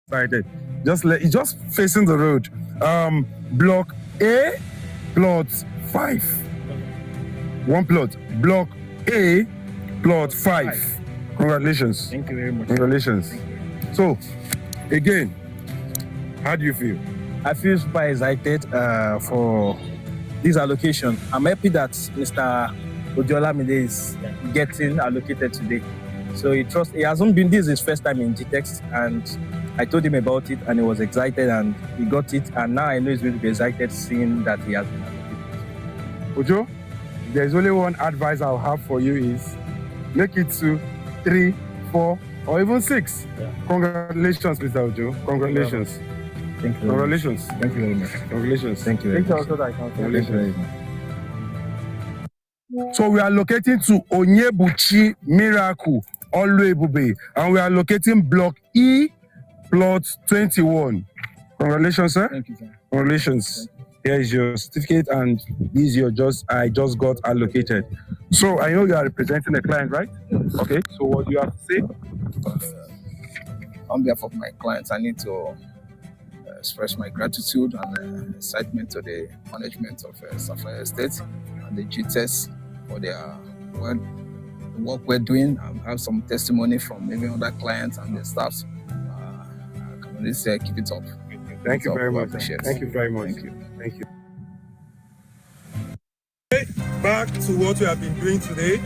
excited. Just facing the road. Block A, plot 5. One plot. Block A, plot 5. Congratulations. Thank you very much. Congratulations. So, again, how do you feel? I feel super excited for this allocation. I'm happy that Mr. Ojolamide is getting allocated today. So he hasn't been, this is his first time in Gtext, and I told him about it and he was excited and he got it, and now I know he's going to be excited seeing that he has been allocated. Ojo, there's only one advice I'll have for you is make it to 3, 4, or even 6. Yeah. Congratulations, Mr. Ojo. Congratulations. Thank you. Congratulations. Thank you very much. Congratulations. Thank you very much. Congratulations. So we are locating to Onyebuchi Miracle, Oluebube, and we are locating block E, plot 21. Congratulations, sir. Thank you, sir. Congratulations. Here is your certificate, and this is I just got allocated. So I know you are representing the client, right? Yes. Okay. So what do you have to say? On behalf of my clients, I need to express my gratitude and excitement to the management of Sapphire Estate and the Gtextland for their work we're doing. I have some testimony from maybe other clients and the staffs. I can only say keep it up. Thank you very much. Thank you very much. Thank you. Thank you. Back to what we have been doing today,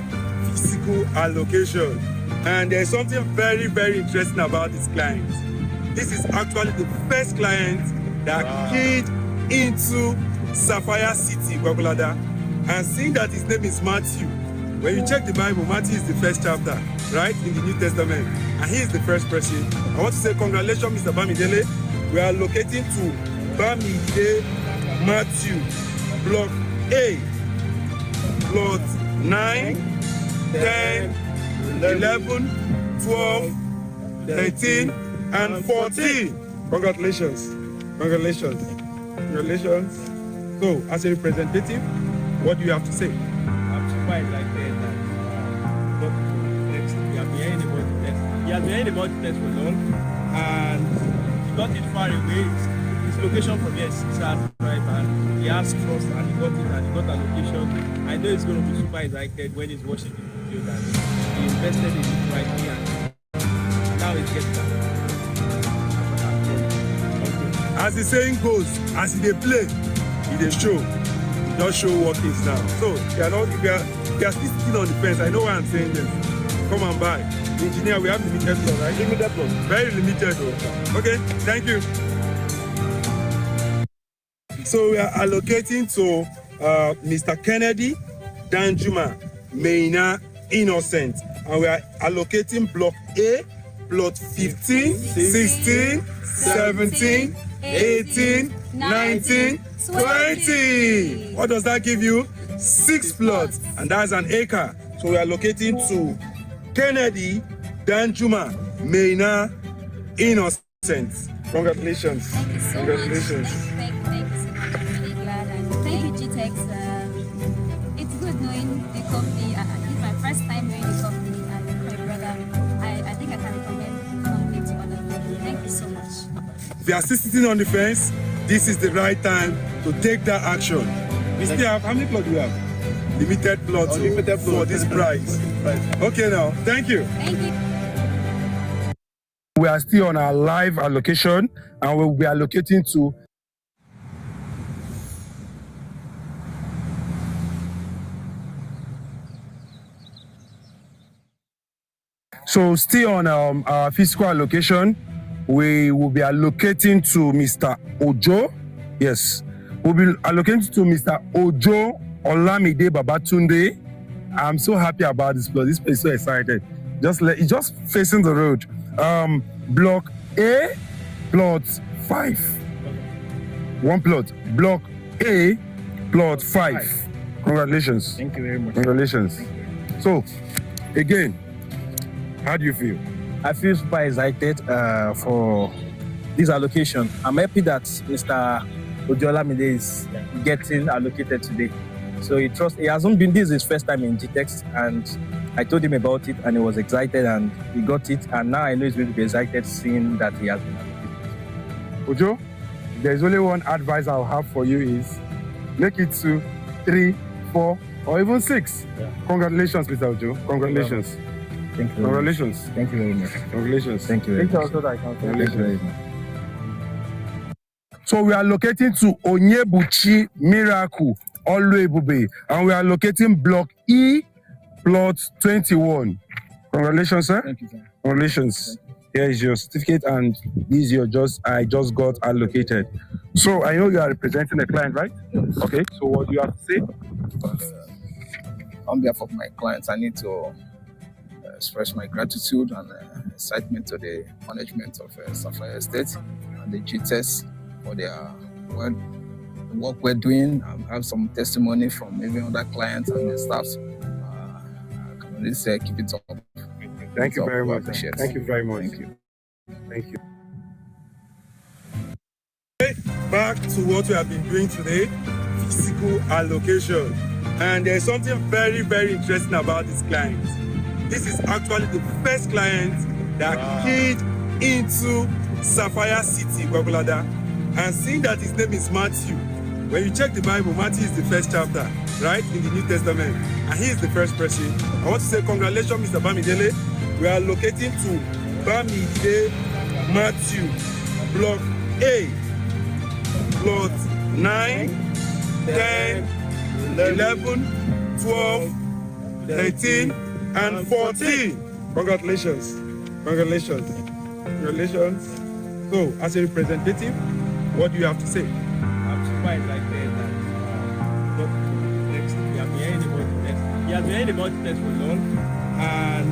physical allocation. And there's something very, very interesting about this client. This is actually the first client that keyed into Sapphire City, Gwagwalada. And seeing that his name is Matthew, when you check the Bible, Matthew is the first chapter, right, in the New Testament. And he is the first person. I want to say congratulations, Mr. Bamidele. We are locating to Bamide Matthew, block A, plot 9, 10, 11, 12, 13, and 14. Congratulations. Congratulations. Congratulations. So, as a representative, what do you have to say? I'm super excited that got to text. He has been hearing about the text for long, and he got it far away. His location from here is 6 hours drive, and he has trust, and he got it, and he got a location. I know he's going to be super excited when he's watching the video that he invested in it right here, and now he's getting that. As the saying goes, as they play, they show. Just show what is now. So if you are still sitting on the fence, I know why I'm saying this. Come and buy. The engineer, we have limited plot, right? Limited plot. Very limited though. Okay, thank you. So we are allocating to Mr. Kennedy Danjuma Meina Innocent. And we are allocating block A, plot 15, 16, 17, 18, 19, 20. What does that give you? 6 plots, and that's an acre. So we are locating to Kennedy Danjuma Meina Innocent. Congratulations. Thank you so Congratulations. much. Thank you so much. I'm really glad. And thank you, Gtext. It's good knowing the company. It's my first time knowing the company, and my brother, I think I can recommend the company to other people. Thank you so much. If you are still sitting on the fence, this is the right time to take that action. We still have, how many plots do we have? Limited plots for this price. Okay now, thank you. Thank you. We are still on our live allocation, and we'll be allocating to so still on our physical allocation, we will be allocating to Mr. Ojo. Yes, we'll be allocating to Mr. Ojo Olamide Babatunde. I'm so happy about this plot. This place is so excited. It's just facing the road. Block A, plot 5. One plot. Block A, plot 5. Congratulations. Thank you very much. Congratulations. So, again, how do you feel? I feel super excited for this allocation. I'm happy that Mr. Ojolamide is getting allocated today. So he hasn't been, this is his first time in Gtext, and I told him about it and he was excited and he got it, and now I know he's going to be excited seeing that he has been allocated. Ojo, there's only one advice I'll have for you is make it 2, 3, 4, or even 6. Yeah. Congratulations, Mr. Ojo. Congratulations. Thank you. Congratulations. Thank you very much. Congratulations. Thank you very much. Also that I can Thank you very much. So we are locating to Onyebuchi Miracle, Oluebube, and we are locating block E, plot 21. Congratulations, sir. Thank you, sir. Congratulations. Here is your certificate, and this is I just got allocated. So I know you are representing the client, right? Yes. Okay. So what do you have to say? On behalf of my clients, I need to express my gratitude and excitement to the management of Sapphire Estate and the Gtextland for their work we're doing. I have some testimony from even other clients and the staffs. I can only say keep it up. Thank you very much. Appreciate it. Thank you very much. Thank you. Thank you. Back to what we have been doing today, physical allocation. And there's something very, very interesting about this client. This is actually the first client that keyed into Sapphire City, Gwagwalada. And seeing that his name is Matthew, when you check the Bible, Matthew is the first chapter, right, in the New Testament. And he is the first person. I want to say congratulations, Mr. Bamidele. We are locating to Bamide Matthew, block A, plot 9, 10, 11, 12, 13, and 14. Congratulations. Congratulations. Congratulations. So, as a representative, what do you have to say? I'm super excited that got to next. He has been hearing about test for long, and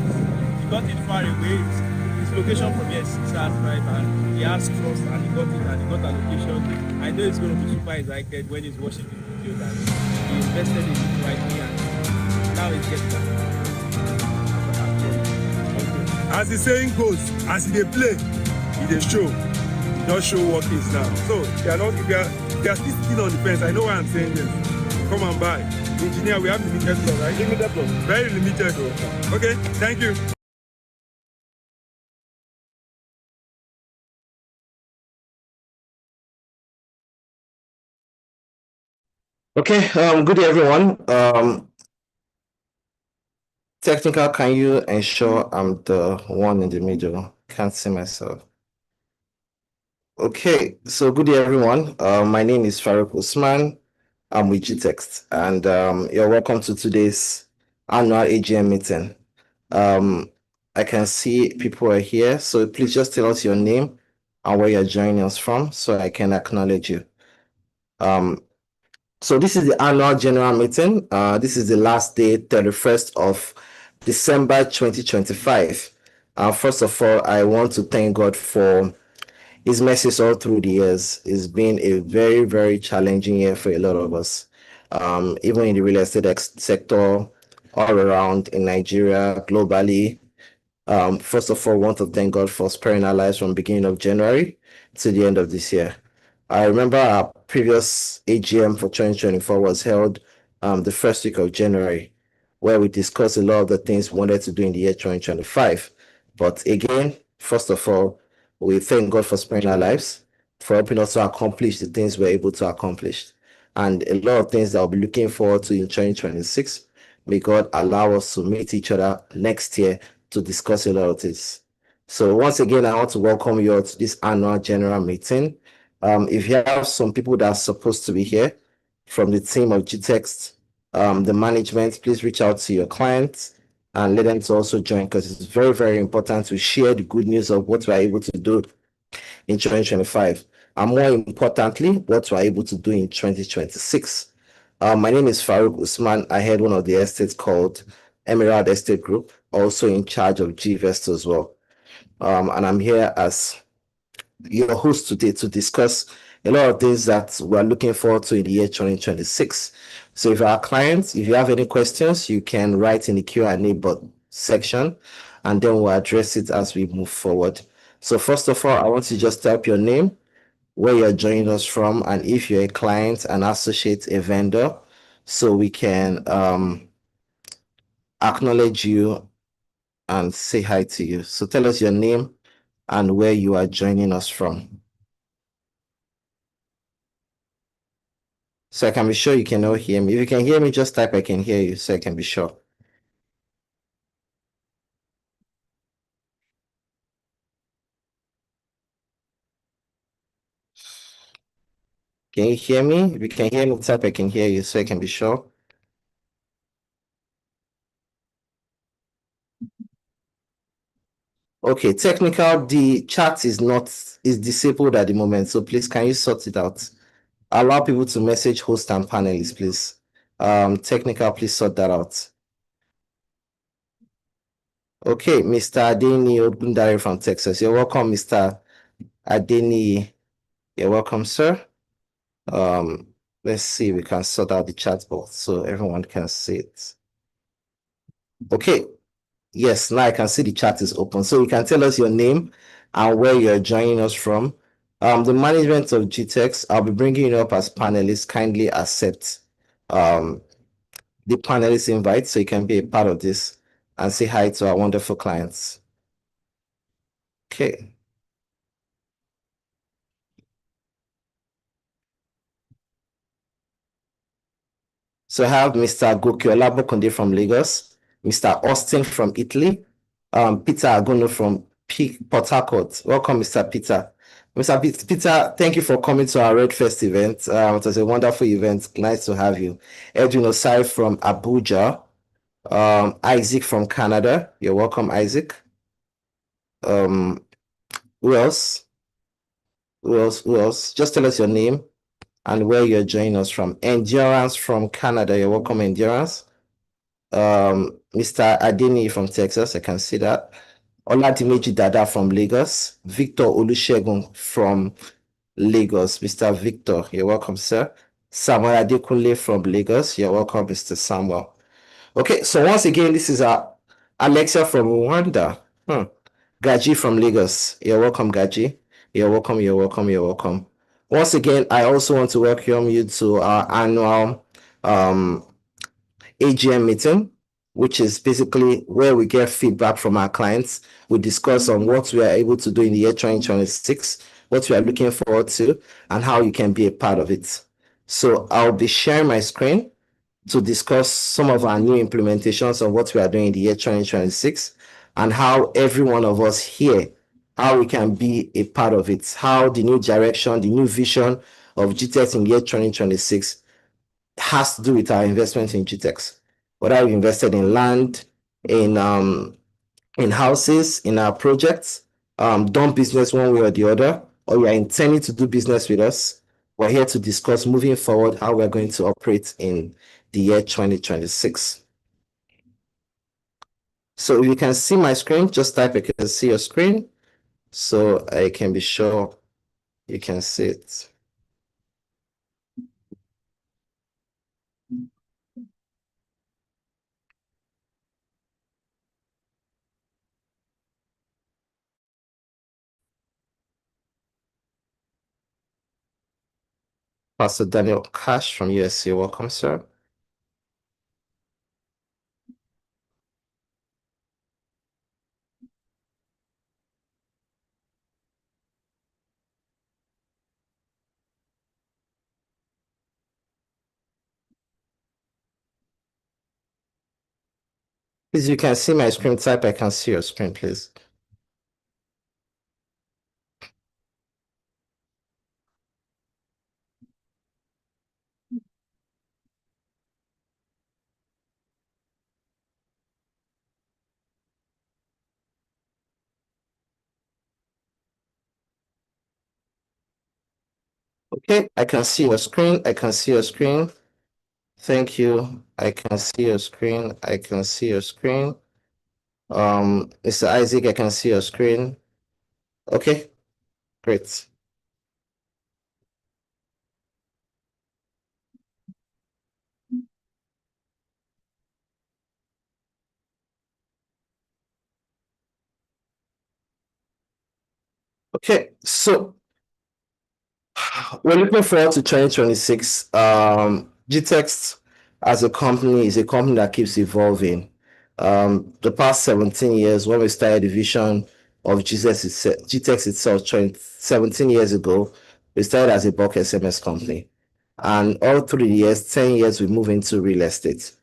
he got it far away. His location from here is 6 hours drive, and he has trust, and he got it, and he got allocation. I know he's going to be super excited when he's watching the video that he invested in it rightly, and now he's getting that. As the saying goes, as they play, they show. Not show what is now. So if you are still sitting on the fence, I know why I'm saying this. Come and buy. Engineer, we have limited floor, right? Limited floor. Very limited though. Okay, thank you. Okay, good day everyone. Technical, can you ensure I'm the one in the middle? Can't see myself. Okay, so good day everyone. My name is Farouk Usman. I'm with Gtext, and you're welcome to today's annual AGM meeting. I can see people are here, so please just tell us your name and where you're joining us from so I can acknowledge you. So this is the annual general meeting. This is the last day, 31st of December 2025. First of all, I want to thank God for His mercies all through the years. It's been a very, very challenging year for a lot of us. Even in the real estate sector, all around in Nigeria, globally. First of all, I want to thank God for sparing our lives from beginning of January to the end of this year. I remember our previous AGM for 2024 was held the first week of January, where we discussed a lot of the things we wanted to do in the year 2025. But again, first of all, we thank God for sparing our lives, for helping us to accomplish the things we're able to accomplish. And a lot of things that I'll be looking forward to in 2026. May God allow us to meet each other next year to discuss a lot of things. So once again, I want to welcome you all to this annual general meeting. If you have some people that are supposed to be here from the team of Gtext, the management, please reach out to your clients and let them to also join, because it's very, very important to share the good news of what we're able to do in 2025. And more importantly, what we're able to do in 2026. My name is Farouk Usman. I head one of the estates called Emerald Estate Group, also in charge of GVest as well. And I'm here as your host today to discuss a lot of things that we're looking forward to in the year 2026. So if our clients, if you have any questions, you can write in the Q&A section, and then we'll address it as we move forward. So first of all, I want you to just type your name, where you're joining us from, and if you're a client, an associate, a vendor, so we can acknowledge you and say hi to you. So tell us your name and where you are joining us from. so I can be sure you can all hear me. If you can hear me, just type I can hear you so I can be sure. Can you hear me? If you can hear me, type I can hear you so I can be sure. Okay, technical, the chat is disabled at the moment, so please can you sort it out? Allow people to message host and panelists, please. Technical, please sort that out. Okay, Mr. Adeni Ogundare from Texas. You're welcome, Mr. Adeni. You're welcome, sir. Let's see if we can sort out the chat box so everyone can see it. Okay, yes, now I can see the chat is open. So you can tell us your name and where you're joining us from. The management of GTEx, I'll be bringing you up as panelists. Kindly accept the panelist invite so you can be a part of this and say hi to our wonderful clients. Okay. So I have Mr. Goki Olabokunde from Lagos, Mr. Austin from Italy, Peter Agono from Port Harcourt. Welcome, Mr. Peter. Mr. Peter, thank you for coming to our Red Fest event. It was a wonderful event. Nice to have you. Edwin Osai from Abuja, Isaac from Canada. You're welcome, Isaac. Who else? Who else? Who else? Just tell us your name and where you're joining us from. Endurance from Canada. You're welcome, Endurance. Mr. Adeni from Texas. I can see that. Oladimeji Dada from Lagos. Victor Olusegun from Lagos. Mr. Victor, you're welcome, sir. Samuel Adekunle from Lagos. You're welcome, Mr. Samuel. Okay, so once again, this is Alexia from Rwanda. Gaji from Lagos. You're welcome, Gaji. You're welcome, you're welcome, you're welcome. Once again, I also want to welcome you to our annual AGM meeting, which is basically where we get feedback from our clients. We discuss on what we are able to do in the year 2026, what we are looking forward to, and how you can be a part of it. So I'll be sharing my screen to discuss some of our new implementations of what we are doing in the year 2026 and how every one of us here, how we can be a part of it, how the new direction, the new vision of GTEx in the year 2026 has to do with our investment in GTEx. Whether we invested in land, in houses, in our projects, done business one way or the other, or you are intending to do business with us, we're here to discuss moving forward how we're going to operate in the year 2026. So if you can see my screen, just type I can see your screen so I can be sure you can see it. Pastor Daniel Cash from USC, welcome, sir. Please, you can see my screen, type I can see your screen, please. Okay, I can see your screen. I can see your screen. Thank you. I can see your screen. I can see your screen. Mr. Isaac, I can see your screen. Okay, great. Okay, so we're looking forward to 2026. Gtext as a company is a company that keeps evolving. The past 17 years, when we started the vision of Gtext itself 17 years ago, we started as a bulk SMS company. And all through the years, 10 years, we move into real estate.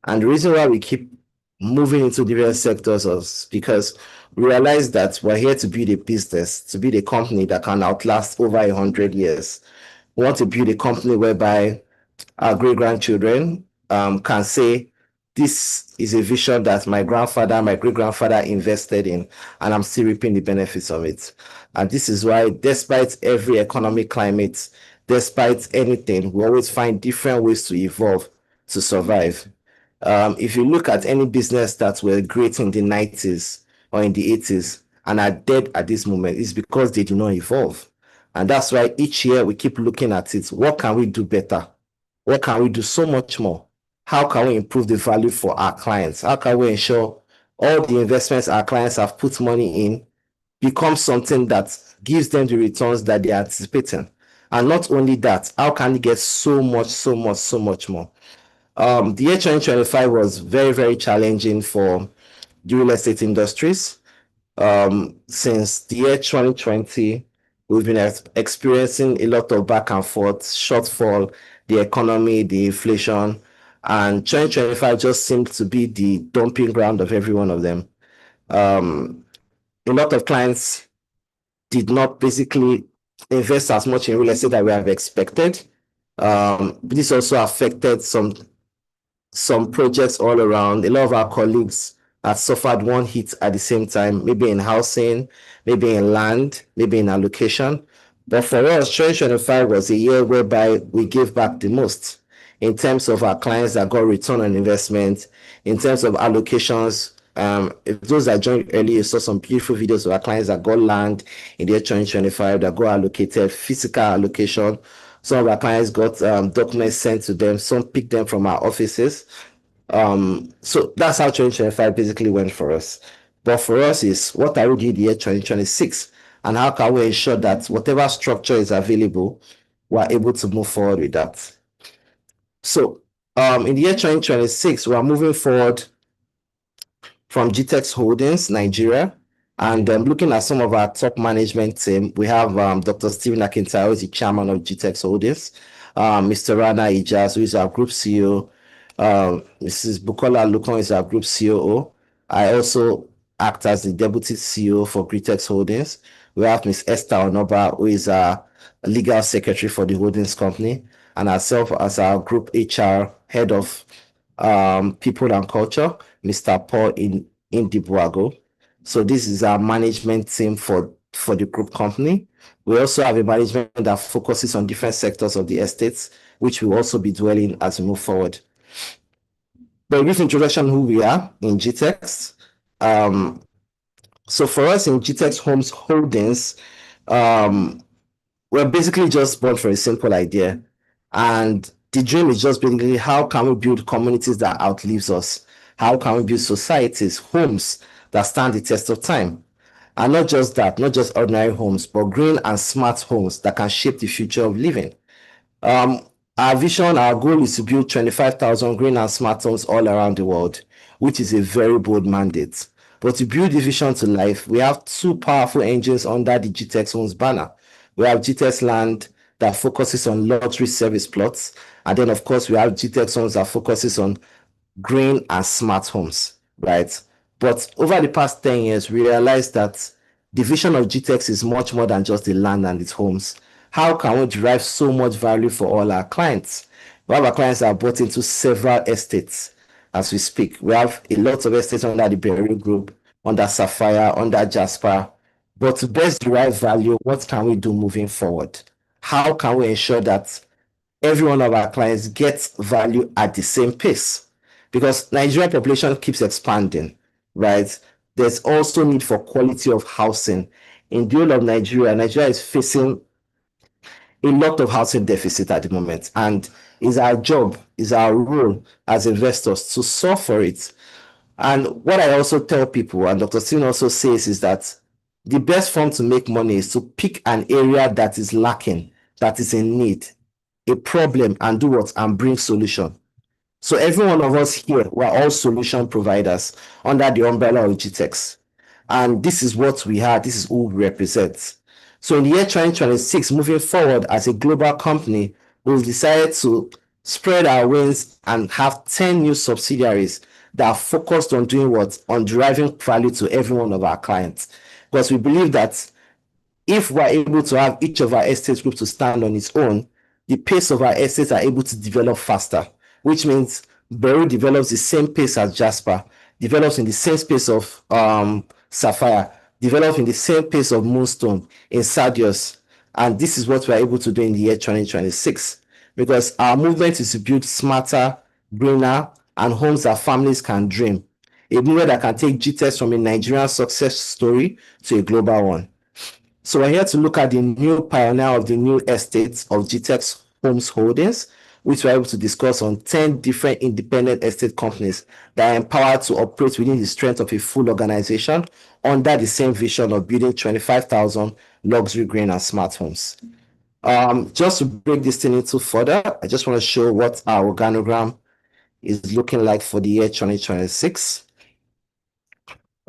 And the reason why we keep moving into different sectors is because we realize that we're here to build a business, to build a company that can outlast over 100 years. We want to build a company whereby our great grandchildren can say, this is a vision that my grandfather, my great grandfather invested in, and I'm still reaping the benefits of it. And this is why, despite every economic climate, despite anything, we always find different ways to evolve, to survive. If you look at any business that were great in the 90s or in the 80s and are dead at this moment, it's because they do not evolve. And that's why each year we keep looking at it. What can we do better? What can we do so much more? How can we improve the value for our clients? How can we ensure all the investments our clients have put money in become something that gives them the returns that they are anticipating? And not only that, how can they get so much more? The year 2025 was very, very challenging for the real estate industries. Since the year 2020, we've been experiencing a lot of back and forth, shortfall, the economy, the inflation, and 2025 just seemed to be the dumping ground of every one of them. A lot of clients did not basically invest as much in real estate that we have expected. This also affected some projects all around. A lot of our colleagues have suffered one hit at the same time, maybe in housing, maybe in land, maybe in allocation. But for us, 2025 was a year whereby we gave back the most in terms of our clients that got return on investment, in terms of allocations. If those that joined early, you saw some beautiful videos of our clients that got land in the year 2025, that got allocated, physical allocation. Some of our clients got documents sent to them. Some picked them from our offices. So that's how 2025 basically went for us. But for us is, what are we doing the year 2026? And how can we ensure that whatever structure is available, we're able to move forward with that? So in the year 2026, we're moving forward from Gtext Holdings, Nigeria. And looking at some of our top management team, we have Dr. Stephen Akintayo, who is the chairman of Gtext Holdings, Mr. Rana Ijaz, who is our group CEO, Mrs. Bukola Lukon is our group COO. I also act as the deputy CEO for Gtextland Holdings. We have Ms. Esther Onoba, who is our legal secretary for the holdings company, and herself as our group HR head of people and culture, Mr. Paul Indibuago. So this is our management team for the group company. We also have a management that focuses on different sectors of the estates, which we'll also be dwelling as we move forward. But a brief introduction who we are in Gtext. So for us in Gtexthomes Holdings, we're basically just born for a simple idea. And the dream is just basically, how can we build communities that outlives us? How can we build societies, homes that stand the test of time? And not just that, not just ordinary homes, but green and smart homes that can shape the future of living. Our vision, our goal is to build 25,000 green and smart homes all around the world, which is a very bold mandate. But to build the vision to life, we have two powerful engines under the Gtexthomes banner. We have Gtextland that focuses on lottery service plots. And then, of course, we have Gtexthomes that focuses on green and smart homes, right? But over the past 10 years, we realized that the vision of Gtext is much more than just the land and its homes. How can we derive so much value for all our clients? We have our clients that are bought into several estates as we speak. We have a lot of estates under the Berry Group, under Sapphire, under Jasper. But to best derive value, what can we do moving forward? How can we ensure that every one of our clients gets value at the same pace? Because Nigerian population keeps expanding, right? There's also need for quality of housing. In the whole of Nigeria, Nigeria is facing a lot of housing deficit at the moment, and it's our job, it's our role as investors to solve for it. And what I also tell people, and Dr. Steven also says, is that the best form to make money is to pick an area that is lacking, that is in need, a problem, and do what? And bring solution. So every one of us here, we're all solution providers under the umbrella of Gtext. And this is what we are, this is who we represent. So in the year 2026, moving forward as a global company, we've decided to spread our wings and have 10 new subsidiaries that are focused on doing what? On deriving value to every one of our clients. Because we believe that if we're able to have each of our estate groups to stand on its own, the pace of our estates are able to develop faster, which means Beru develops the same pace as Jasper, develops in the same space of Sapphire, develops in the same pace of Moonstone in Sadius. And this is what we're able to do in the year 2026, because our movement is to build smarter, greener, and homes that families can dream. A movement that can take GTEX from a Nigerian success story to a global one. So we're here to look at the new pioneer of the new estates of Gtexthomes Holdings, which we're able to discuss on 10 different independent estate companies that are empowered to operate within the strength of a full organization under the same vision of building 25,000 luxury green and smart homes. Just to break this thing into further, I just want to show what our organogram is looking like for the year 2026.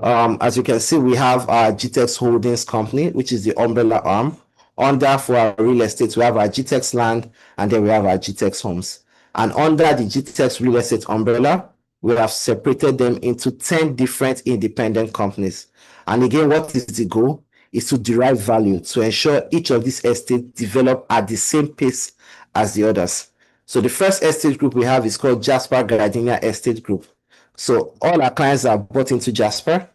As you can see, we have our Gtex Holdings Company, which is the umbrella arm. Under for our real estate, we have our Gtextland, and then we have our Gtexthomes. And under the Gtex real estate umbrella, we have separated them into 10 different independent companies. And again, what is the goal? Is to derive value to ensure each of these estates develop at the same pace as the others. So the first estate group we have is called Jasper Gardenia Estate Group. So all our clients are bought into Jasper.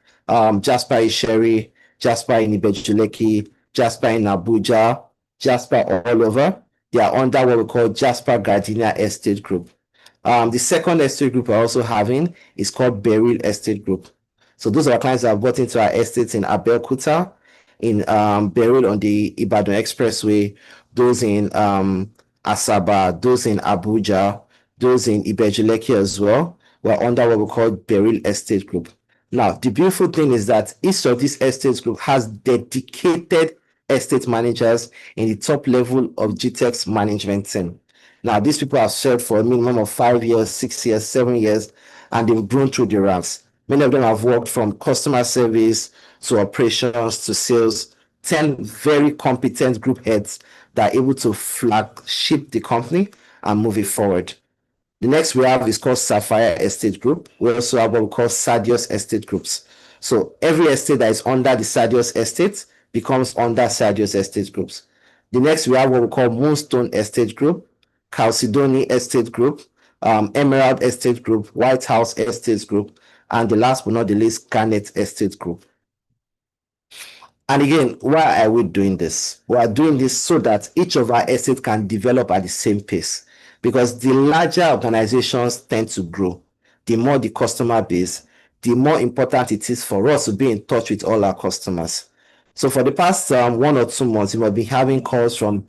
Jasper is Sherry, Jasper in Ibejuleki, Jasper in Abuja, Jasper all over. They are under what we call Jasper Gardenia Estate Group. The second estate group we're also having is called Beryl Estate Group. So those are our clients that are bought into our estates in Abeokuta, in Beryl on the Ibadan Expressway, those in Asaba, those in Abuja, those in Ibejuleki as well. We're under what we call Beryl Estate Group. Now, the beautiful thing is that each of these estates group has dedicated estate managers in the top level of GTEX management team. Now, these people have served for a minimum of 5 years, 6 years, 7 years, and they've grown through the ranks. Many of them have worked from customer service to operations to sales. 10 very competent group heads that are able to flagship the company and move it forward. The next we have is called Sapphire Estate Group. We also have what we call Sadius Estate Groups. So every estate that is under the Sadius Estate becomes under Sadius Estate Groups. The next we have what we call Moonstone Estate Group, Chalcedony Estate Group, Emerald Estate Group, White House Estate Group, and the last but not the least, Garnet Estate Group. And again, why are we doing this? We are doing this so that each of our estates can develop at the same pace. Because the larger organizations tend to grow, the more the customer base, the more important it is for us to be in touch with all our customers. So for the past 1 or 2 months, you might be having calls from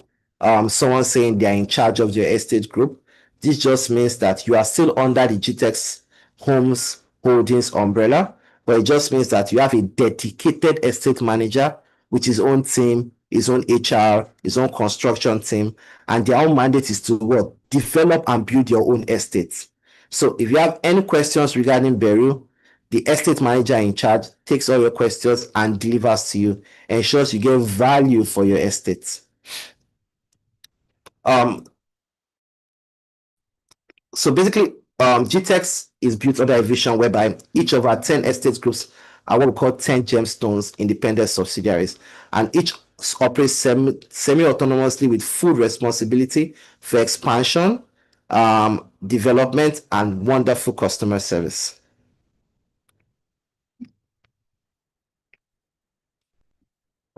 someone saying they are in charge of your estate group. This just means that you are still under the Gtex Homes Holdings umbrella, but it just means that you have a dedicated estate manager with his own team, his own HR, his own construction team, and their own mandate is to what? Develop and build your own estates. So if you have any questions regarding Beru, the estate manager in charge takes all your questions and delivers to you, ensures you get value for your estates. So basically, GTEX is built under a vision whereby each of our 10 estate groups are what we call 10 gemstones independent subsidiaries, and each operates semi-autonomously with full responsibility for expansion, development, and wonderful customer service.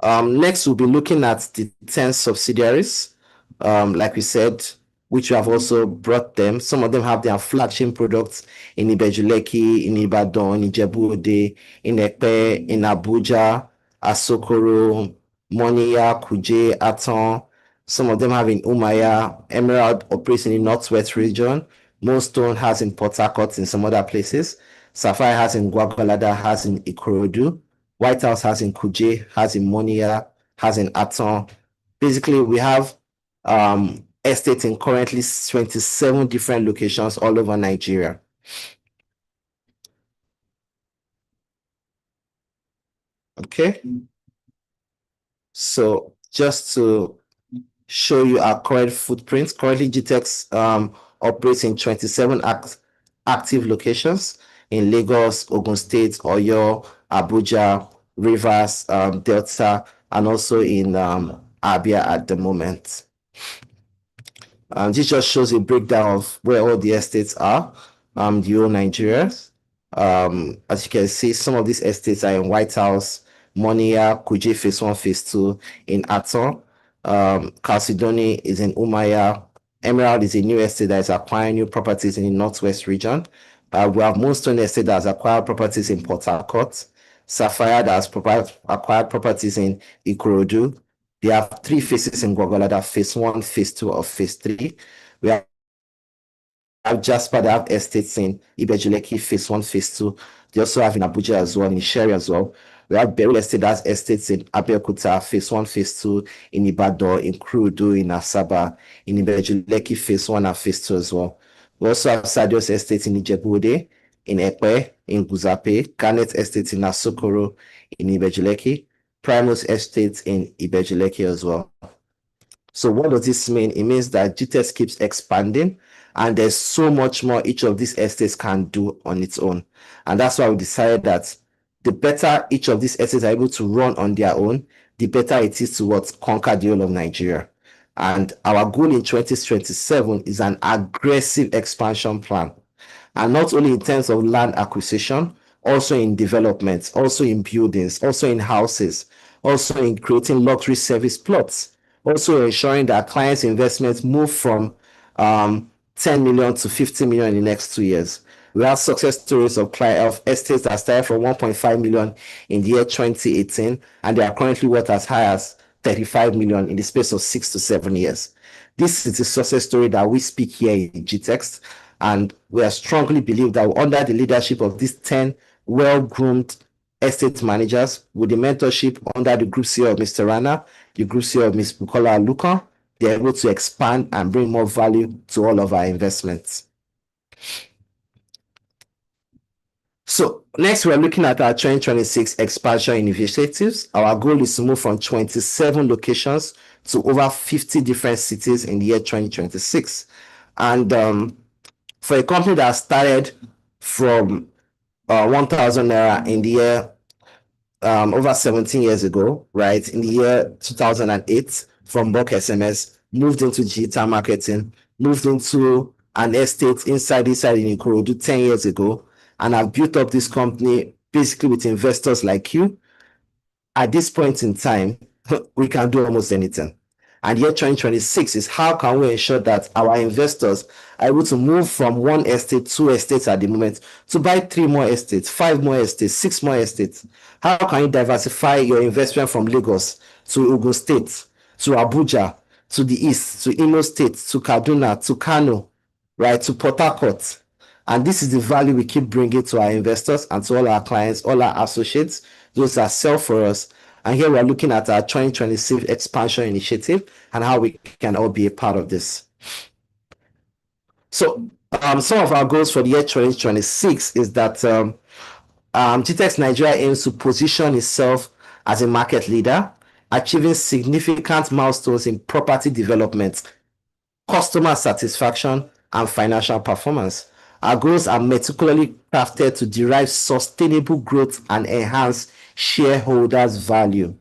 Next, we'll be looking at the 10 subsidiaries. Like we said, which we have also brought them. Some of them have their flagship products in Ibejuleki, in Ibadan, in Ijebu-Ode, in Epe, in Abuja, Asokoro, Moniya, Kuje, Aton. Some of them have in Umaya. Emerald operates in the Northwest region. Moonstone has in Port Harcourt, in some other places. Sapphire has in Gwagwalada, has in Ikorodu. White House has in Kuje, has in Moniya, has in Aton. Basically, we have estates in currently 27 different locations all over Nigeria. Okay. So just to show you our current footprint. Currently, Gtex operates in 27 active locations in Lagos, Ogun State, Oyo, Abuja, Rivers, Delta, and also in Abia at the moment. This just shows a breakdown of where all the estates are, the whole Nigeria. As you can see, some of these estates are in White House, Monia, Kuje Phase 1, Phase 2 in Aton. Calcedony is in Umaya. Emerald is a new estate that is acquiring new properties in the Northwest region. We have Moonstone Estate that has acquired properties in Port Harcourt. Sapphire that has acquired properties in Ikorodu. They have 3 phases in Gwagwalada, Phase 1, Phase 2, or Phase 3. We have Jasper that have estates in Ibejuleki, Phase 1, Phase 2. They also have in Abuja as well, in Sherry as well. We have Beryl Estate that has estates in Abeokuta, Phase 1, Phase 2, in Ibadan, in Kurudu, in Asaba, in Ibejuleki, Phase 1 and Phase 2 as well. We also have Sadios Estate in Ijebu-Ode, in Ekpe, in Guzape, Garnet Estate in Asokoro, in Ibejuleki, Primus Estate in Ibejuleki as well. So what does this mean? It means that Gtex keeps expanding, and there's so much more each of these estates can do on its own. And that's why we decided that the better each of these estates are able to run on their own, the better it is to conquer the whole of Nigeria. And our goal in 2027 is an aggressive expansion plan. And not only in terms of land acquisition, also in development, also in buildings, also in houses, also in creating luxury service plots, also ensuring that clients' investments move from 10 million to 50 million in the next 2 years. We have success stories of estates that started from 1.5 million in the year 2018, and they are currently worth as high as 35 million in the space of 6 to 7 years. This is a success story that we speak here in Gtext, and we strongly believe that under the leadership of these 10 well-groomed estate managers, with the mentorship under the Group CEO of Mr. Rana, the Group CEO of Ms. Bukola Alukan, they're able to expand and bring more value to all of our investments. So next, we're looking at our 2026 expansion initiatives. Our goal is to move from 27 locations to over 50 different cities in the year 2026. And for a company that started from 1,000 naira in the year over 17 years ago, right, in the year 2008, from bulk SMS, moved into digital marketing, moved into an estate inside in Ikorodu 10 years ago, and I've built up this company basically with investors like you. At this point in time, we can do almost anything. And year 2026 is how can we ensure that our investors are able to move from one estate, 2 estates at the moment, to buy 3 more estates, 5 more estates, 6 more estates. How can you diversify your investment from Lagos to Ogun State, to Abuja, to the East, to Imo State, to Kaduna, to Kano, right, to Port Harcourt? And this is the value we keep bringing to our investors and to all our clients, all our associates, those that sell for us. And here we're looking at our 2026 expansion initiative and how we can all be a part of this. So some of our goals for the year 2026 is that Gtext Nigeria aims to position itself as a market leader, achieving significant milestones in property development, customer satisfaction, and financial performance. Our goals are meticulously crafted to derive sustainable growth and enhance shareholders' value.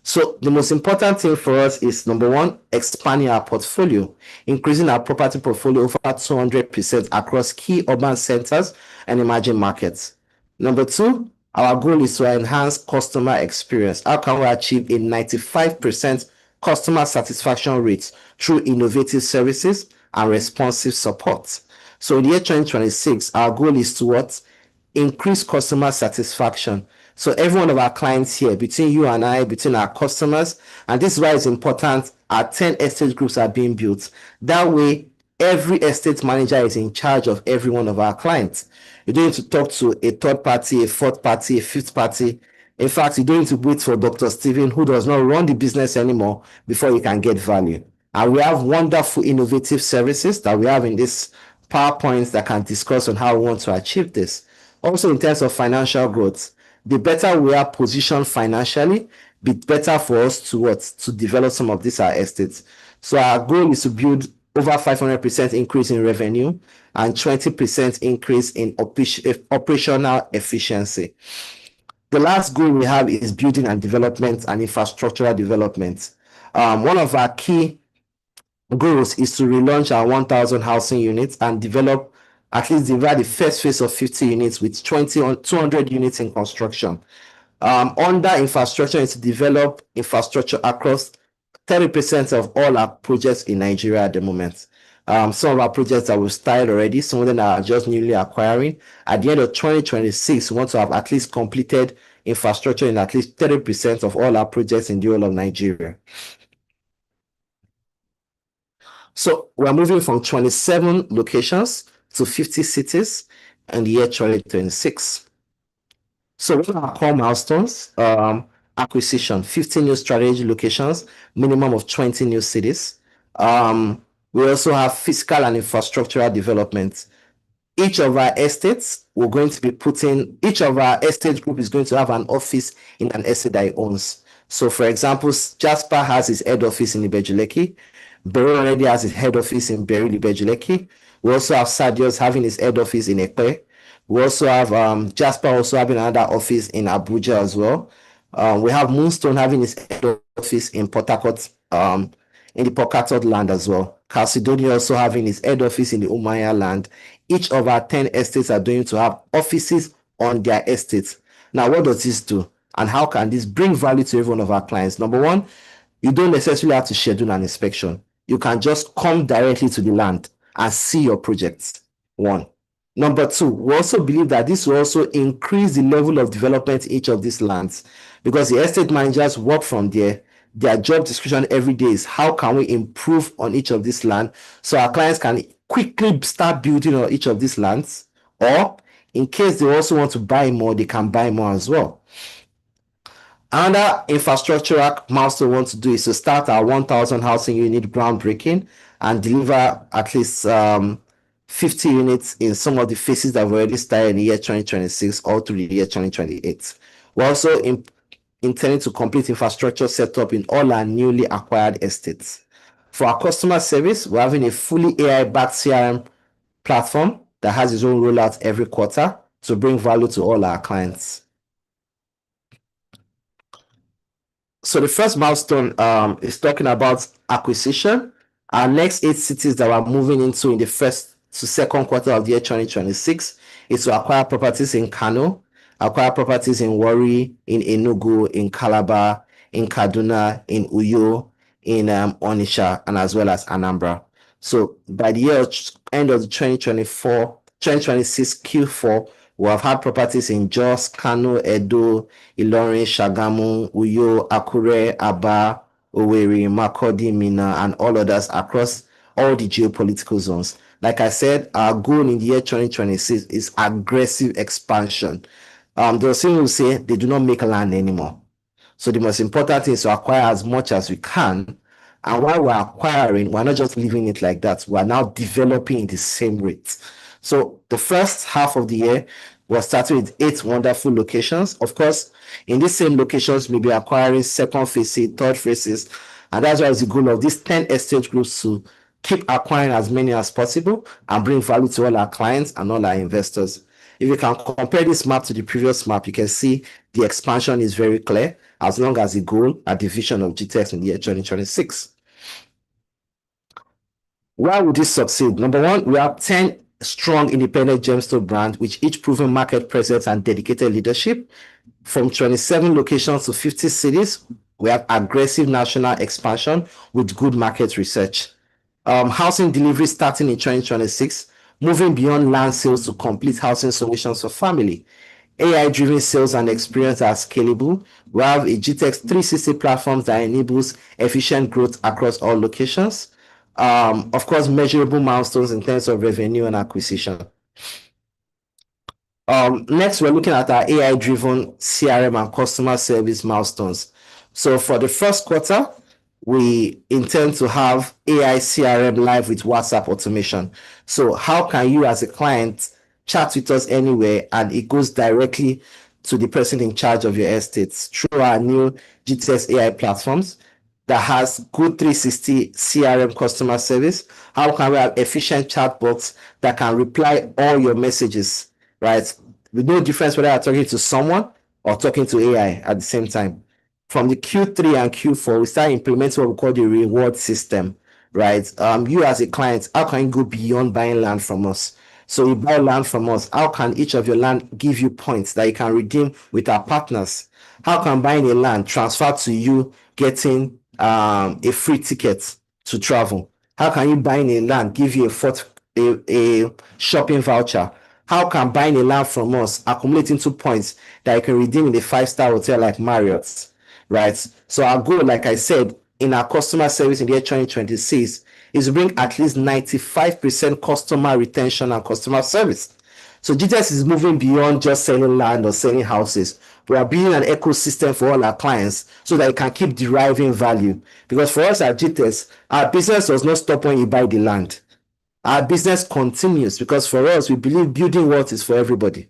So the most important thing for us is, number one, expanding our portfolio, increasing our property portfolio over 200% across key urban centers and emerging markets. Number two, our goal is to enhance customer experience. How can we achieve a 95% customer satisfaction rate through innovative services and responsive support? So in the year 2026, our goal is to increase customer satisfaction. So every one of our clients here, between you and I, between our customers, and this is why it's important, our 10 estate groups are being built. That way, every estate manager is in charge of every one of our clients. You don't need to talk to a third party, a fourth party, a fifth party. In fact, you don't need to wait for Dr. Steven, who does not run the business anymore, before you can get value. And we have wonderful, innovative services that we have in this PowerPoints that can discuss on how we want to achieve this. Also, in terms of financial growth, the better we are positioned financially, the better for us to develop some of these estates. So our goal is to build over 500% increase in revenue and 20% increase in operational efficiency. The last goal we have is building and development and infrastructural development. One of our key goals is to relaunch our 1,000 housing units and develop at least the first phase of 50 units with 200 units in construction. Under infrastructure is to develop infrastructure across 30% of all our projects in Nigeria at the moment. Some of our projects that we've started already, some of them are just newly acquiring. At the end of 2026, we want to have at least completed infrastructure in at least 30% of all our projects in the whole of Nigeria. So we're moving from 27 locations to 50 cities in the year 2026. So what are our core milestones? Acquisition, 50 new strategy locations, minimum of 20 new cities. We also have physical and infrastructural development. Each of our estates, each of our estate group is going to have an office in an estate that it owns. So for example, Jasper has his head office in Ibejuleki. Beryl already has his head office in Beryl Ibejuleki. We also have Sadios having his head office in Ekpe. We also have Jasper also having another office in Abuja as well. We have Moonstone having his head office in Port Harcourt, in the Port Harcourt land as well. Chalcedony also having his head office in the Umaya land. Each of our 10 estates are going to have offices on their estates. Now, what does this do? And how can this bring value to every one of our clients? Number one, you don't necessarily have to schedule an inspection. You can just come directly to the land and see your projects. One. Number two, we also believe that this will also increase the level of development in each of these lands, because the estate managers work from there. Their job description every day is how can we improve on each of these lands so our clients can quickly start building on each of these lands, or in case they also want to buy more, they can buy more as well. Another infrastructural milestone we want to do is to start our 1,000 housing unit groundbreaking and deliver at least 50 units in some of the phases that we've already started in the year 2026 or through the year 2028. We're also intending to complete infrastructure setup in all our newly acquired estates. For our customer service, we're having a fully AI-backed CRM platform that has its own rollout every quarter to bring value to all our clients. So the first milestone is talking about acquisition. Our next 8 cities that we're moving into in the first to second quarter of the year 2026 is to acquire properties in Kano, acquire properties in Warri, in Enugu, in Calabar, in Kaduna, in Uyo, in Onitsha, and as well as Anambra. So by the end of the 2026 Q4, we have had properties in Jos, Kano, Edo, Ilorin, Shagamu, Uyo, Akure, Aba, Owerri, Makurdi, Minna, and all others across all the geopolitical zones. Like I said, our goal in the year 2026 is aggressive expansion. Those things will say they do not make land anymore. So the most important thing is to acquire as much as we can. And while we're acquiring, we're not just leaving it like that. We're now developing in the same rate. So the first half of the year, we're starting with 8 wonderful locations. Of course, in these same locations, we'll be acquiring second phases, third phases. And that's why it's the goal of these 10 estate groups to keep acquiring as many as possible and bring value to all our clients and all our investors. If you can compare this map to the previous map, you can see the expansion is very clear as long as the goal and the vision of Gtext in the year 2026. Why would this succeed? Number one, we have 10 strong independent gemstone brands with each proven market presence and dedicated leadership. From 27 locations to 50 cities, we have aggressive national expansion with good market research. Housing delivery starting in 2026, moving beyond land sales to complete housing solutions for family. AI-driven sales and experience are scalable. We have a Gtext 360 platform that enables efficient growth across all locations. Of course, measurable milestones in terms of revenue and acquisition. Next, we're looking at our AI-driven CRM and customer service milestones. So for the first quarter, we intend to have AI CRM live with WhatsApp automation. So how can you as a client chat with us anywhere and it goes directly to the person in charge of your estates through our new Gtext AI platforms? that has good 360 CRM customer service? How can we have efficient chatbots that can reply all your messages, right? With no difference whether you're talking to someone or talking to AI at the same time. From the Q3 and Q4, we start implementing what we call the reward system, right? You as a client, how can you go beyond buying land from us? So you buy land from us. How can each of your land give you points that you can redeem with our partners? How can buying a land transfer to you getting a free ticket to travel? How can you buying a land give you a shopping voucher? How can buying a land from us accumulate into points that you can redeem in a 5-star hotel like Marriott, right? So our goal, like I said, in our customer service in the year 2026 is to bring at least 95% customer retention and customer service. So GTEx is moving beyond just selling land or selling houses. We are building an ecosystem for all our clients so that it can keep deriving value. Because for us at GTEx, our business does not stop when you buy the land. Our business continues because for us, we believe building wealth is for everybody.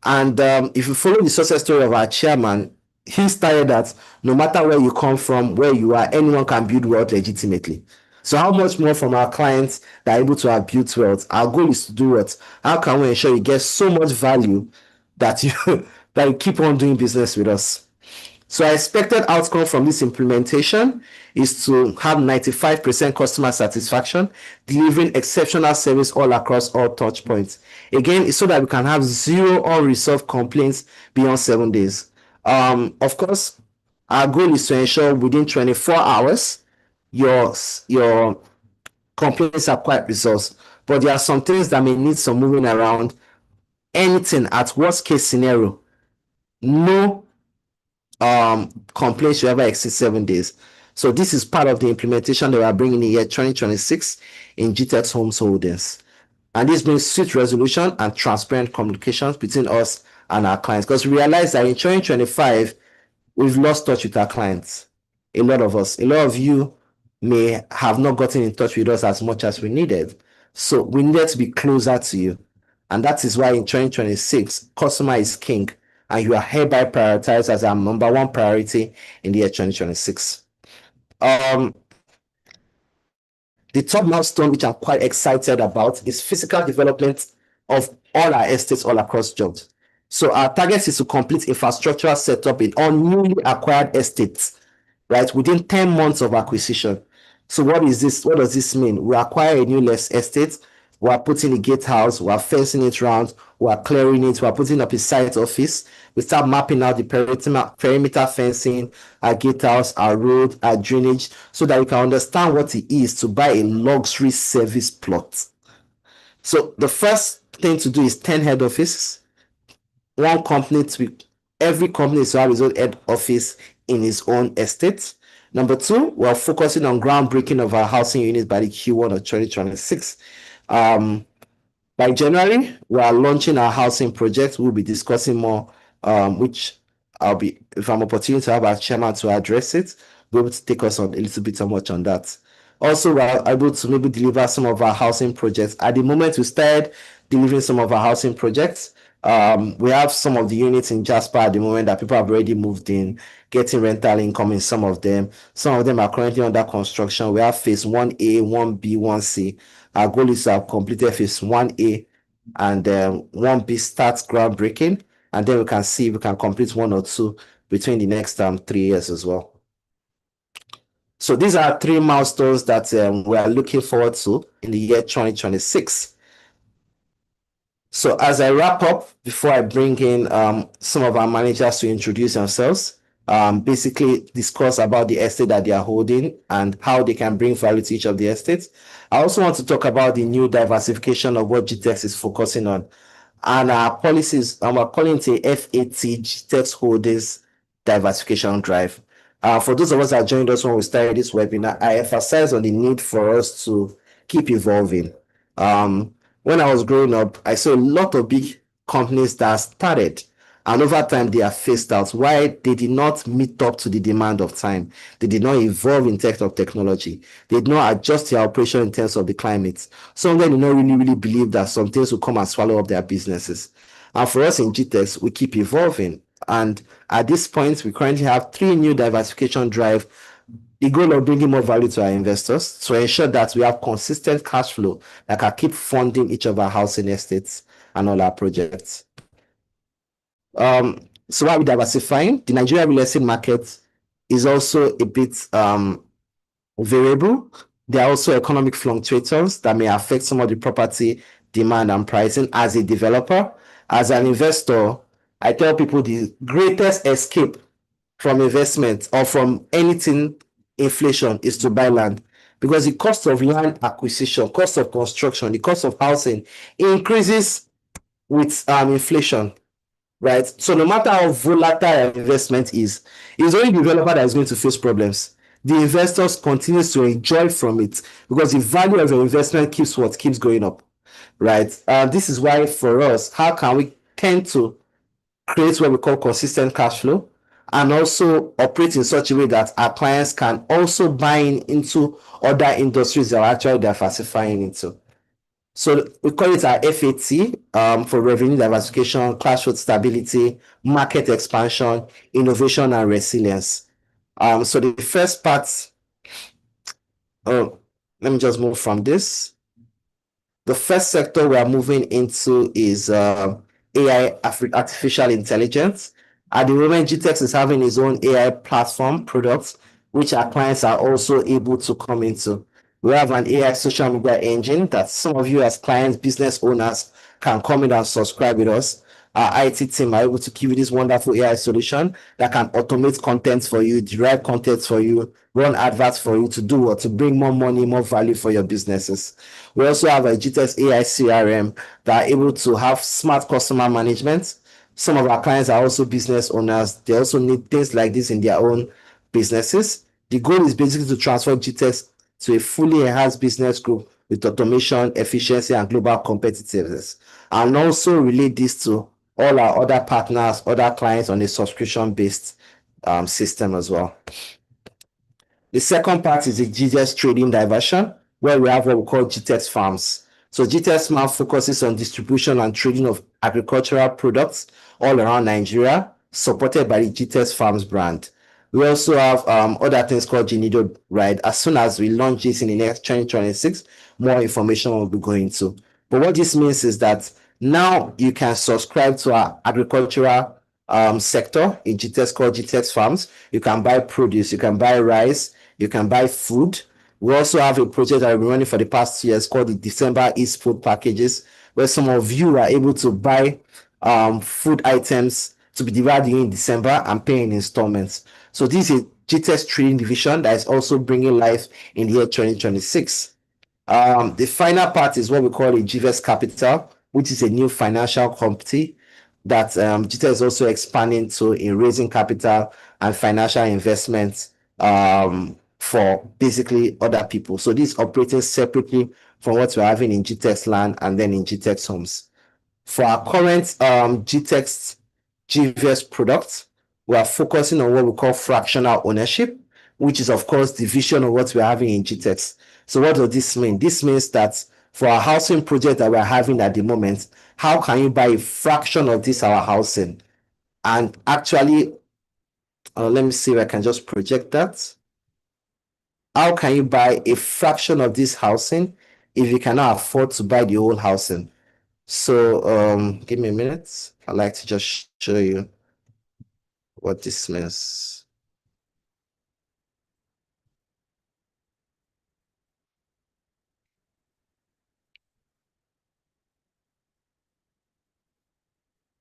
And if you follow the success story of our chairman, he started that no matter where you come from, where you are, anyone can build wealth legitimately. So how much more from our clients that are able to have built wealth? Our goal is to do what? How can we ensure you get so much value that you that you keep on doing business with us? So our expected outcome from this implementation is to have 95% customer satisfaction, delivering exceptional service all across all touch points. Again, it's so that we can have zero unresolved complaints beyond 7 days. Of course, our goal is to ensure within 24 hours, your complaints are quite resolved. But there are some things that may need some moving around. Anything at worst case scenario, no complaints should ever exceed 7 days. So this is part of the implementation that we are bringing in the year 2026 in Gtexthomes Holdings. And this brings swift resolution and transparent communications between us and our clients. Because we realize that in 2025, we've lost touch with our clients. A lot of us, a lot of you may have not gotten in touch with us as much as we needed. So we needed to be closer to you. And that is why in 2026, customer is king. And you are hereby prioritized as our number one priority in the year 2026. The top milestone, which I'm quite excited about, is physical development of all our estates all across Georgia. So our target is to complete infrastructural setup in all newly acquired estates, right, within 10 months of acquisition. So what is this? What does this mean? We acquire a new estate, we are putting a gatehouse, we are fencing it round, we are clearing it, we are putting up a site office, we start mapping out the perimeter fencing, our gatehouse, our road, our drainage, so that we can understand what it is to buy a luxury service plot. So the first thing to do is 10 head offices. Every company is to have its own head office in its own estate. Number 2, we're focusing on groundbreaking of our housing units by the Q1 of 2026. By January, we are launching our housing project. We'll be discussing more, which I'll be, if I'm opportunity to have our chairman to address it, be able to take us on a little bit on much on that. Also, we're able to maybe deliver some of our housing projects. At the moment, we started delivering some of our housing projects. We have some of the units in Jasper at the moment that people have already moved in, getting rental income in some of them. Some of them are currently under construction. We have phase 1A, 1B, 1C. Our goal is to have completed phase 1A and 1B starts groundbreaking, and then we can see if we can complete 1 or 2 between the next 3 years as well. So these are 3 milestones that we are looking forward to in the year 2026. So as I wrap up, before I bring in some of our managers to introduce themselves, basically discuss about the estate that they are holding and how they can bring value to each of the estates. I also want to talk about the new diversification of what GTEx is focusing on. And our policies, we're calling it a FAT GTEx Holdings Diversification Drive. For those of us that joined us when we started this webinar, I emphasize on the need for us to keep evolving. When I was growing up, I saw a lot of big companies that started, and over time they are phased out. Why? They did not meet up to the demand of time. They did not evolve in terms of technology. They did not adjust their operation in terms of the climate. Some of them did not really believe that some things will come and swallow up their businesses. And for us in GTEx, we keep evolving. And at this point, we currently have 3 new diversification drive The goal of bringing more value to our investors to ensure that we have consistent cash flow that can keep funding each of our housing estates and all our projects. So why are we diversifying? The Nigerian real estate market is also a bit variable. There are also economic fluctuations that may affect some of the property demand and pricing. As a developer, as an investor, I tell people the greatest escape from investment or from anything inflation is to buy land, because the cost of land acquisition, cost of construction, the cost of housing increases with inflation, right? So no matter how volatile investment is, it's only the developer that is going to face problems. The investors continues to enjoy from it because the value of the investment keeps going up, right? This is why for us, how can we tend to create what we call consistent cash flow and also operate in such a way that our clients can also buy into other industries that are actually diversifying into. So we call it our FAT, for revenue diversification, cash flow stability, market expansion, innovation, and resilience. So the first part, oh, let me just move from this. The first sector we are moving into is AI, artificial intelligence. At the moment, Gtext is having its own AI platform products, which our clients are also able to come into. We have an AI social media engine that some of you as clients, business owners can come in and subscribe with us. Our IT team are able to give you this wonderful AI solution that can automate content for you, derive content for you, run adverts for you to do or to bring more money, more value for your businesses. We also have a Gtext AI CRM that are able to have smart customer management. Some of our clients are also business owners. They also need things like this in their own businesses. The goal is basically to transfer Gtext to a fully enhanced business group with automation, efficiency, and global competitiveness, and also relate this to all our other partners, other clients on a subscription-based system as well. The second part is the Gtext trading diversion, where we have what we call Gtext farms. So Gtext farm focuses on distribution and trading of agricultural products all around Nigeria, supported by the Gtext farms brand. We also have other things called Genido, right? As soon as we launch this in the next 2026, more information will be going to. But what this means is that now you can subscribe to our agricultural sector in Gtext called Gtext farms. You can buy produce, you can buy rice, you can buy food. We also have a project that we've been running for the past 2 years called the December East Food Packages, where some of you are able to buy food items to be divided in December and pay in installments. So this is a Gtext trading division that is also bringing life in the year 2026. The final part is what we call a GVest Capital, which is a new financial company that Gtextland is also expanding to in raising capital and financial investments for basically other people. So this is operating separately from what we're having in Gtextland and then in Gtexthomes. For our current Gtext GVS products, we are focusing on what we call fractional ownership, which is of course the vision of what we're having in Gtext. So what does this mean? This means that for our housing project that we're having at the moment, how can you buy a fraction of this our housing? And actually, let me see if I can just project that. How can you buy a fraction of this housing if you cannot afford to buy the whole housing? So give me a minute. I'd like to just show you what this means.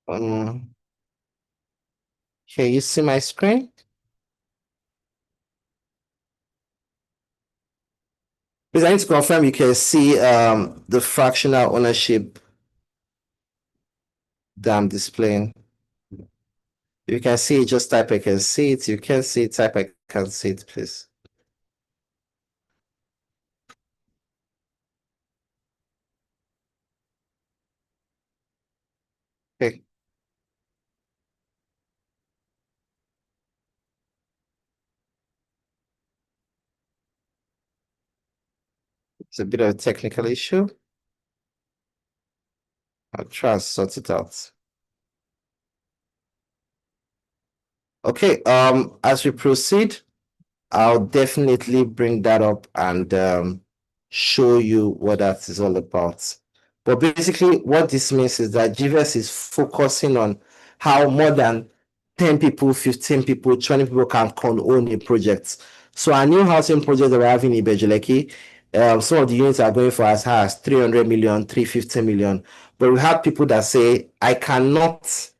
Can you see my screen? Please, I need to confirm you can see the fractional ownership that I'm displaying. If you can see it, just type I can see it. You can see it, type I can see it, please. Okay. It's a bit of a technical issue. I'll try and sort it out. Okay, as we proceed, I'll definitely bring that up and show you what that is all about. But basically, what this means is that GVS is focusing on how more than 10 people, 15 people, 20 people can own a project. So our new housing project that we're having in Bejuleki, some of the units are going for as high as 300 million, 350 million. But we have people that say, I cannot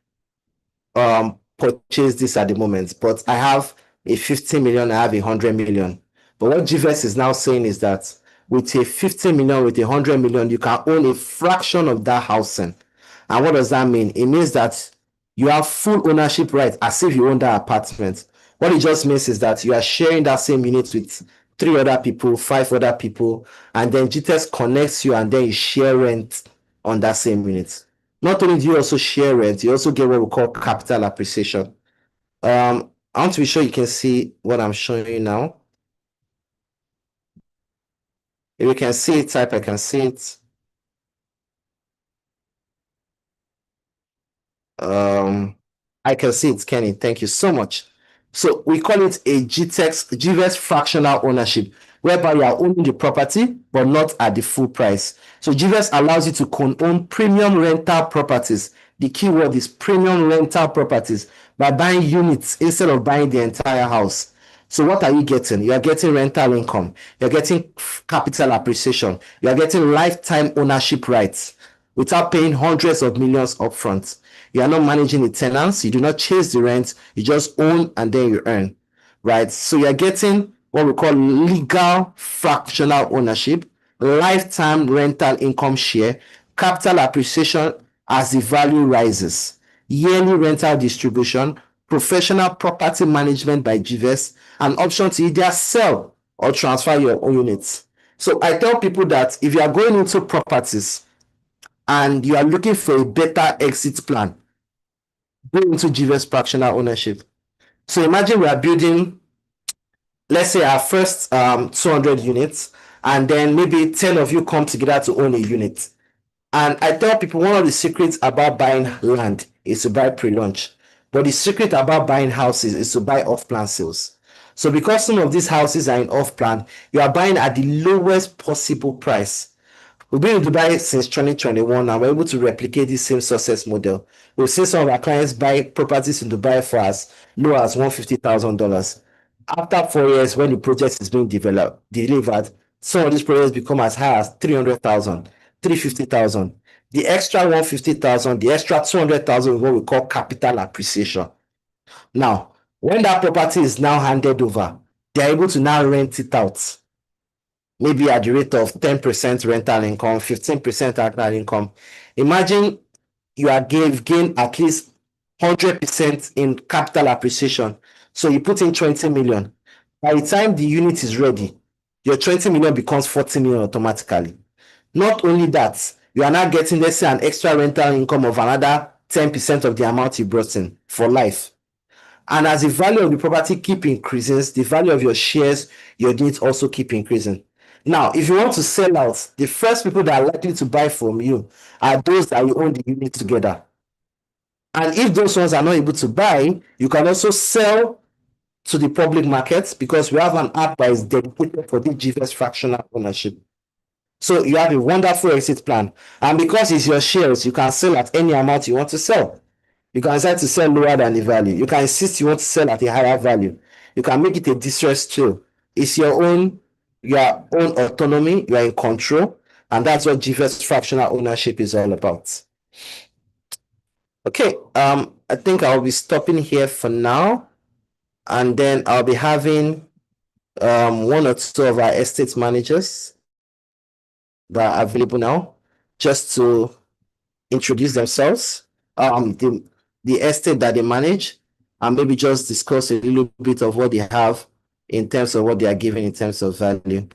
purchase this at the moment, but I have a 50 million, I have 100 million. But what GVS is now saying is that with a 50 million, with 100 million, you can own a fraction of that housing. And what does that mean? It means that you have full ownership right as if you own that apartment. What it just means is that you are sharing that same unit with 3 other people, 5 other people, and then GTEX connects you and then you share rent on that same unit. Not only do you also share rent, you also get what we call capital appreciation. I want to be sure you can see what I'm showing you now. If you can see it, type I can see it. I can see it, Kenny. Thank you so much. So we call it a GVS fractional ownership, whereby you are owning the property, but not at the full price. So GVS allows you to own premium rental properties. The key word is premium rental properties by buying units instead of buying the entire house. So what are you getting? You are getting rental income. You're getting capital appreciation. You are getting lifetime ownership rights without paying hundreds of millions upfront. You are not managing the tenants. You do not chase the rent. You just own and then you earn, right? So you're getting what we call legal fractional ownership, lifetime rental income share, capital appreciation as the value rises, yearly rental distribution, professional property management by GVS, an option to either sell or transfer your own units. So I tell people that if you are going into properties and you are looking for a better exit plan, go into GVS fractional ownership. So imagine we are building, let's say, our first 200 units, and then maybe 10 of you come together to own a unit. And I tell people one of the secrets about buying land is to buy pre-launch. But the secret about buying houses is to buy off-plan sales. So because some of these houses are in off-plan, you are buying at the lowest possible price. We've been in Dubai since 2021 and we're able to replicate this same success model. We've seen some of our clients buy properties in Dubai for as low as $150,000. After 4 years, when the project is being delivered, some of these projects become as high as 300,000, 350,000. The extra 150,000, the extra 200,000 is what we call capital appreciation. Now, when that property is now handed over, they're able to now rent it out, maybe at the rate of 10% rental income, 15% rental income. Imagine you are gain at least 100% in capital appreciation. So you put in 20 million. By the time the unit is ready, your 20 million becomes 40 million automatically. Not only that, you are now getting, let's say, an extra rental income of another 10% of the amount you brought in for life. And as the value of the property keep increasing, the value of your shares, your units also keep increasing. Now, if you want to sell out, the first people that are likely to buy from you are those that you own the unit together. And if those ones are not able to buy, you can also sell to the public markets because we have an app that is dedicated for the GVS fractional ownership. So you have a wonderful exit plan. And because it's your shares, you can sell at any amount you want to sell. You can decide to sell lower than the value. You can insist you want to sell at a higher value. You can make it a distress sale. It's your own autonomy. You are in control. And that's what GVS fractional ownership is all about. Okay, I think I'll be stopping here for now. And then I'll be having one or two of our estate managers that are available now just to introduce themselves, the estate that they manage, and maybe just discuss a little bit of what they have in terms of what they are giving in terms of value.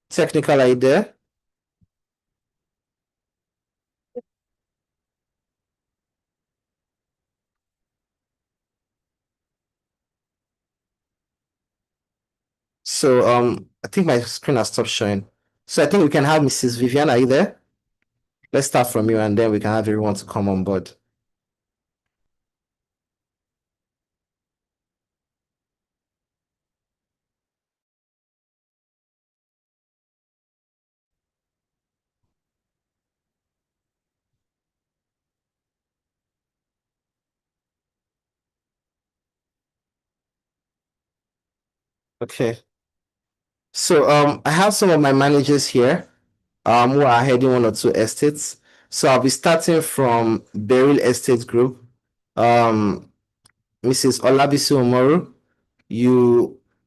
Technical idea. So I think my screen has stopped showing. So I think we can have Mrs. Vivian. Are you there? Let's start from you and then we can have everyone to come on board. Okay. So I have some of my managers here who are heading one or two estates. So I'll be starting from Beryl Estate Group. Mrs. Olabisi Omoru,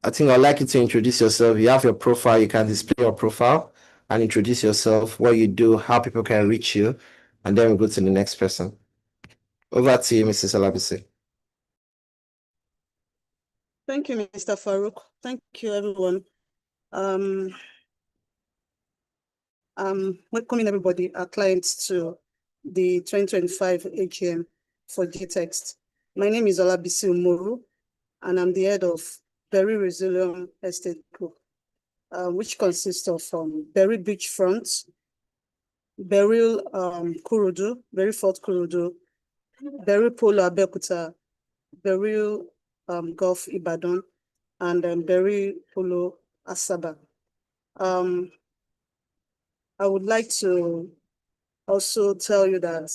I think I'd like you to introduce yourself. You have your profile, you can display your profile and introduce yourself, what you do, how people can reach you, and then we go to the next person. Over to you, Mrs. Olabisi. Thank you, Mr. Farouk. Thank you, everyone. Welcoming everybody, our clients, to the 2025 AGM for Gtext. My name is Olabisi Umoru, and I'm the head of Berry Resilient Estate Group, which consists of Berry Beachfront, Berry Kurudu, Berry Fort Kurudu, Berry Polo Abeokuta, Berry Gulf Ibadan, and Berry Polo Asaba. I would like to also tell you that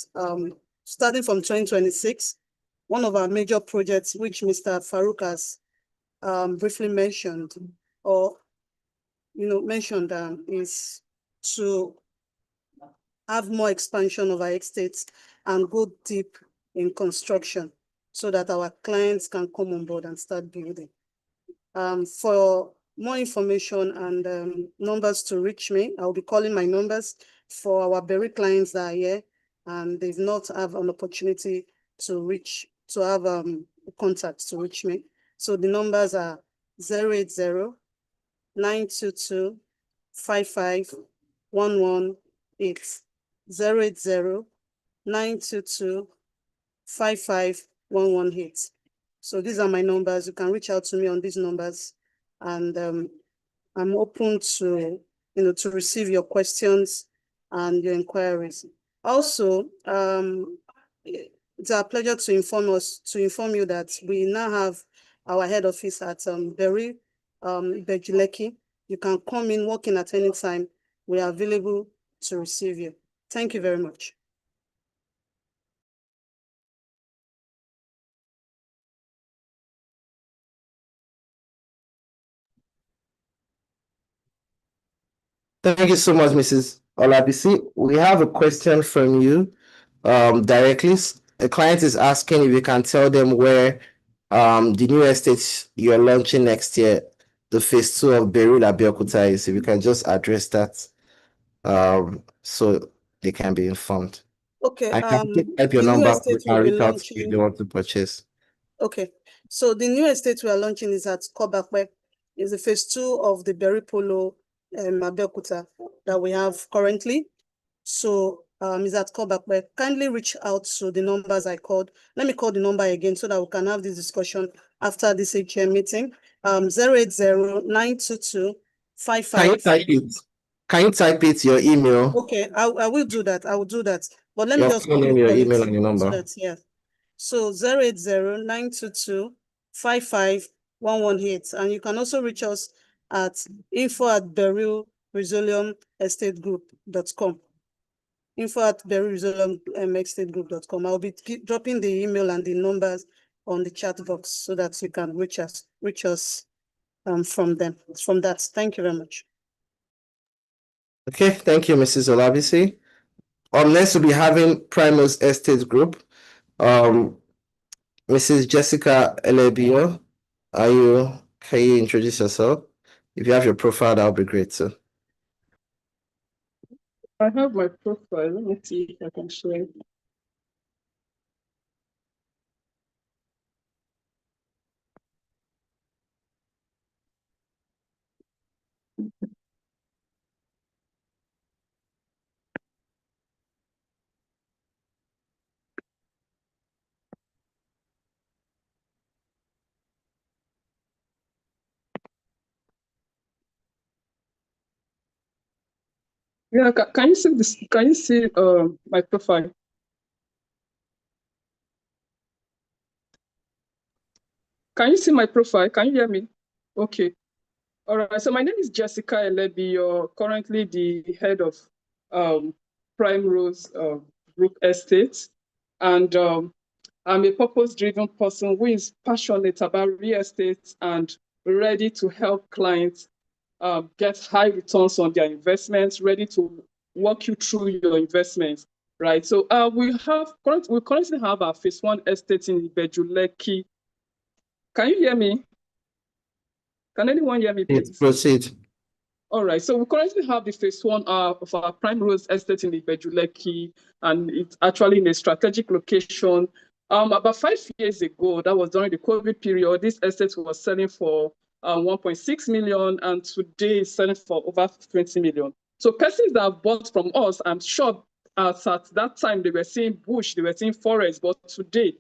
starting from 2026, one of our major projects, which Mr. Farouk has briefly mentioned, or mentioned, is to have more expansion of our estates and go deep in construction so that our clients can come on board and start building. For more information and numbers to reach me, I'll be calling my numbers for our Berry clients that are here and they've not have an opportunity to have contact to reach me. So the numbers are 080 922 55118, 080 922 55118. So these are my numbers. You can reach out to me on these numbers, and I'm open to to receive your questions and your inquiries. Also, it's our pleasure to inform you that we now have our head office at Berry Bejuleki. You can come in, walk in at any time. We are available to receive you. Thank you very much. Thank you so much, Mrs. Olabisi. We have a question from you directly. A client is asking if you can tell them where the new estates you're launching next year, the phase 2 of Beirut Abeokuta is. If you can just address that so they can be informed. Okay. I can type your the new number, estate we can will be reach out to you if launching. they want to purchase. Okay, so the new estate we are launching is at Kobakwe. It's the phase 2 of the Berry Polo Abeokuta that we have currently. So is at Kobakwe. Kindly reach out to the numbers I called. Let me call the number again so that we can have this discussion after this AGM meeting. 080 922 Can you type it? Can you type it, your email? Okay, I will do that. I will do that. But let me Your just phone name, your call email, it and your number. so that, yeah. So 080 922 55118. And you can also reach us at info@berylresiliumestategroup.com. info@berylresiliumestategroup.com. I'll be dropping the email and the numbers on the chat box so that you can reach us from that. Thank you very much. Okay, thank you, Mrs. Olabisi. Next we'll be having Primus Estate Group. Mrs. Jessica Elebio, can you introduce yourself? If you have your profile, that would be great too. I have my profile. Let me see if I can share it. Yeah, can you see this? Can you see my profile? Can you see my profile? Can you hear me? Okay. All right. So my name is Jessica Elebi. You're currently the head of Prime Rose Group Estate. And I'm a purpose-driven person who is passionate about real estate and ready to help clients get high returns on their investments, ready to walk you through your investments, right? So we currently have our phase 1 estate in Ibejuleki. Can you hear me? Can anyone hear me, please? Proceed. All right, so we currently have the phase 1 of our prime rose estate in Ibejuleki, and it's actually in a strategic location. About 5 years ago, that was during the COVID period, this estate was selling for 1.6 million, and today it's selling for over 20 million. So persons that have bought from us, I'm sure at that time they were seeing bush, they were seeing forest, but today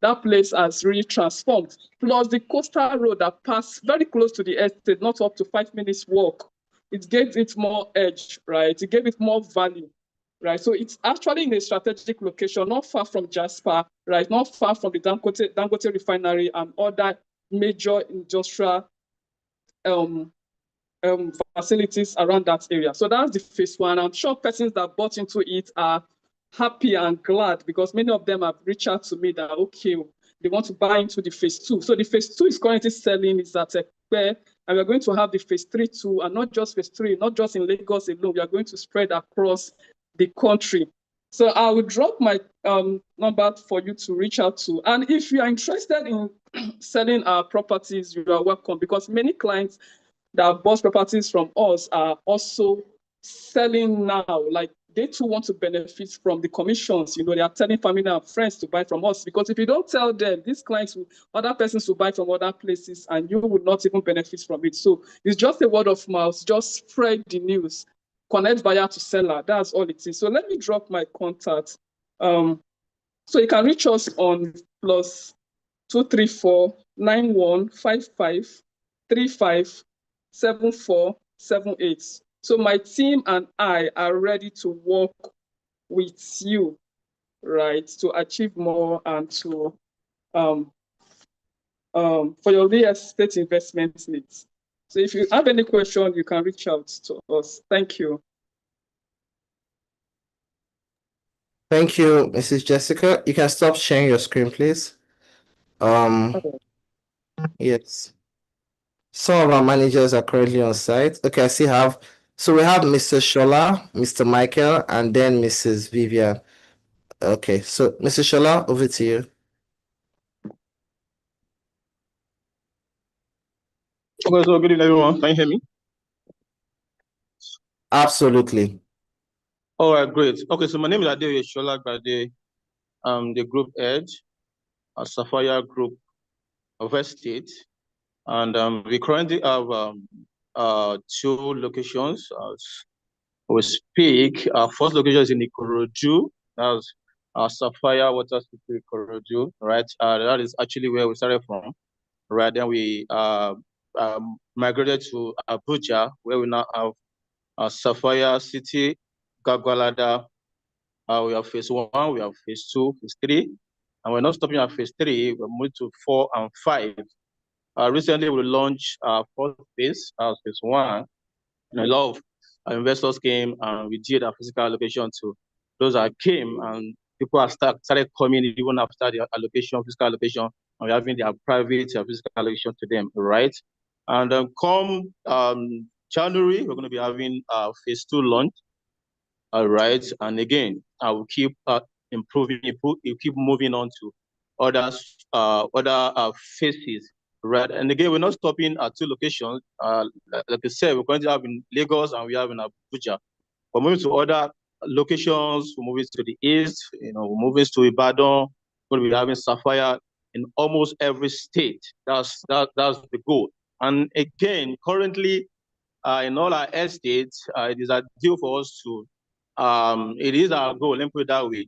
that place has really transformed. Plus the coastal road that passed very close to the estate, not up to 5 minutes walk, it gave it more edge, right? It gave it more value, right? So it's actually in a strategic location, not far from Jasper, right? Not far from the Dangote refinery and other major industrial facilities around that area. So that's the phase 1. I'm sure persons that bought into it are happy and glad because many of them have reached out to me that, okay, they want to buy into the phase 2. So the phase 2 is currently selling is at Ekpe, and we're going to have the phase 3 too, and not just phase 3, not just in Lagos alone, we are going to spread across the country. So I will drop my number for you to reach out to. And if you are interested in selling our properties, you are welcome because many clients that bought properties from us are also selling now. Like they too want to benefit from the commissions. You know, they are telling family and friends to buy from us because if you don't tell them, these clients, other persons will buy from other places and you will not even benefit from it. So it's just a word of mouth, just spread the news, connect buyer to seller. That's all it is. So let me drop my contact. So you can reach us on +234 9155 35 7478. So my team and I are ready to work with you, right, to achieve more and to for your real estate investment needs. So if you have any question, you can reach out to us. Thank you. Thank you, Mrs. Jessica. You can stop sharing your screen, please. Yes. Some of our managers are currently on site. Okay, so we have Mr. Shola, Mr. Michael, and then Mrs. Vivian. Okay, so Mr. Shola, over to you. Okay, so good evening, everyone. Can you hear me? Absolutely. All right, great. Okay, so my name is Ade Shola Grade. I'm the group head at Sapphire Group of Estate. And we currently have 2 locations as we speak. Our first location is in Ikorodu. That's Sapphire Water City Ikorodu, right? That is actually where we started from, right? Then we migrated to Abuja, where we now have Sapphire City, Gagwalada. We have phase 1, we have phase 2, phase 3, and we're not stopping at phase 3. We're moving to 4 and 5. Recently, we launched our 4th phase, phase 1, and a lot of investors came and we did a physical allocation to those that came, and people have started coming even after the physical allocation, and we're having their private physical allocation to them, right? And come January, we're going to be having phase 2 launch. All right, and again, I will keep improving. You keep moving on to other phases, right? And again, we're not stopping at 2 locations. Like I said, we're going to have in Lagos and we have in Abuja. We're moving to other locations. We're moving to the east. You know, we're moving to Ibadan. We're going to be having Sapphire in almost every state. That's the goal. And again, currently, in all our estates, it is ideal for us to. It is our goal. Let me put it that way.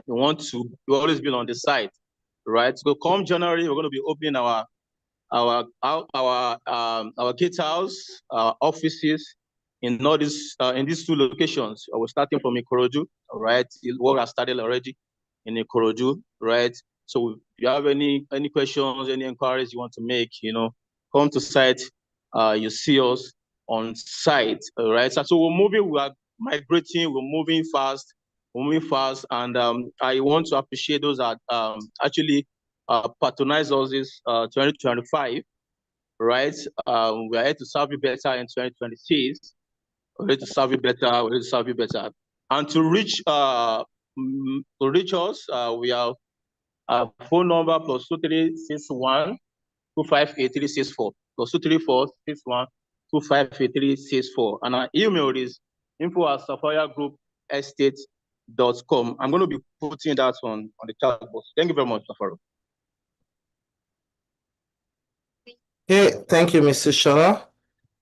We always been on the site, right? So come January, we're going to be opening our gatehouse, offices in all in these 2 locations. We're starting from Ikorodu, right? Work has started already in Ikorodu, right? So if you have any questions, any inquiries you want to make, you know, come to site. You see us on site, right? So we're moving. We are migrating. We're moving fast. And I want to appreciate those that actually patronize us this 2025. right? We are here to serve you better in 2026. We're here to serve you better. We're here to serve you better. And to reach us, we have a phone number +2361 258364 +23461 258364, and our email is info@safayagroupestate.com. I'm going to be putting that on the chat box. Thank you very much, Safaro. Okay, thank you, Mr. Shola.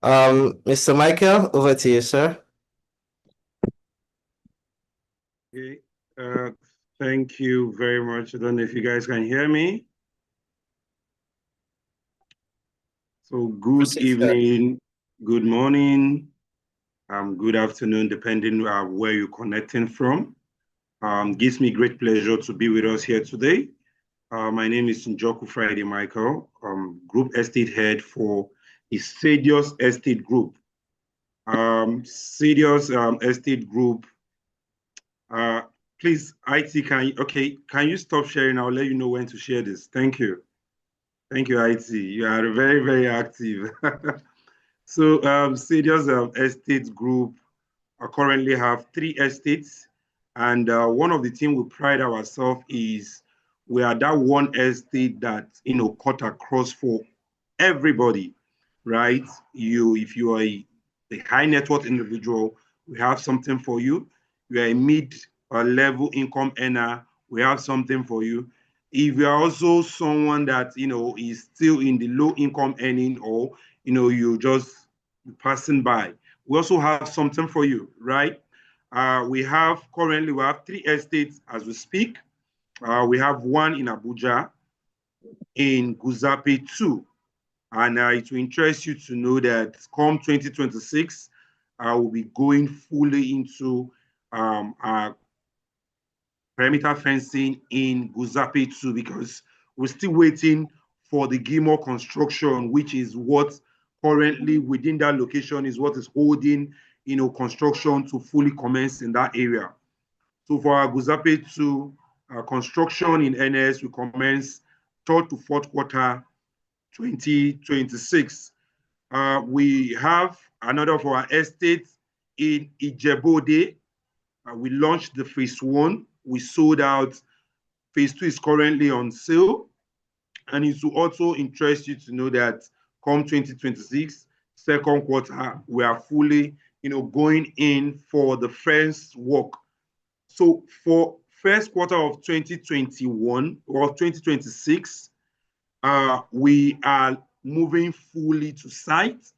Mr. Michael, over to you, sir. Okay, thank you very much. I don't know if you guys can hear me. So good evening, good morning, good afternoon, depending on where you're connecting from. Gives me great pleasure to be with us here today. My name is Njoku Friday Michael, Group Estate Head for the Sadius Estate Group. Sadius Estate Group. Please, IT, can you stop sharing? I'll let you know when to share this. Thank you. Thank you, IT. You are very, very active. So, Sadius Estate Group currently have 3 estates, and one of the things we pride ourselves is we are that one estate that cut across for everybody, right? If you are a high net worth individual, we have something for you. You are a mid-level income earner, we have something for you. If you are also someone that is still in the low income earning, or you just passing by, we also have something for you, right? Currently we have 3 estates as we speak. We have one in Abuja, in Guzape 2, and it will interest you to know that come 2026, we'll be going fully into our perimeter fencing in Guzape 2, because we're still waiting for the Gilmore construction, which is what currently within that location is what is holding construction to fully commence in that area. So for our Guzape 2, construction in NS will commence 3rd to 4th quarter 2026. We have another of our estates in Ijebode. We launched the phase 1. We sold out. Phase 2 is currently on sale. And it will also interest you to know that come 2026, 2nd quarter, we are fully going in for the first work. So for 1st quarter of 2021 or 2026, we are moving fully to site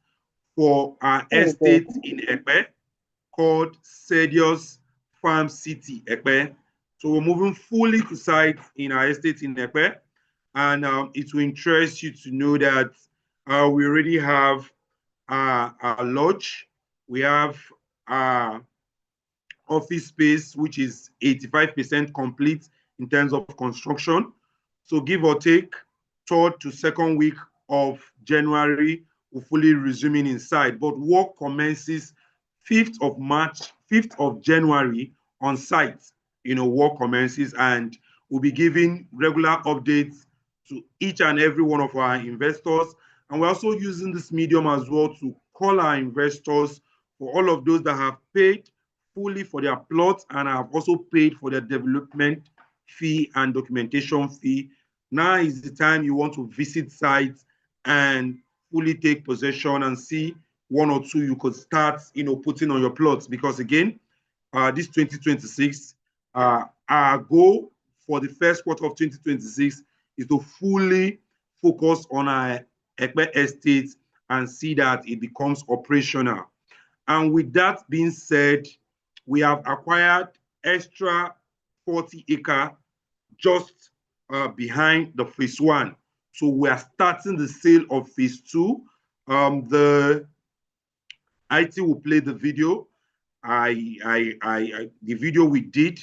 for our estate in Ekpe called Sadius Farm City Ekpe. So we're moving fully to site in our estate in Ekpe, and it will interest you to know that we already have a lodge. We have office space, which is 85% complete in terms of construction. So give or take, 3rd to 2nd week of January, we're fully resuming inside. But work commences 5th of March, 5th of January on site. Work commences, and we'll be giving regular updates to each and every one of our investors. And we're also using this medium as well to call our investors for all of those that have paid fully for their plots and have also paid for their development fee and documentation fee. Now is the time you want to visit sites and fully take possession and see 1 or 2 you could start, putting on your plots. Because again, this 2026, our goal for the 1st quarter of 2026 is to fully focus on our Ekpe estate and see that it becomes operational. And with that being said, we have acquired extra 40 acre just behind the phase 1. So we are starting the sale of phase 2. The IT will play the video. The video we did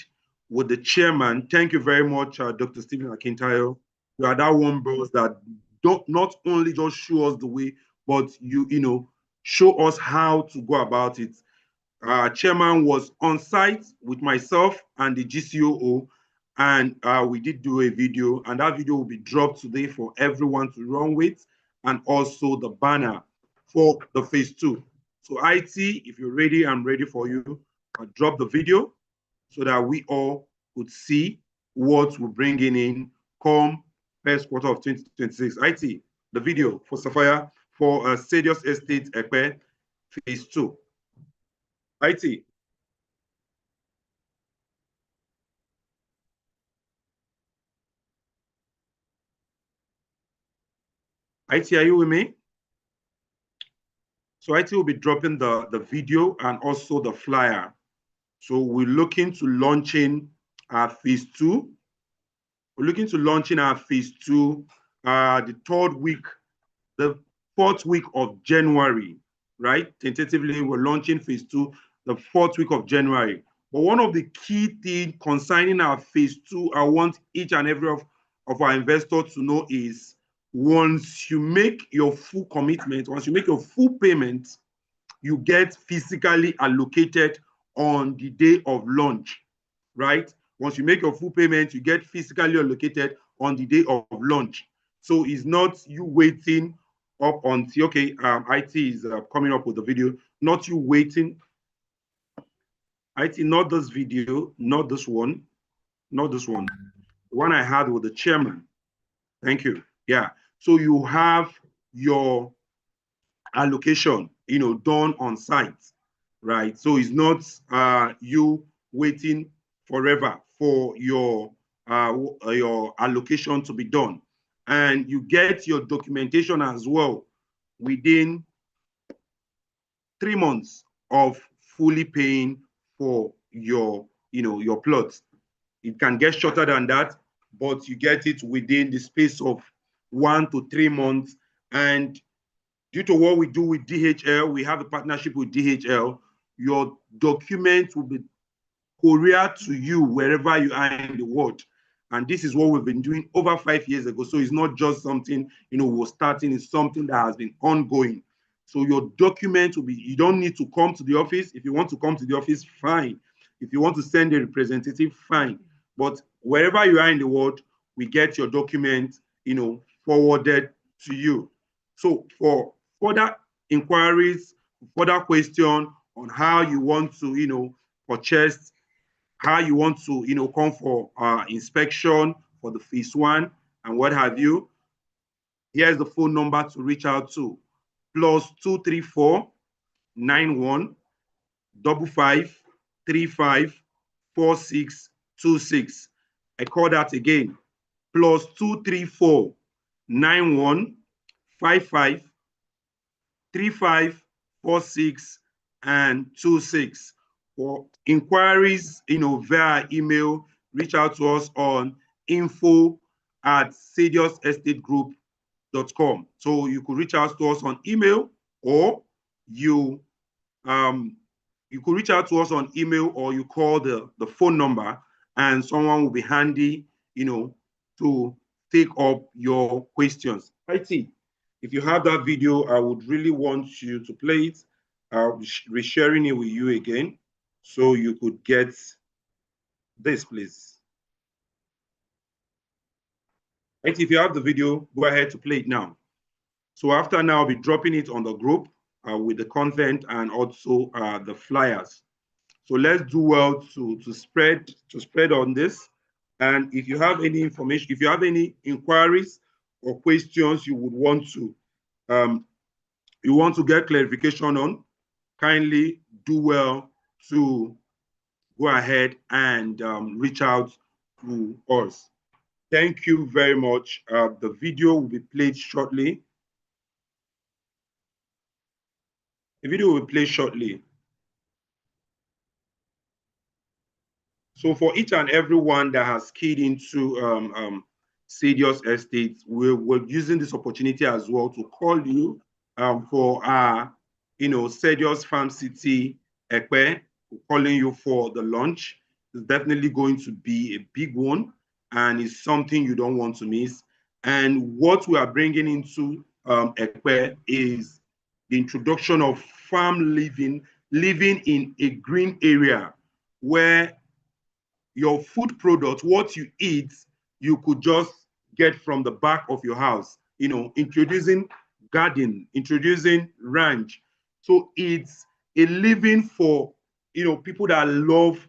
with the chairman. Thank you very much, Dr. Stephen Akintayo. You are that one bros that don't not only just show us the way, but you show us how to go about it. Chairman was on site with myself and the GCOO, and we did do a video, and that video will be dropped today for everyone to run with. and also the banner for the phase 2. So IT, if you're ready, I'm ready for you. I'll drop the video so that we all could see what we're bringing in come first quarter of 2026. IT, the video for Sapphire for Stadius Estate Epe phase 2. IT. IT, are you with me? So IT will be dropping the video and also the flyer. So we're looking to launching our phase 2. We're looking to launching our phase 2 the 3rd week, the 4th week of January, right? Tentatively, we're launching phase 2 the 4th week of January. But one of the key things concerning our phase 2, I want each and every of our investors to know is once you make your full commitment, once you make your full payment, you get physically allocated on the day of launch, right? Once you make your full payment, you get physically allocated on the day of launch. So it's not you waiting up until, okay, IT is coming up with the video, not you waiting. IT, not this video, not this one, not this one. The one I had with the chairman. Thank you. Yeah. So you have your allocation, done on site, right? So it's not you waiting forever for your allocation to be done, and you get your documentation as well within 3 months of fully paying for your your plots. It can get shorter than that, but you get it within the space of 1 to 3 months. And due to what we do with DHL, we have a partnership with DHL. Your document will be couriered to you wherever you are in the world. And this is what we've been doing over 5 years ago. So it's not just something, we're starting, it's something that has been ongoing. So your document will be, you don't need to come to the office. If you want to come to the office, fine. If you want to send a representative, fine. But wherever you are in the world, we get your document, forwarded to you. So for further inquiries, further question on how you want to, purchase, how you want to, come for inspection for the phase 1 and what have you, here's the phone number to reach out to: +234 91 55 35 46 26. I call that again: +234 91 55 35 46 and 26. For inquiries, via email, reach out to us on info@sadiusestategroup.com. So you could reach out to us on email, or you could reach out to us on email, or you call the phone number, and someone will be handy, to take up your questions. IT, if you have that video, I would really want you to play it. I'll be resharing it with you again, so you could get this, please. IT, if you have the video, go ahead to play it now. So after now, I'll be dropping it on the group with the content and also the flyers. So let's do well to spread on this. And if you have any information, if you have any inquiries or questions you would want to get clarification on, kindly do well to go ahead and reach out to us. Thank you very much. The video will be played shortly. The video will play shortly. So for each and every one that has keyed into Stadius Estate, we're using this opportunity as well to call you for our, Stadius Farm City Epe. We're calling you for the launch. It's definitely going to be a big one, and it's something you don't want to miss. And what we are bringing into Epe is the introduction of farm living in a green area where your food products, what you eat, you could just get from the back of your house, introducing garden, introducing ranch. So it's a living for, people that love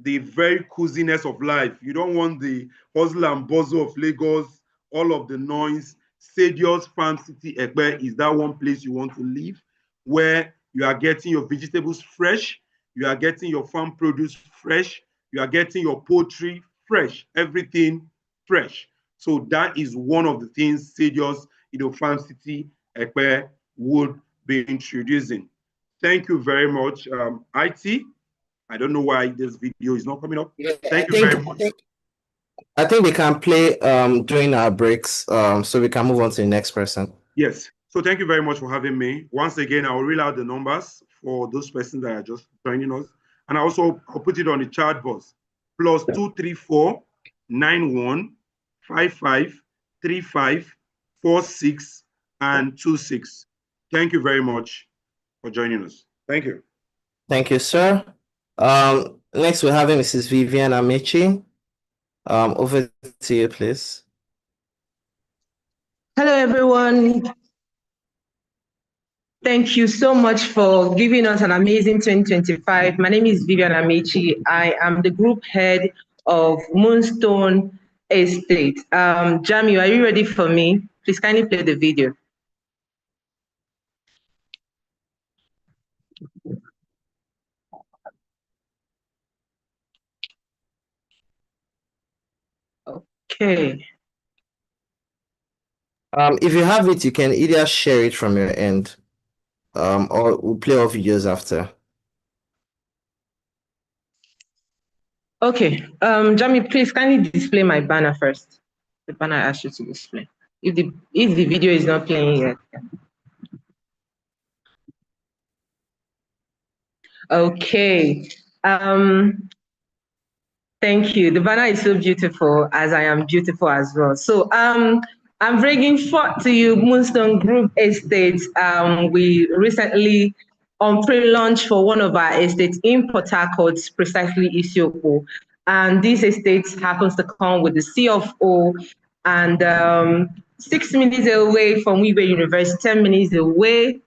the very coziness of life. You don't want the hustle and bustle of Lagos, all of the noise. Sadios Farm City Ekpe is that one place you want to live, where you are getting your vegetables fresh, you are getting your farm produce fresh, you are getting your poultry fresh, everything fresh. So that is one of the things Sadios, Farm City Ekpe would be introducing. Thank you very much, IT. I don't know why this video is not coming up. Yeah, Thank you very much. I think we can play during our breaks, so we can move on to the next person. Yes. So thank you very much for having me. Once again, I will read out the numbers for those persons that are just joining us. And I'll put it on the chat box. +234 91 55 35 46 and 26. Thank you very much for joining us. Thank you. Thank you, sir. Next, we're having Mrs. Vivian Amici. Over to you, please. Hello, everyone. Thank you so much for giving us an amazing 2025. My name is Vivian Amici. I am the group head of Moonstone Estate. Jamie, are you ready for me? Please kindly play the video. Okay. If you have it, you can either share it from your end, or we'll play our videos after. Okay. Jamie, please kindly display my banner first. The banner I asked you to display. If the video is not playing yet. Okay. Thank you. The banner is so beautiful, as I am beautiful as well. So I'm bringing forth to you Moonstone Group Estates. We recently on pre-launch for one of our estates in Port Harcourt, precisely Isiokpo. And this estate happens to come with the C of O and 6 minutes away from Wibe University, 10 minutes away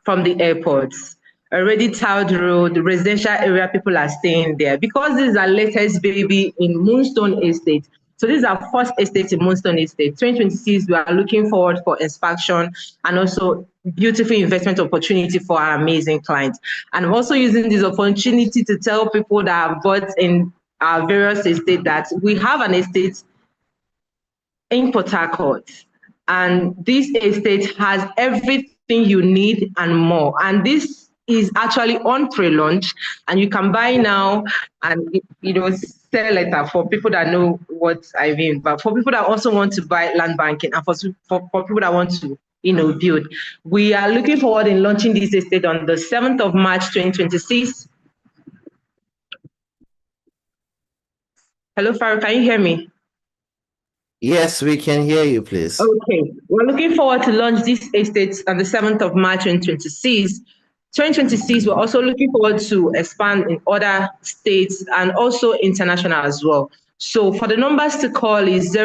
from the airports. Already tiled road, the residential area, people are staying there. Because this is our latest baby in Moonstone Estate. So this is our first estate in Moonstone Estate. 2026, we are looking forward for expansion and also beautiful investment opportunity for our amazing clients. And I'm also using this opportunity to tell people that have bought in our various estates that we have an estate in Port Harcourt. And this estate has everything you need and more. And this is actually on pre-launch, and you can buy now and sell later for people that know what I mean. But for people that also want to buy land banking and for people that want to build, we are looking forward in launching this estate on the 7th of March 2026. Hello, Farouk, can you hear me? Yes, we can hear you, please. Okay, we're looking forward to launch this estate on the 7th of March 2026. 2026, we're also looking forward to expand in other states and also international as well. So for the numbers to call is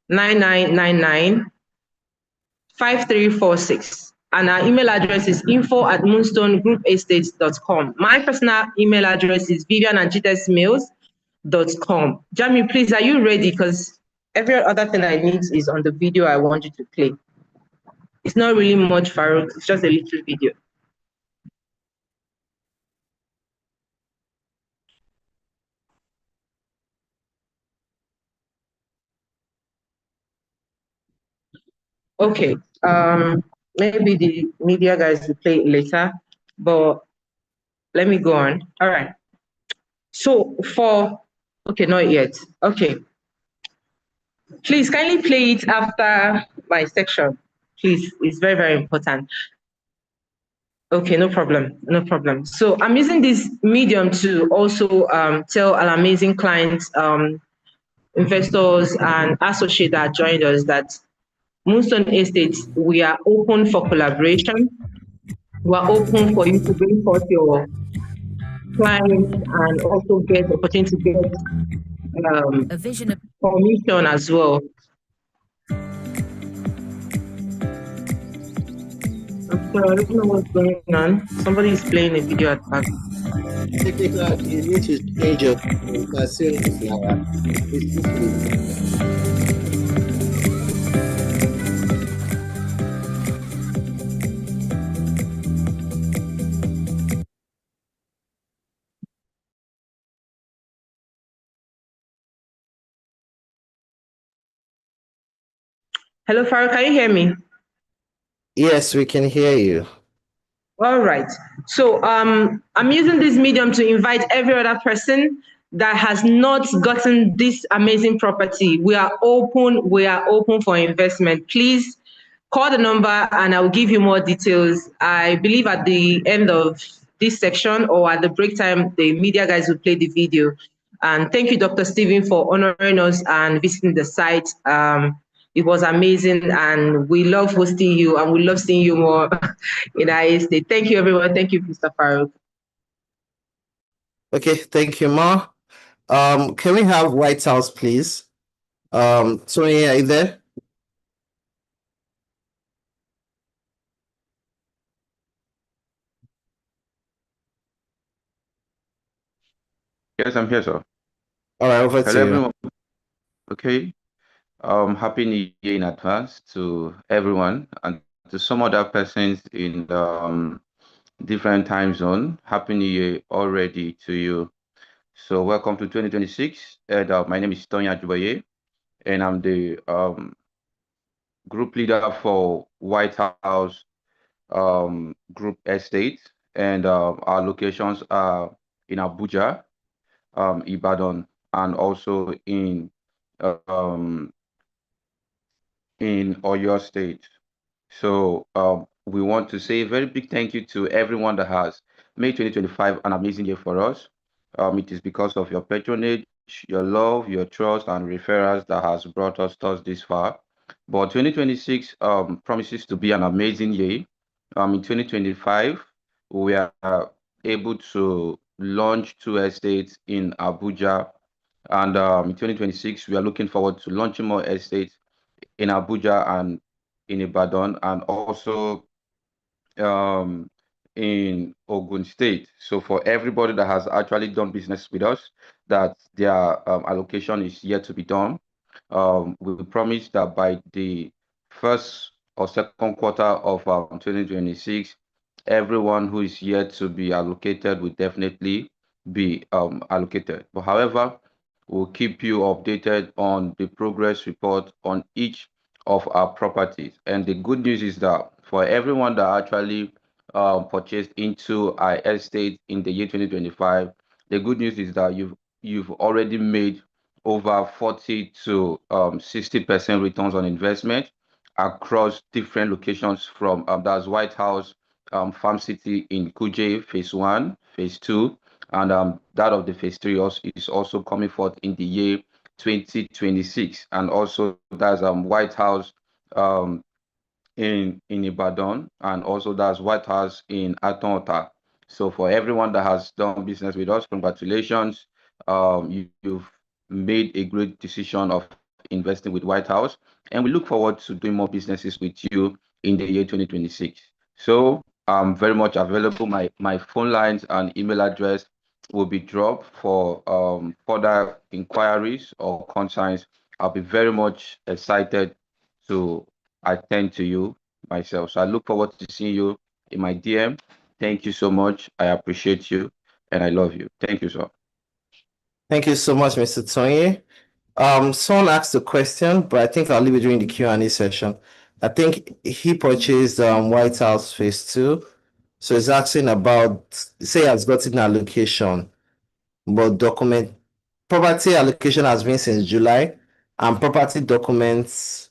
080-9999-5346. And our email address is info@moonstonegroupaestates.com. My personal email address is vivian@gtextmails.com. Jamie, please, are you ready? Because every other thing I need is on the video I want you to play. It's not really much, Farouk. It's just a little video. Okay, maybe the media guys will play it later, but let me go on. All right. So okay, not yet. Okay. Please kindly play it after my section. Please, it's very, very important. Okay, no problem, no problem. So I'm using this medium to also tell our amazing clients, investors and associates that joined us that Moonstone Estates, we are open for collaboration. We are open for you to bring forth your clients and also get the opportunity to get a vision of commission as well. So I don't know what's going on. Somebody is playing a video at back. Technical, you need to change your settings now. It's quickly. Hello, Farah, can you hear me? Yes, we can hear you. All right. So I'm using this medium to invite every other person that has not gotten this amazing property. We are open. We are open for investment. Please call the number and I'll give you more details. I believe at the end of this section or at the break time, the media guys will play the video. And thank you, Dr. Stephen, for honoring us and visiting the site. It was amazing, and we love hosting you, and we love seeing you more in our state. Thank you, everyone. Thank you, Mr. Farouk. Okay, thank you, Ma. Can we have White House, please? Tony, are you there? Yes, I'm here, sir. All right, over to Hello, you. everyone. Okay. Happy New Year in advance to everyone and to some other persons in the different time zone. Happy New Year already to you. So welcome to 2026. And my name is Tonya Jubaye, and I'm the group leader for White House Group Estate, and our locations are in Abuja, Ibadan, and also um, in Oyo State. So we want to say a very big thank you to everyone that has made 2025 an amazing year for us. It is because of your patronage, your love, your trust, and referrals that has brought us thus this far. But 2026 promises to be an amazing year. In 2025, we are able to launch two estates in Abuja, and in 2026, we are looking forward to launching more estates in Abuja and in Ibadan, and also um, in Ogun State. So for everybody that has actually done business with us, that their allocation is yet to be done, we promise that by the first or second quarter of 2026, everyone who is yet to be allocated will definitely be allocated. But however, we'll keep you updated on the progress report on each of our properties. And the good news is that for everyone that actually purchased into our estate in the year 2025, the good news is that you've already made over 40 to 60% returns on investment across different locations from that's White House, Farm City in Kuje, phase one, phase two, and that of the phase three also is also coming forth in the year 2026. And also that's White House in Ibadan, and also that's White House in Atonota. So for everyone that has done business with us, congratulations. You've made a great decision of investing with White House, and we look forward to doing more businesses with you in the year 2026. So I'm very much available. My phone lines and email address will be dropped for further inquiries or concerns. I'll be very much excited to attend to you myself. So I look forward to seeing you in my DM. Thank you so much. I appreciate you and I love you. Thank you, sir. Thank you so much, Mr. Tony. Someone asked a question, but I think I'll leave it during the Q&A session. I think he purchased White House Phase 2. So he's asking about, say he has gotten an allocation, but property allocation has been since July, and property documents,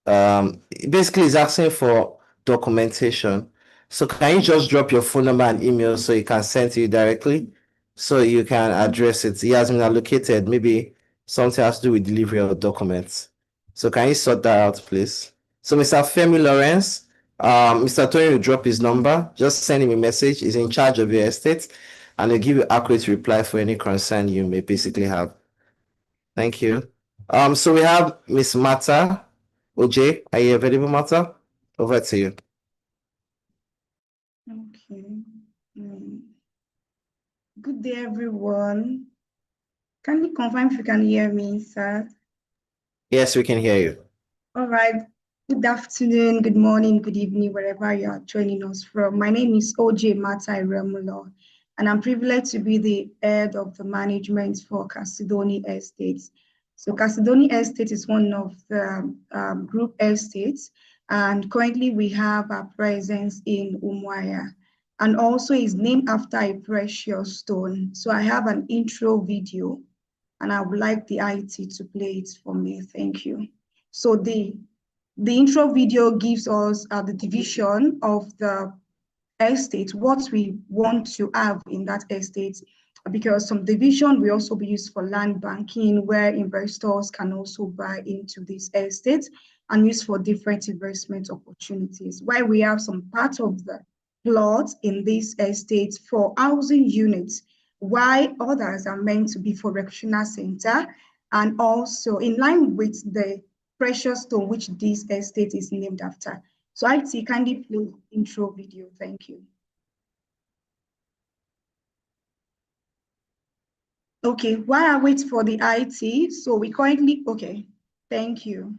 basically he's asking for documentation. So can you just drop your phone number and email so he can send to you directly so you can address it? He has been allocated, maybe something has to do with delivery of documents. So can you sort that out, please? So Mr. Femi Lawrence, Mr. Tony will drop his number. Just send him a message. He's in charge of your estate, and he'll give you accurate reply for any concern you may basically have. Thank you. So we have Miss Mata. OJ, are you available, Mata? Over to you. Good day, everyone. Can you confirm if you can hear me, sir? Yes, we can hear you. All right. Good afternoon, good morning, good evening, wherever you are joining us from. My name is OJ Matai Remulo, and I'm privileged to be the head of the management for Casidoni Estates. So Casidoni Estate is one of the group estates, and currently we have a presence in Umuahia, and also is named after a precious stone. So I have an intro video, and I would like the IT to play it for me. Thank you. So the intro video gives us the division of the estate, what we want to have in that estate, because some division will also be used for land banking, where investors can also buy into this estate and use for different investment opportunities. While we have some part of the plot in this estate for housing units, while others are meant to be for recreational center, and also in line with the precious stone which this estate is named after. So IT, kindly play intro video. Thank you. Okay, while I wait for the IT, so we currently, okay, thank you.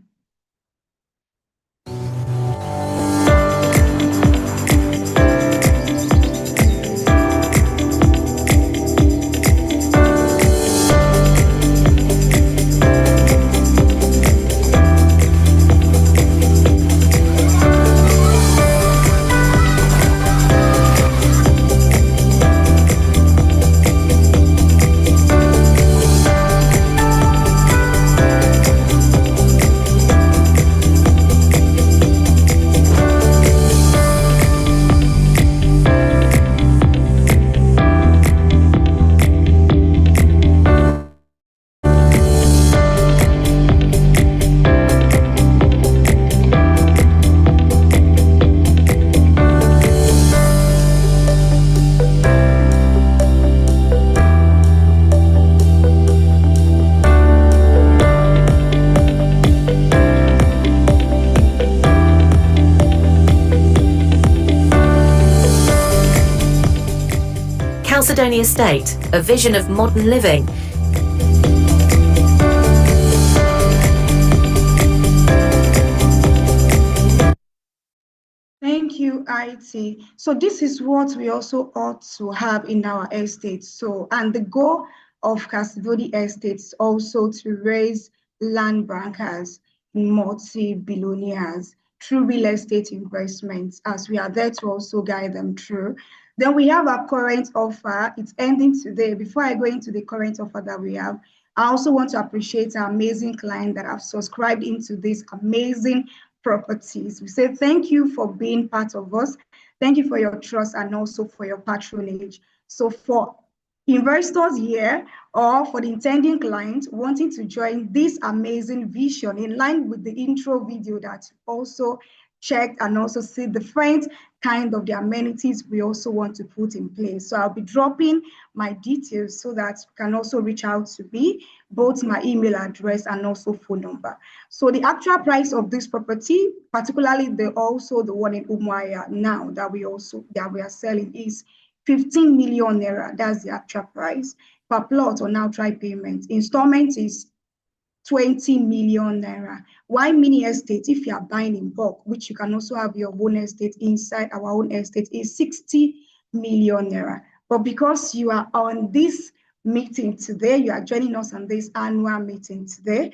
Chalcedony Estate, a vision of modern living. Thank you, IT. So this is what we also ought to have in our estate. So, and the goal of Casidodi Estate is also to raise land bankers, multi-billionaires through real estate investments, as we are there to also guide them through. Then we have our current offer. It's ending today. Before I go into the current offer that we have, I also want to appreciate our amazing client that have subscribed into this amazing properties. We say thank you for being part of us. Thank you for your trust and also for your patronage. So for investors here or for the intending client wanting to join this amazing vision in line with the intro video that also checked and also see different kind of the amenities we also want to put in place. So I'll be dropping my details so that you can also reach out to me, both my email address and also phone number. So the actual price of this property, particularly the one in Umuahia now that we are selling, is 15 million naira. That's the actual price per plot on outright payment. Installment is 20 million naira. Why mini estate? If you are buying in bulk, which you can also have your own estate inside our own estate, is 60 million naira. But because you are on this meeting today, you are joining us on this annual meeting today,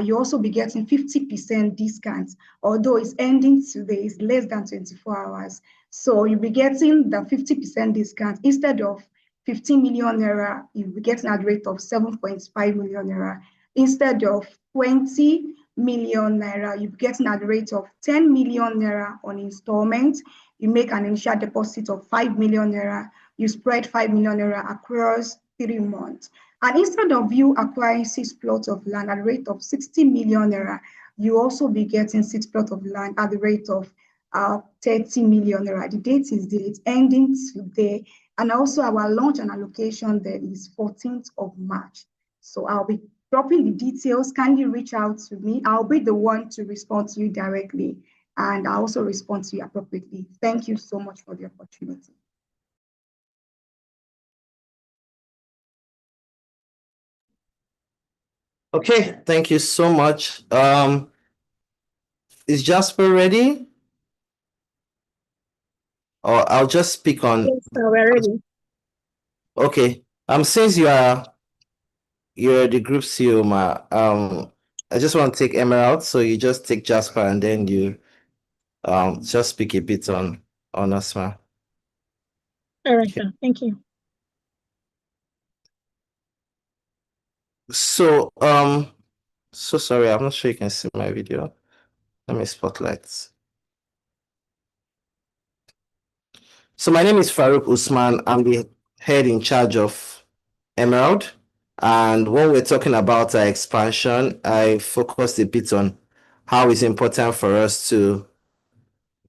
you also be getting 50% discount. Although it's ending today, it's less than 24 hours. So you'll be getting the 50% discount. Instead of 15 million naira, you'll be getting a rate of 7.5 million naira. Instead of 20 million naira, you're getting at the rate of 10 million naira on installment. You make an initial deposit of 5 million naira. You spread 5 million naira across 3 months. And instead of you acquiring 6 plots of land at the rate of 60 million naira, you also be getting 6 plots of land at the rate of 30 million naira. The date is there, it's ending today. And also our launch and allocation there is 14th of March. So I'll be dropping the details. Kindly reach out to me. I'll be the one to respond to you directly, and I'll also respond to you appropriately. Thank you so much for the opportunity. Okay, thank you so much. Is Jasper ready? Or I'll just speak on. Yes, sir, we're ready. Okay. Since you're the group CEO, ma, I just want to take Emerald, so you just take Jasper and then you just speak a bit on us, ma. All right, sir. Thank you. So so sorry, I'm not sure you can see my video. Let me spotlight. So my name is Farouk Usman. I'm the head in charge of Emerald. And when we're talking about our expansion, I focused a bit on how it's important for us to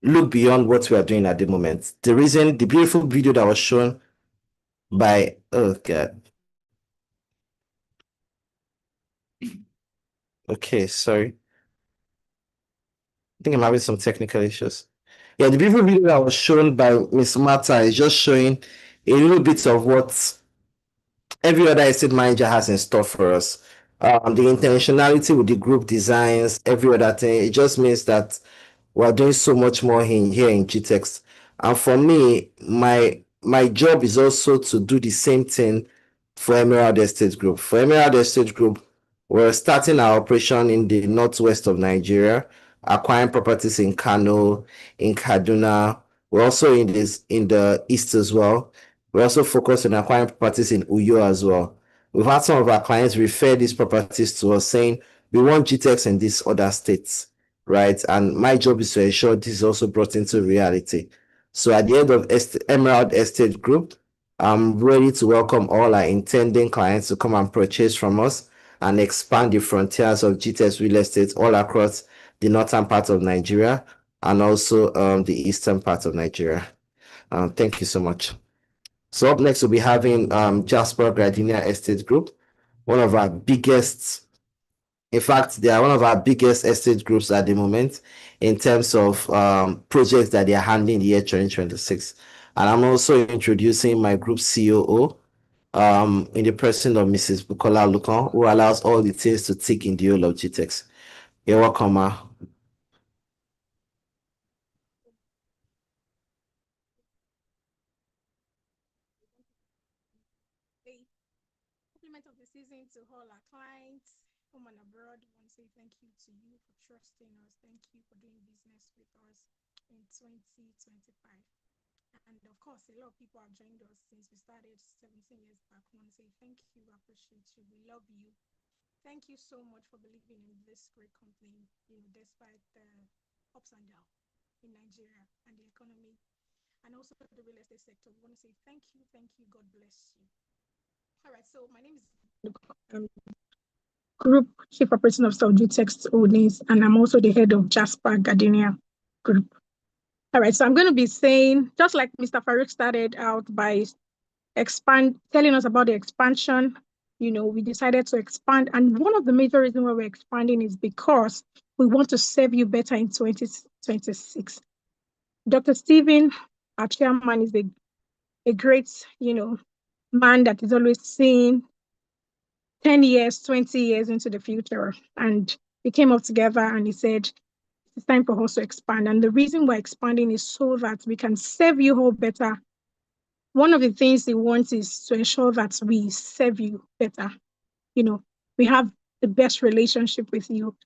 look beyond what we are doing at the moment. The beautiful video that was shown by, oh God. Okay, sorry. I think I'm having some technical issues. Yeah, the beautiful video that was shown by Miss Martha is just showing a little bit of what every other estate manager has in store for us. The intentionality with the group designs, every other thing, it just means that we're doing so much more here in Gtext. And for me, my job is also to do the same thing for Emerald Estate Group. For Emerald Estate Group, we're starting our operation in the northwest of Nigeria, acquiring properties in Kano, in Kaduna. We're also in the east as well. We're also focused on acquiring properties in Uyo as well. We've had some of our clients refer these properties to us saying, we want Gtext in these other states, right? And my job is to ensure this is also brought into reality. So at the end of Emerald Estate Group, I'm ready to welcome all our intending clients to come and purchase from us and expand the frontiers of Gtext real estate all across the northern part of Nigeria and also the eastern part of Nigeria. Thank you so much. So up next, we'll be having Jasper Gardenia Estate Group, one of our biggest, in fact, they are one of our biggest estate groups at the moment in terms of projects that they are handling in the year 2026. And I'm also introducing my group COO in the person of Mrs. Bukola Lukan, who allows all the things to tick in the whole of Gtext. You're welcome, ma. Compliment of the season to all our clients, home and abroad. I want to say thank you to you for trusting us. Thank you for doing business with us in 2025. And of course, a lot of people have joined us since we started 17 years back. I want to say thank you, appreciate you, we love you. Thank you so much for believing in this great company, despite the ups and downs in Nigeria and the economy, and also the real estate sector. We want to say thank you, God bless you. All right, so my name is Group Chief Operating Officer of Gtexthomes, and I'm also the head of Jasper Gardenia Group. All right, so I'm going to be saying, just like Mr. Farouk started out by telling us about the expansion, we decided to expand. And one of the major reasons why we're expanding is because we want to serve you better in 2026. Dr. Stephen, our chairman, is a great, man that is always seeing 10 years, 20 years into the future. And we came up together and he said, it's time for us to expand. And the reason we're expanding is so that we can serve you all better. One of the things he wants is to ensure that we serve you better. We have the best relationship with you.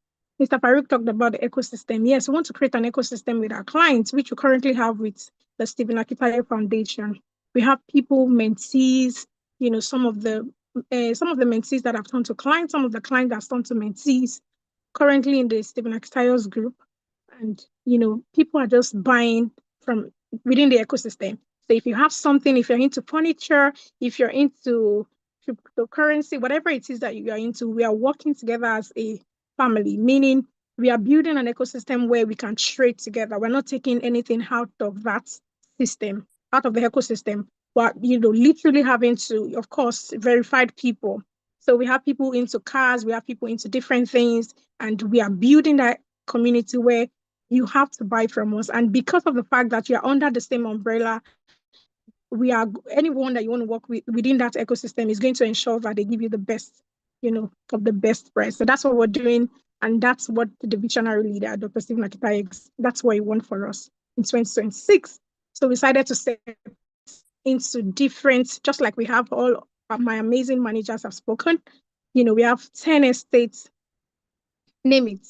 Mr. Farouk talked about the ecosystem. Yes, we want to create an ecosystem with our clients, which we currently have with the Stephen Akitayo Foundation. We have people, mentees, some of the mentees that have turned to clients, some of the clients that have turned to mentees currently in the Stephen Akitayo's group. And, people are just buying from within the ecosystem. So if you have something, if you're into furniture, if you're into cryptocurrency, whatever it is that you are into, we are working together as a family, meaning we are building an ecosystem where we can trade together. We're not taking anything out of that system, out of the ecosystem, but literally having to, of course, verified people. So we have people into cars, we have people into different things, and we are building that community where you have to buy from us. And because of the fact that you are under the same umbrella, anyone that you want to work with within that ecosystem is going to ensure that they give you the best, of the best price. So that's what we're doing. And that's what the visionary leader, Dr. Stephen Akitaye, that's what he wants for us in 2026. So we decided to step into different, just like we have all my amazing managers have spoken. We have 10 estates, name it.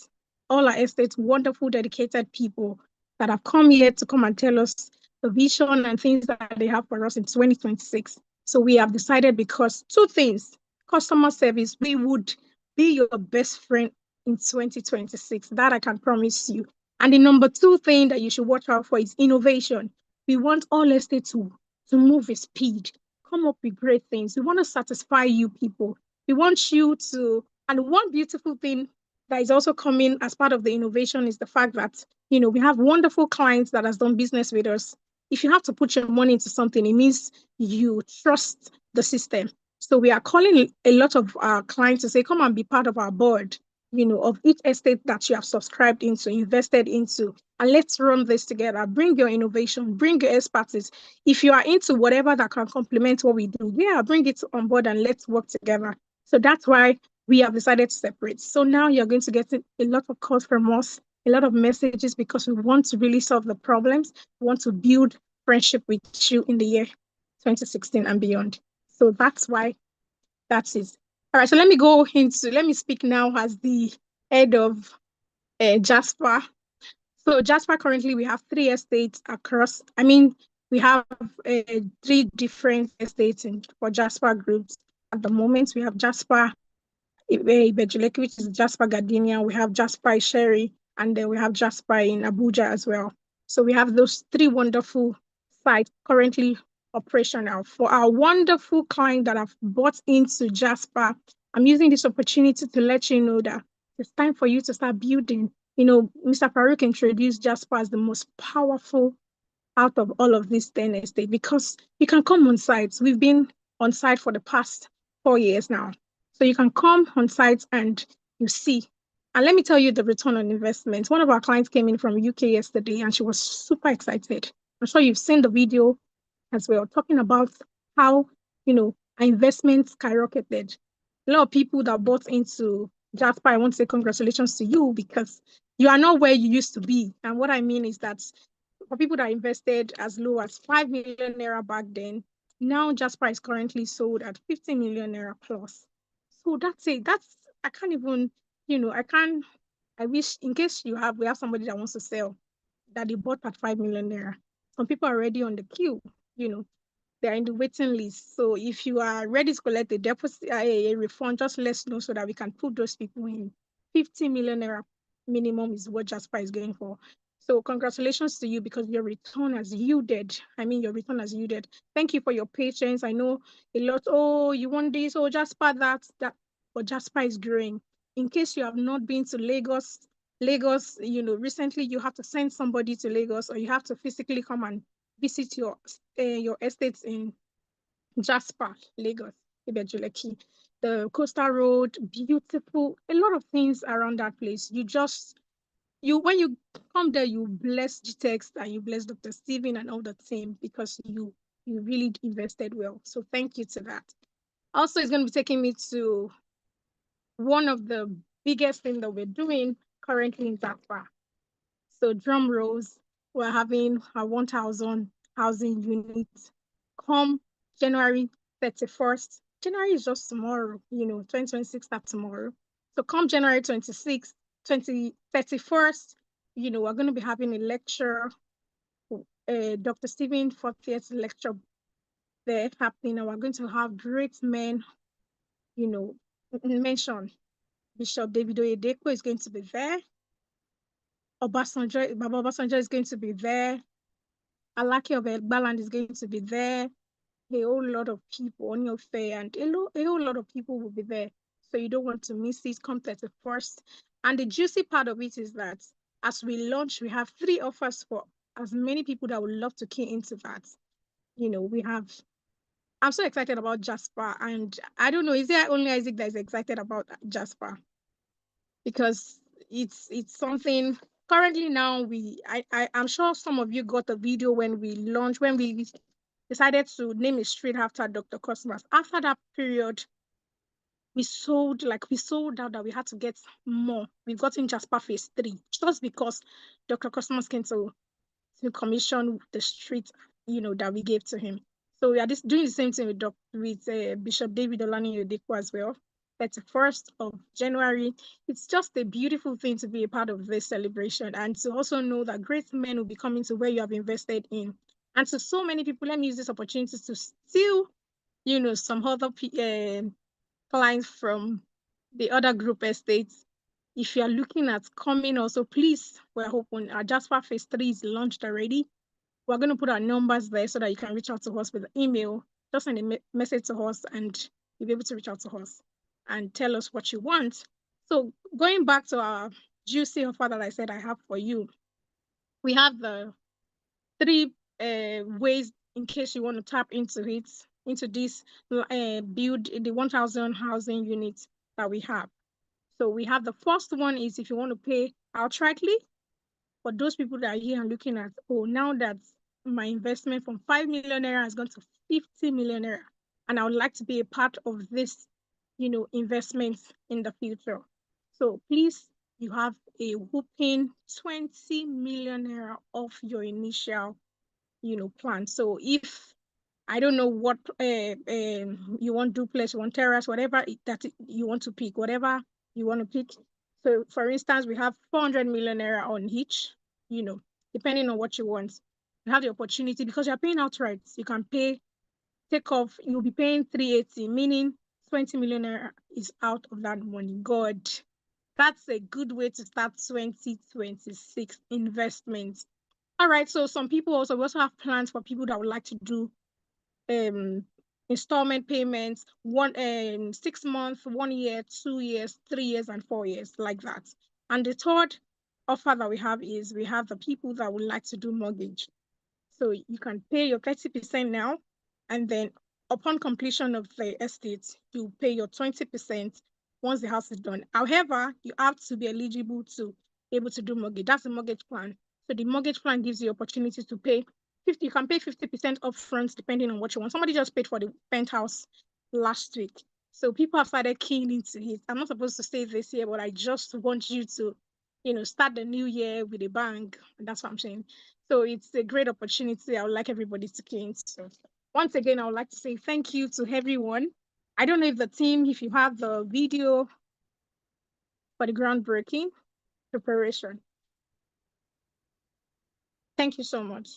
All our estates, wonderful, dedicated people that have come here to come and tell us the vision and things that they have for us in 2026. So we have decided, because two things: customer service, we would be your best friend in 2026. That I can promise you. And the number two thing that you should watch out for is innovation. We want all estates to move with speed, come up with great things. We want to satisfy you people. We want you to, and one beautiful thing that is also coming as part of the innovation is the fact that, we have wonderful clients that has done business with us. If you have to put your money into something, it means you trust the system. So we are calling a lot of our clients to say, come and be part of our board, of each estate that you have subscribed into, invested into, and let's run this together. Bring your innovation, bring your expertise. If you are into whatever that can complement what we do, bring it on board and let's work together. So that's why we have decided to separate. So now you're going to get a lot of calls from us, a lot of messages, because we want to really solve the problems. We want to build friendship with you in the year 2016 and beyond. So that's why that is. All right, so let me speak now as the head of Jasper. So Jasper, currently we have 3 estates across, we have 3 different estates for Jasper groups. At the moment, we have Jasper Ibejuleki, which is Jasper Gardenia. We have Jasper Sherry, and then we have Jasper in Abuja as well. So we have those 3 wonderful sites currently operational. For our wonderful clients that have bought into Jasper, I'm using this opportunity to let you know that it's time for you to start building. Mr. Farouk introduced Jasper as the most powerful out of all of these 10 estates, because you can come on site. We've been on site for the past 4 years now. So you can come on site and you see. And let me tell you the return on investment. One of our clients came in from UK yesterday and she was super excited. I'm sure you've seen the video as well, talking about how, our investment skyrocketed. A lot of people that bought into Jasper, I want to say congratulations to you, because you are not where you used to be. And what I mean is that for people that invested as low as 5 million naira back then, now Jasper is currently sold at 50 million naira plus. So that's it. I can't even, I wish, in case we have somebody that wants to sell, that they bought at 5 million naira. Some people are already on the queue, they're in the waiting list. So if you are ready to collect a deposit, a refund, just let us know so that we can put those people in. 50 million naira minimum is what Jasper is going for. So congratulations to you, because your return has yielded. Your return has yielded. Thank you for your patience. I know a lot, you want this, Jasper, that. But Jasper is growing. In case you have not been to Lagos, recently you have to send somebody to Lagos, or you have to physically come and visit your estates in Jasper, Lagos, Ibejuleki. The coastal road, beautiful, a lot of things around that place. When you come there, you bless Gtext and you bless Dr. Stephen and all the team, because you really invested well. So thank you to that. Also, it's going to be taking me to one of the biggest things that we're doing currently in Jasper. So drum rolls, we're having a 1,000 housing units come January 31st. January is just tomorrow, 2026 starts tomorrow. So come January 26th, 31st, we're going to be having a lecture, Dr. Stephen 40th lecture there happening, and we're going to have great men, mentioned. Bishop David Oyedepo is going to be there. Baba Obasanjo is going to be there. Alaki of Egbaland is going to be there. A whole lot of people on your fair, and a whole lot of people will be there. So you don't want to miss it. Come 31st. And the juicy part of it is that as we launch, we have 3 offers for as many people that would love to key into that. I'm so excited about Jasper, and I don't know, is there only Isaac that is excited about Jasper? Because it's something currently now I'm sure some of you got the video when we launched, when we decided to name a street after Dr. Cosmas. After that period, we sold out that we had to get more. We've gotten Jasper phase 3 just because Dr. Cosmos came to commission the street, that we gave to him. So we are doing the same thing with Bishop David Olani Yodeko as well. 31st of January. It's just a beautiful thing to be a part of this celebration and to also know that great men will be coming to where you have invested in. And to so many people, let me use this opportunity to still, some other clients from the other group estates. If you are looking at coming also, please, we're hoping our Jasper phase 3 is launched already. We're going to put our numbers there so that you can reach out to us with an email. Just send a message to us and you'll be able to reach out to us and tell us what you want. So going back to our juicy offer that I said I have for you, we have the 3 ways in case you want to tap into this build the 1,000 housing units that we have. So we have the first one is if you want to pay outrightly. For those people that are here and looking at, now that my investment from 5 million naira has gone to 50 million naira, and I would like to be a part of this, investments in the future. So please, you have a whopping 20 million naira off your initial, plan. So if I don't know what you want duplex, you want terrace, whatever that you want to pick, whatever you want to pick. So for instance, we have 400 million naira on each, depending on what you want. You have the opportunity because you're paying outright. You can take off, you'll be paying 380, meaning 20 million naira is out of that money. God, that's a good way to start 2026 investments. All right, so we also have plans for people that would like to do installment payments, 6 months, 1 year, 2 years, 3 years, and 4 years, like that. And the third offer that we have is we have the people that would like to do mortgage. So you can pay your 30% now, and then upon completion of the estate, you pay your 20% once the house is done. However, you have to be eligible to be able to do mortgage. That's the mortgage plan. So the mortgage plan gives you opportunity to pay 50. You can pay 50% upfront depending on what you want. Somebody just paid for the penthouse last week. So people have started keying into it. I'm not supposed to say this here, but I just want you to, start the new year with a bang. And that's what I'm saying. So it's a great opportunity. I would like everybody to key into. So once again, I would like to say thank you to everyone. I don't know if the team, if you have the video for the groundbreaking preparation. Thank you so much.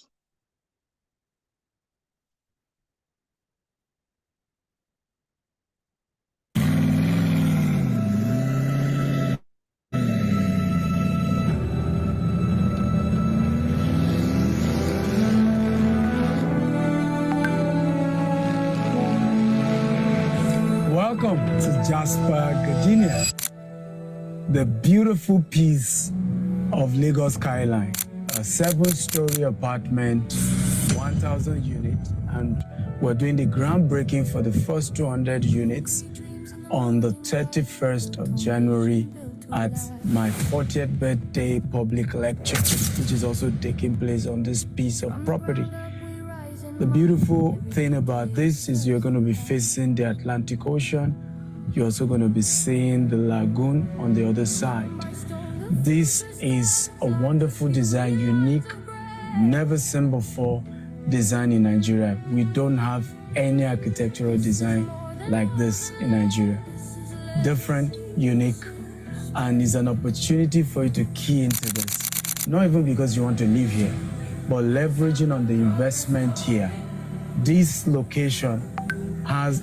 Welcome to Jasper Gardenia, the beautiful piece of Lagos skyline. A 7-story apartment, 1,000 units, and we're doing the groundbreaking for the first 200 units on the 31st of January at my 40th birthday public lecture, which is also taking place on this piece of property. The beautiful thing about this is you're going to be facing the Atlantic Ocean. You're also going to be seeing the lagoon on the other side. This is a wonderful design, unique, never seen before design in Nigeria. We don't have any architectural design like this in Nigeria. Different, unique, and it's an opportunity for you to key into this. Not even because you want to live here, but leveraging on the investment here. This location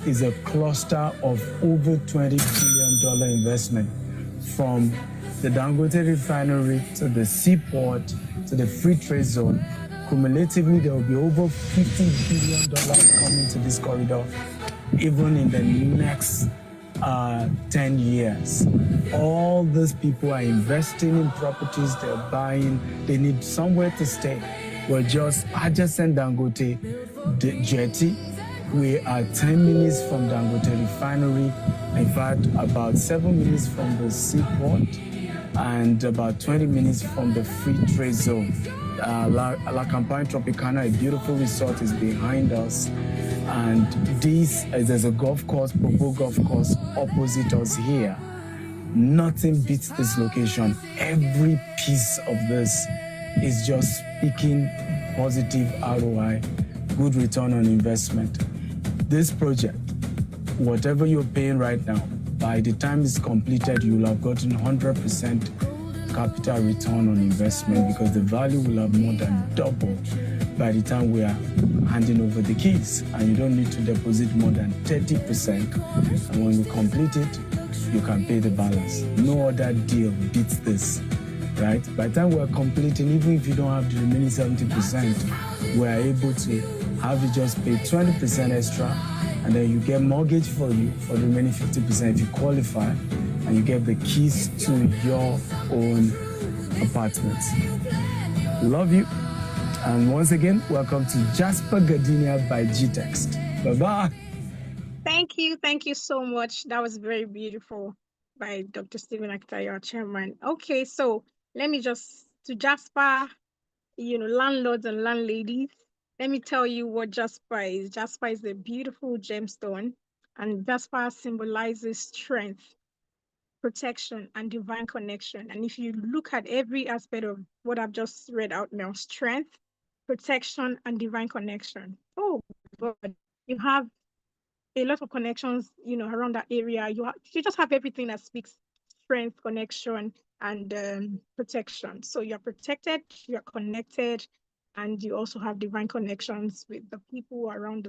is a cluster of over $20 billion investment, from the Dangote refinery to the seaport to the free trade zone. Cumulatively, there will be over $50 billion coming to this corridor, even in the next 10 years. All these people are investing in properties, they're buying, they need somewhere to stay. We're just adjacent Dangote jetty. We are 10 minutes from Dangote refinery. In fact, about 7 minutes from the seaport. and about 20 minutes from the free trade zone. La Campagne Tropicana, a beautiful resort, is behind us. And there's a golf course, Popo Golf Course, opposite us here. Nothing beats this location. Every piece of this is just speaking positive ROI, good return on investment. This project, whatever you're paying right now, by the time it's completed, you'll have gotten 100% capital return on investment because the value will have more than doubled by the time we are handing over the keys. And you don't need to deposit more than 30%. And when we complete it, you can pay the balance. No other deal beats this, right? By the time we're completing, even if you don't have the remaining 70%, we're able to have you just pay 20% extra, and then you get mortgage for you for the remaining 50% if you qualify, and you get the keys to your own apartments. Love you. And once again, welcome to Jasper Gardenia by Gtext. Bye-bye. Thank you so much. That was very beautiful by Dr. Stephen Akhtar, our chairman. Okay, so let me just, to Jasper, landlords and landladies, let me tell you what Jasper is. Jasper is a beautiful gemstone, and Jasper symbolizes strength, protection, and divine connection. And if you look at every aspect of what I've just read out now, strength, protection, and divine connection. Oh God, you have a lot of connections, around that area. You just have everything that speaks strength, connection, and protection. So you're protected, you're connected, and you also have divine connections with the people around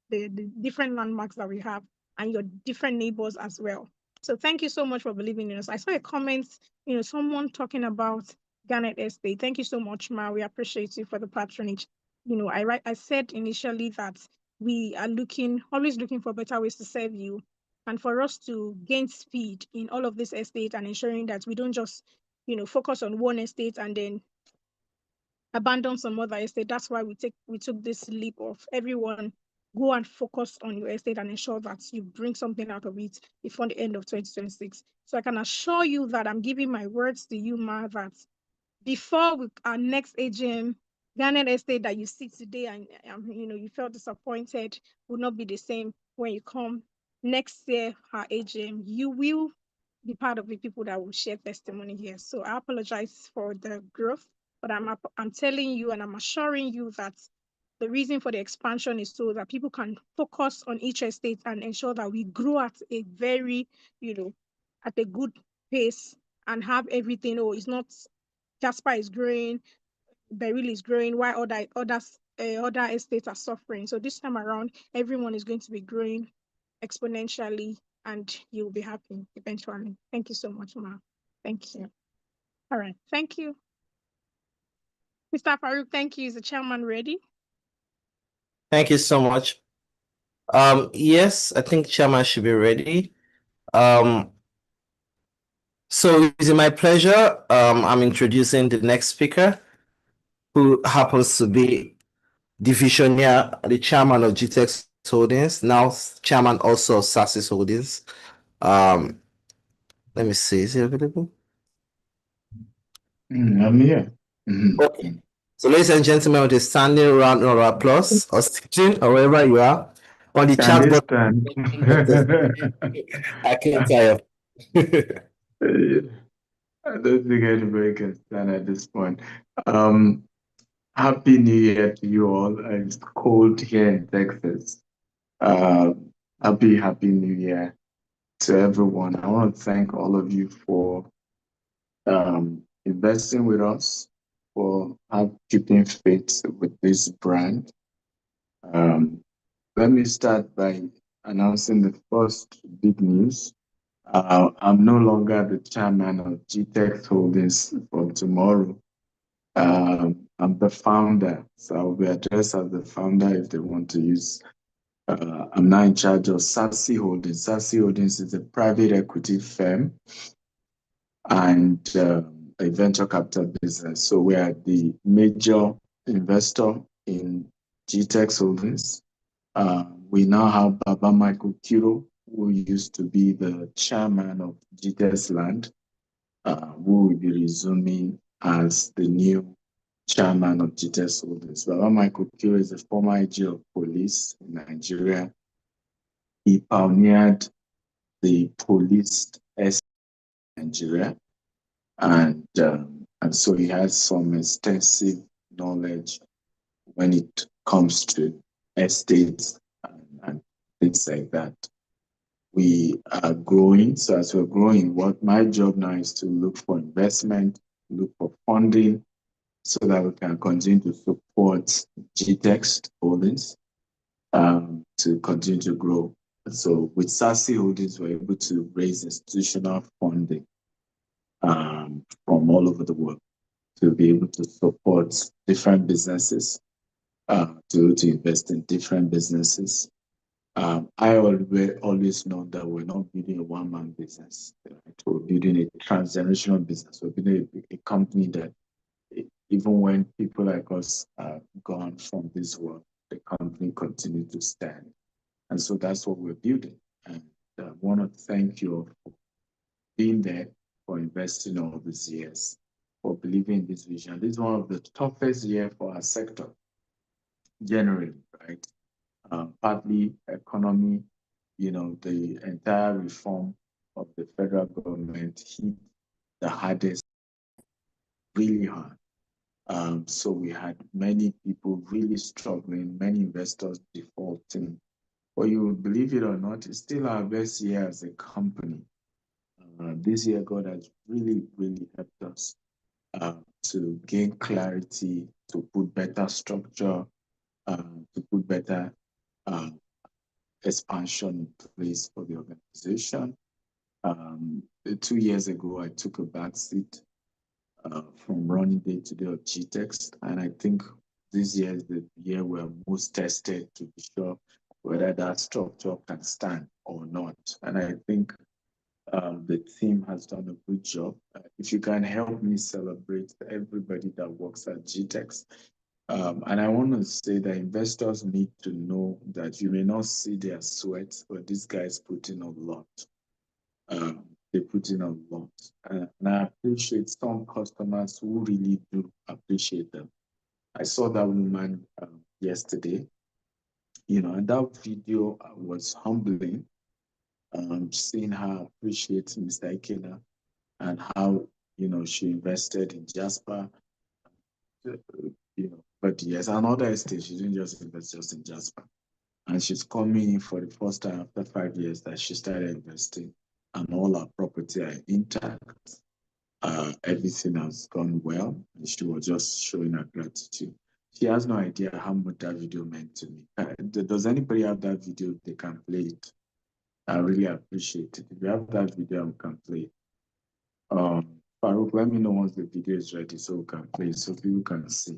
the different landmarks that we have and your different neighbors as well. So thank you so much for believing in us. I saw a comment, someone talking about Garnet Estate. Thank you so much, Ma. We appreciate you for the patronage. I said initially that we are always looking for better ways to serve you, and for us to gain speed in all of this estate and ensuring that we don't just, focus on one estate and then abandon some other estate. That's why we took this leap of everyone go and focus on your estate and ensure that you bring something out of it before the end of 2026. So I can assure you that I'm giving my words to you, Ma, that before our next AGM, Garnet Estate that you see today and you felt disappointed will not be the same when you come next year, our AGM. You will be part of the people that will share testimony here. So I apologize for the growth, but I'm telling you and I'm assuring you that the reason for the expansion is so that people can focus on each estate and ensure that we grow at a very, at a good pace and have everything. Oh, it's not Jasper is growing, Beryl is growing, while other estates are suffering. So this time around, everyone is going to be growing exponentially, and you'll be happy eventually. Thank you so much, Ma. Thank you. All right, thank you. Mr. Farouk, thank you. Is the chairman ready? Thank you so much. Yes, I think chairman should be ready. So it's my pleasure. I'm introducing the next speaker, who happens to be the visionary, the chairman of Gtext Holdings, now chairman also of SASIS Holdings. Let me see, is it available? I'm here. Okay. So ladies and gentlemen, with a standing round of applause, or sitting, or wherever you are, on the chat button. I can't tell you. I don't think anybody can stand at this point. Happy New Year to you all. It's cold here in Texas. Happy New Year to everyone. I want to thank all of you for investing with us, for keeping faith with this brand. Let me start by announcing the first big news. I'm no longer the chairman of Gtext Holdings from tomorrow. I'm the founder, so I'll be addressed as the founder if they want to use. I'm now in charge of SASI Holdings. SASI Holdings is a private equity firm and a venture capital business. So we are the major investor in Gtext Holdings. We now have Baba Michael Kiro, who used to be the chairman of Gtextland who will be resuming as the new chairman of Gtextland. Baba Michael Kio is a former IG of police in Nigeria. He pioneered the police in Nigeria, and so he has some extensive knowledge when it comes to estates and things like that. We are growing, so as we're growing, what my job now is to look for investment, look for funding, so that we can continue to support Gtext Holdings to continue to grow. So with SASI Holdings, we're able to raise institutional funding from all over the world to be able to support different businesses, to invest in different businesses. I always know that we're not building a one-man business. Right? We're building a transgenerational business. We're building a company that even when people like us are gone from this world, the company continues to stand. And so that's what we're building. And I want to thank you for being there, for investing all these years, for believing in this vision. This is one of the toughest years for our sector, generally, right? Partly economy, the entire reform of the federal government hit the hardest, really hard. So we had many people really struggling, many investors defaulting. But you believe it or not, it's still our best year as a company. This year, God has really, really helped us to gain clarity, to put better structure, to put better expansion in place for the organization. 2 years ago, I took a back seat from running day-to-day of Gtext, and I think this year is the year we're most tested to be sure whether that structure can stand or not. And I think the team has done a good job. If you can help me celebrate everybody that works at Gtext. And I want to say that investors need to know that you may not see their sweat, but these guys put in a lot. They put in a lot. And I appreciate some customers who really do appreciate them. I saw that woman yesterday, and that video was humbling. Seeing her appreciate Mr. Ikena and how, she invested in Jasper, but yes, another estate, she didn't just invest just in Jasper. And she's coming in for the first time after 5 years that she started investing, and all her property are intact. Everything has gone well, and she was just showing her gratitude. She has no idea how much that video meant to me. Does anybody have that video? They can play it. I really appreciate it. If you have that video, we can play it. Farouk, let me know once the video is ready so we can play it, so people can see.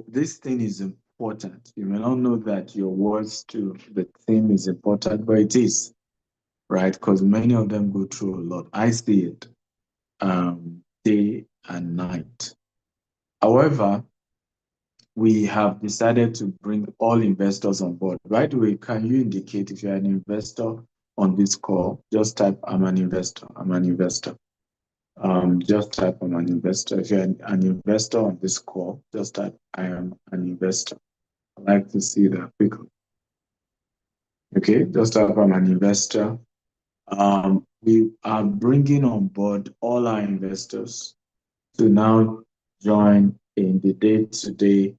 This thing is important. You may not know that your words to the theme is important, but it is, right? Because many of them go through a lot. I see it day and night. However, we have decided to bring all investors on board. By the way, can you indicate if you're an investor on this call? Just type, I'm an investor, I'm an investor. Just type, I'm an investor. If you're an investor on this call, just type, I am an investor. I'd like to see that quickly. Okay, just type, I'm an investor. We are bringing on board all our investors to now join in the day-to-day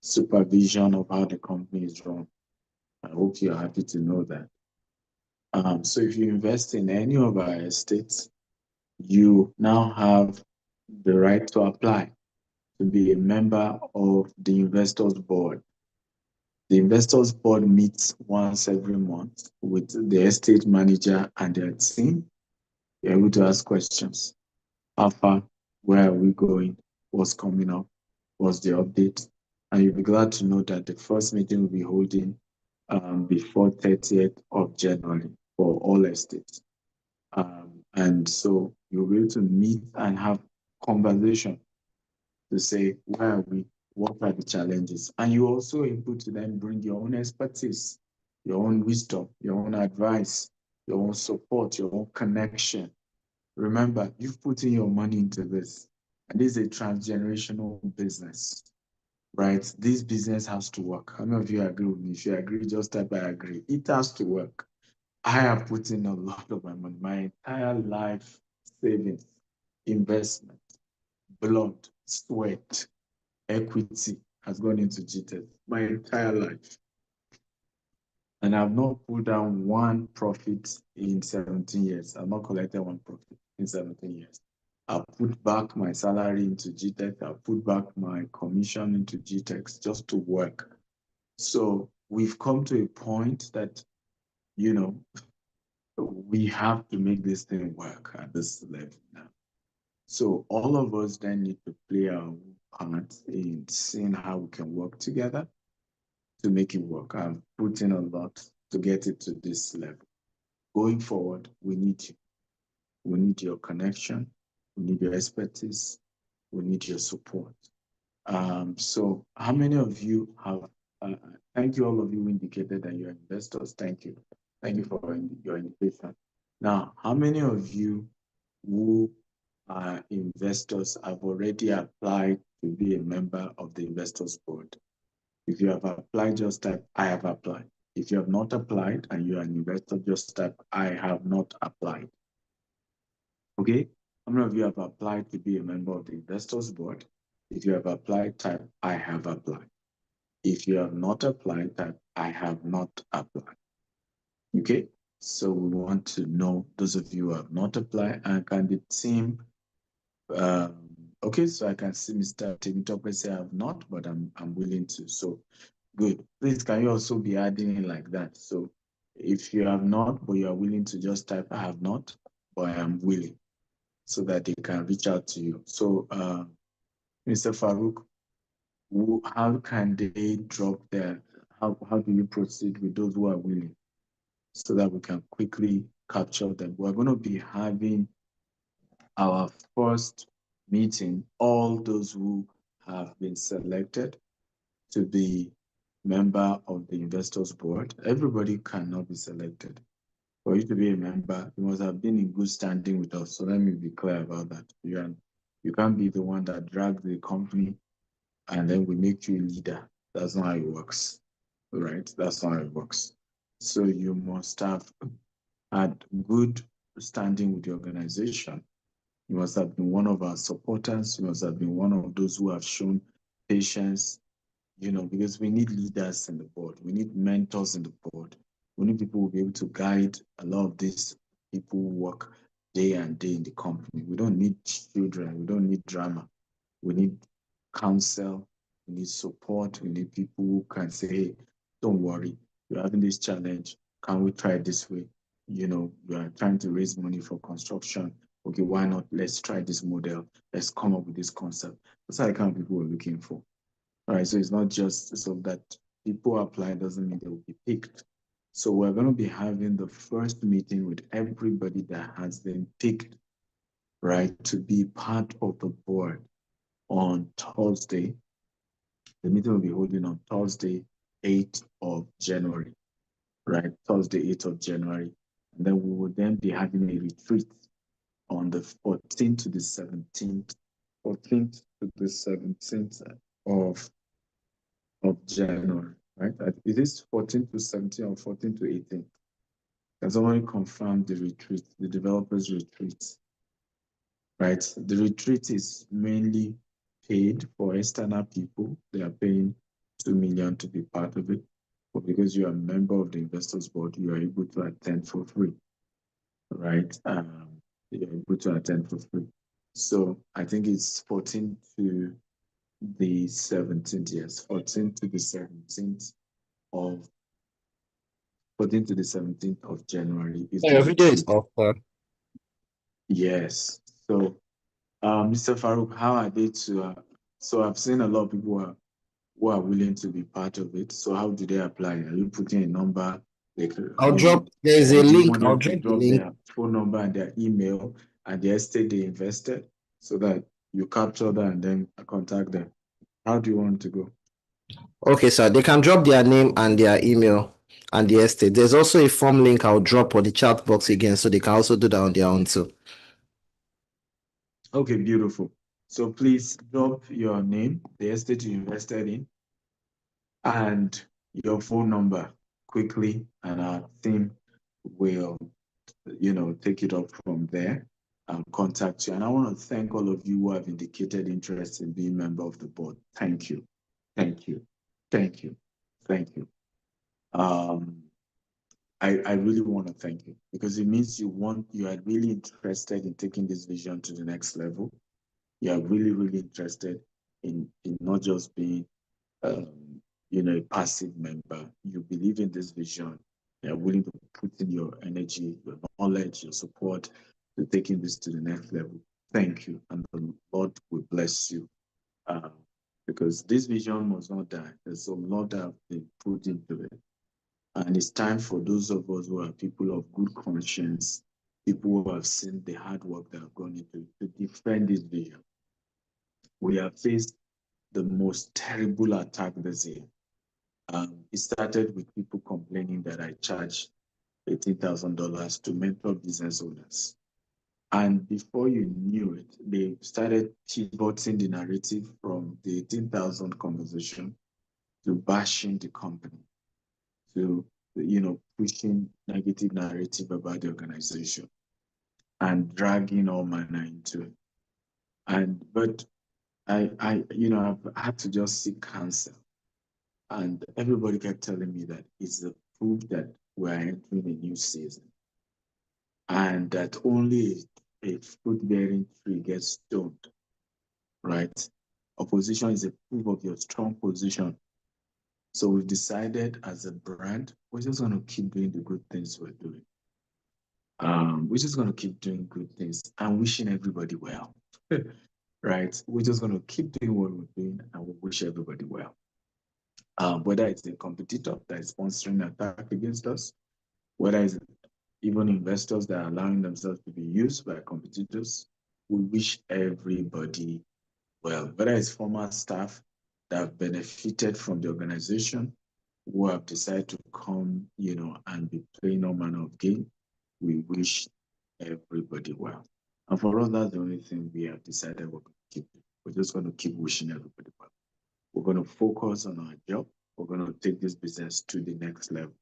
supervision of how the company is run. I hope you're happy to know that. So if you invest in any of our estates, you now have the right to apply to be a member of the investors board. The investors board meets once every month with the estate manager and their team. You're able to ask questions. How far? Where are we going? What's coming up? What's the update? And you'll be glad to know that the first meeting will be holding before 30th of January for all estates. And so you'll be able to meet and have conversation to say, where are we? What are the challenges? And you're also able to then bring your own expertise, your own wisdom, your own advice, your own support, your own connection, remember, you've put in your money into this, and this is a transgenerational business, right? This business has to work. How many of you agree with me? If you agree, just type I agree. It has to work. I have put in a lot of my money, my entire life savings, investment, blood, sweat, equity has gone into Gtext my entire life. And I've not pulled down one profit in 17 years. I've not collected one profit in 17 years. I've put back my salary into Gtext. I've put back my commission into Gtext just to work. So we've come to a point that, you know, we have to make this thing work at this level now. So all of us then need to play our part in seeing how we can work together to make it work. I've put in a lot to get it to this level. Going forward, we need you. We need your connection. We need your expertise. We need your support. So how many of you have, thank you all of you who indicated that you're investors. Thank you. Thank you for your invitation. Now, how many of you who are investors have already applied to be a member of the investors board? If you have applied, just type I have applied. If you have not applied and you are an investor, just type I have not applied. Okay? How many of you have applied to be a member of the investors board? If you have applied, type I have applied. If you have not applied, type I have not applied. Okay? So we want to know those of you who have not applied, and can the team, okay, so I can see Mr. Timitope say I have not, but I'm willing to. So good. Please, can you also be adding in like that? So if you have not, but you are willing to just type I have not, but I am willing, so that they can reach out to you. So Mr. Farouk, how can they drop their, how do you proceed with those who are willing, so that we can quickly capture them? We're going to be having our first meeting, all those who have been selected to be member of the investors board. Everybody cannot be selected. For you to be a member, you must have been in good standing with us. So let me be clear about that. You can't be the one that drags the company and then we make you a leader. That's not how it works, right? That's not how it works. So you must have had good standing with the organization. You must have been one of our supporters. You must have been one of those who have shown patience, you know, because we need leaders in the board. We need mentors in the board. We need people who will be able to guide a lot of these people who work day and day in the company. We don't need children. We don't need drama. We need counsel. We need support. We need people who can say, hey, don't worry, you're having this challenge. Can we try it this way? You know, we are trying to raise money for construction. Okay, why not? Let's try this model. Let's come up with this concept. That's the kind of people we're looking for. All right, so it's not just so that people apply doesn't mean they will be picked. So we're going to be having the first meeting with everybody that has been picked, right, to be part of the board on Thursday. The meeting will be holding on Thursday, 8th of January, right? Thursday, 8th of January. And then we will then be having a retreat on the 14th to the 17th, 14th to the 17th of January, right? It is 14th to 17th or 14th to 18th. Can somebody confirm the retreat, the developers retreat, right? The retreat is mainly paid for external people. They are paying 2 million to be part of it. But because you are a member of the investors board, you are able to attend for free, right? You're able to attend for free. So I think it's 14th to the 17th, yes, 14th to the 17th of 14th to the 17th of January is Your video is off. Yes. So, Mr. Farouk, how are they to? So I've seen a lot of people who are willing to be part of it. So how do they apply? Are you putting a number? Like, I'll drop. There is a link. I'll drop the link. Their phone number and their email and the estate they invested, so that you capture that and then contact them. How do you want to go? Okay, sir. They can drop their name and their email and the estate. There's also a form link I'll drop on the chat box again, so they can also do that on their own too. Okay, beautiful. So please drop your name, the estate you invested in, and your phone number quickly, and our team will, take it up from there and contact you. And I want to thank all of you who have indicated interest in being member of the board. Thank you. Thank you. Thank you. Thank you. I really want to thank you, because it means you are really interested in taking this vision to the next level. You are really, really interested in not just being, a passive member. You believe in this vision. You are willing to put in your energy, your knowledge, your support to taking this to the next level. Thank you, and the Lord will bless you. Because this vision must not die. There's a lot that have been put into it. And it's time for those of us who are people of good conscience, people who have seen the hard work that have gone into it, to defend this vision. We have faced the most terrible attack this year. It started with people complaining that I charge $18,000 to mentor business owners. And before you knew it, they started pivoting the narrative from the 18,000 conversation to bashing the company, to pushing negative narrative about the organization and dragging all manner into it. But I've had to just seek counsel. And everybody kept telling me that it's the proof that we're entering a new season, and that only a fruit-bearing tree gets stoned, right? Opposition is a proof of your strong position. So we've decided as a brand, we're just going to keep doing the good things we're doing. We're just going to keep doing good things and wishing everybody well, right? We're just going to keep doing what we're doing and we wish everybody well. Whether it's a competitor that is sponsoring an attack against us, whether it's even investors that are allowing themselves to be used by competitors, we wish everybody well. Whether it's former staff that have benefited from the organization, who have decided to come, and be playing all manner of game, we wish everybody well. And for us, that's the only thing we have decided we're going to keep doing. We're just going to keep wishing everybody well. We're going to focus on our job. We're going to take this business to the next level.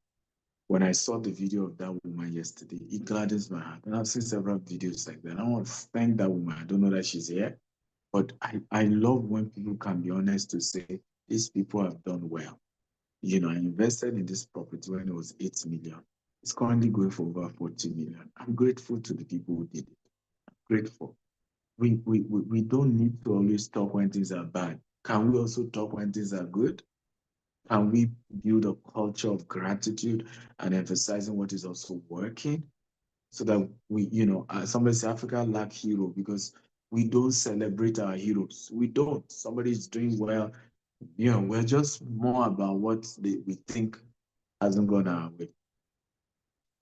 When I saw the video of that woman yesterday, it gladdens my heart. And I've seen several videos like that. I want to thank that woman. I don't know that she's here, but I love when people can be honest to say, these people have done well. I invested in this property when it was 8 million. It's currently going for over 40 million. I'm grateful to the people who did it. I'm grateful. We don't need to always talk when things are bad. Can we also talk when things are good? Can we build a culture of gratitude and emphasizing what is also working, so that we, somebody says Africa lack hero because we don't celebrate our heroes. We don't. Somebody is doing well. We're just more about what we think hasn't gone our way.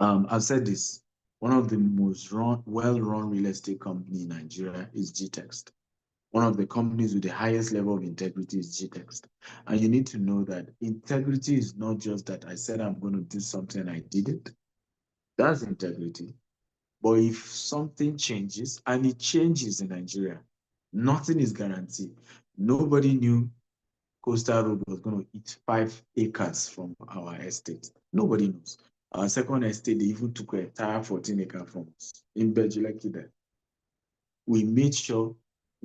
I've said this. One of the most well-run real estate company in Nigeria is Gtext. One of the companies with the highest level of integrity is Gtext. And you need to know that integrity is not just that I said I'm going to do something and I did it. That's integrity. But if something changes, and it changes in Nigeria, nothing is guaranteed. Nobody knew Coastal Road was going to eat 5 acres from our estate. Nobody knows. Our second estate, they even took an entire 14 acres from us in Bejuleki there. We made sure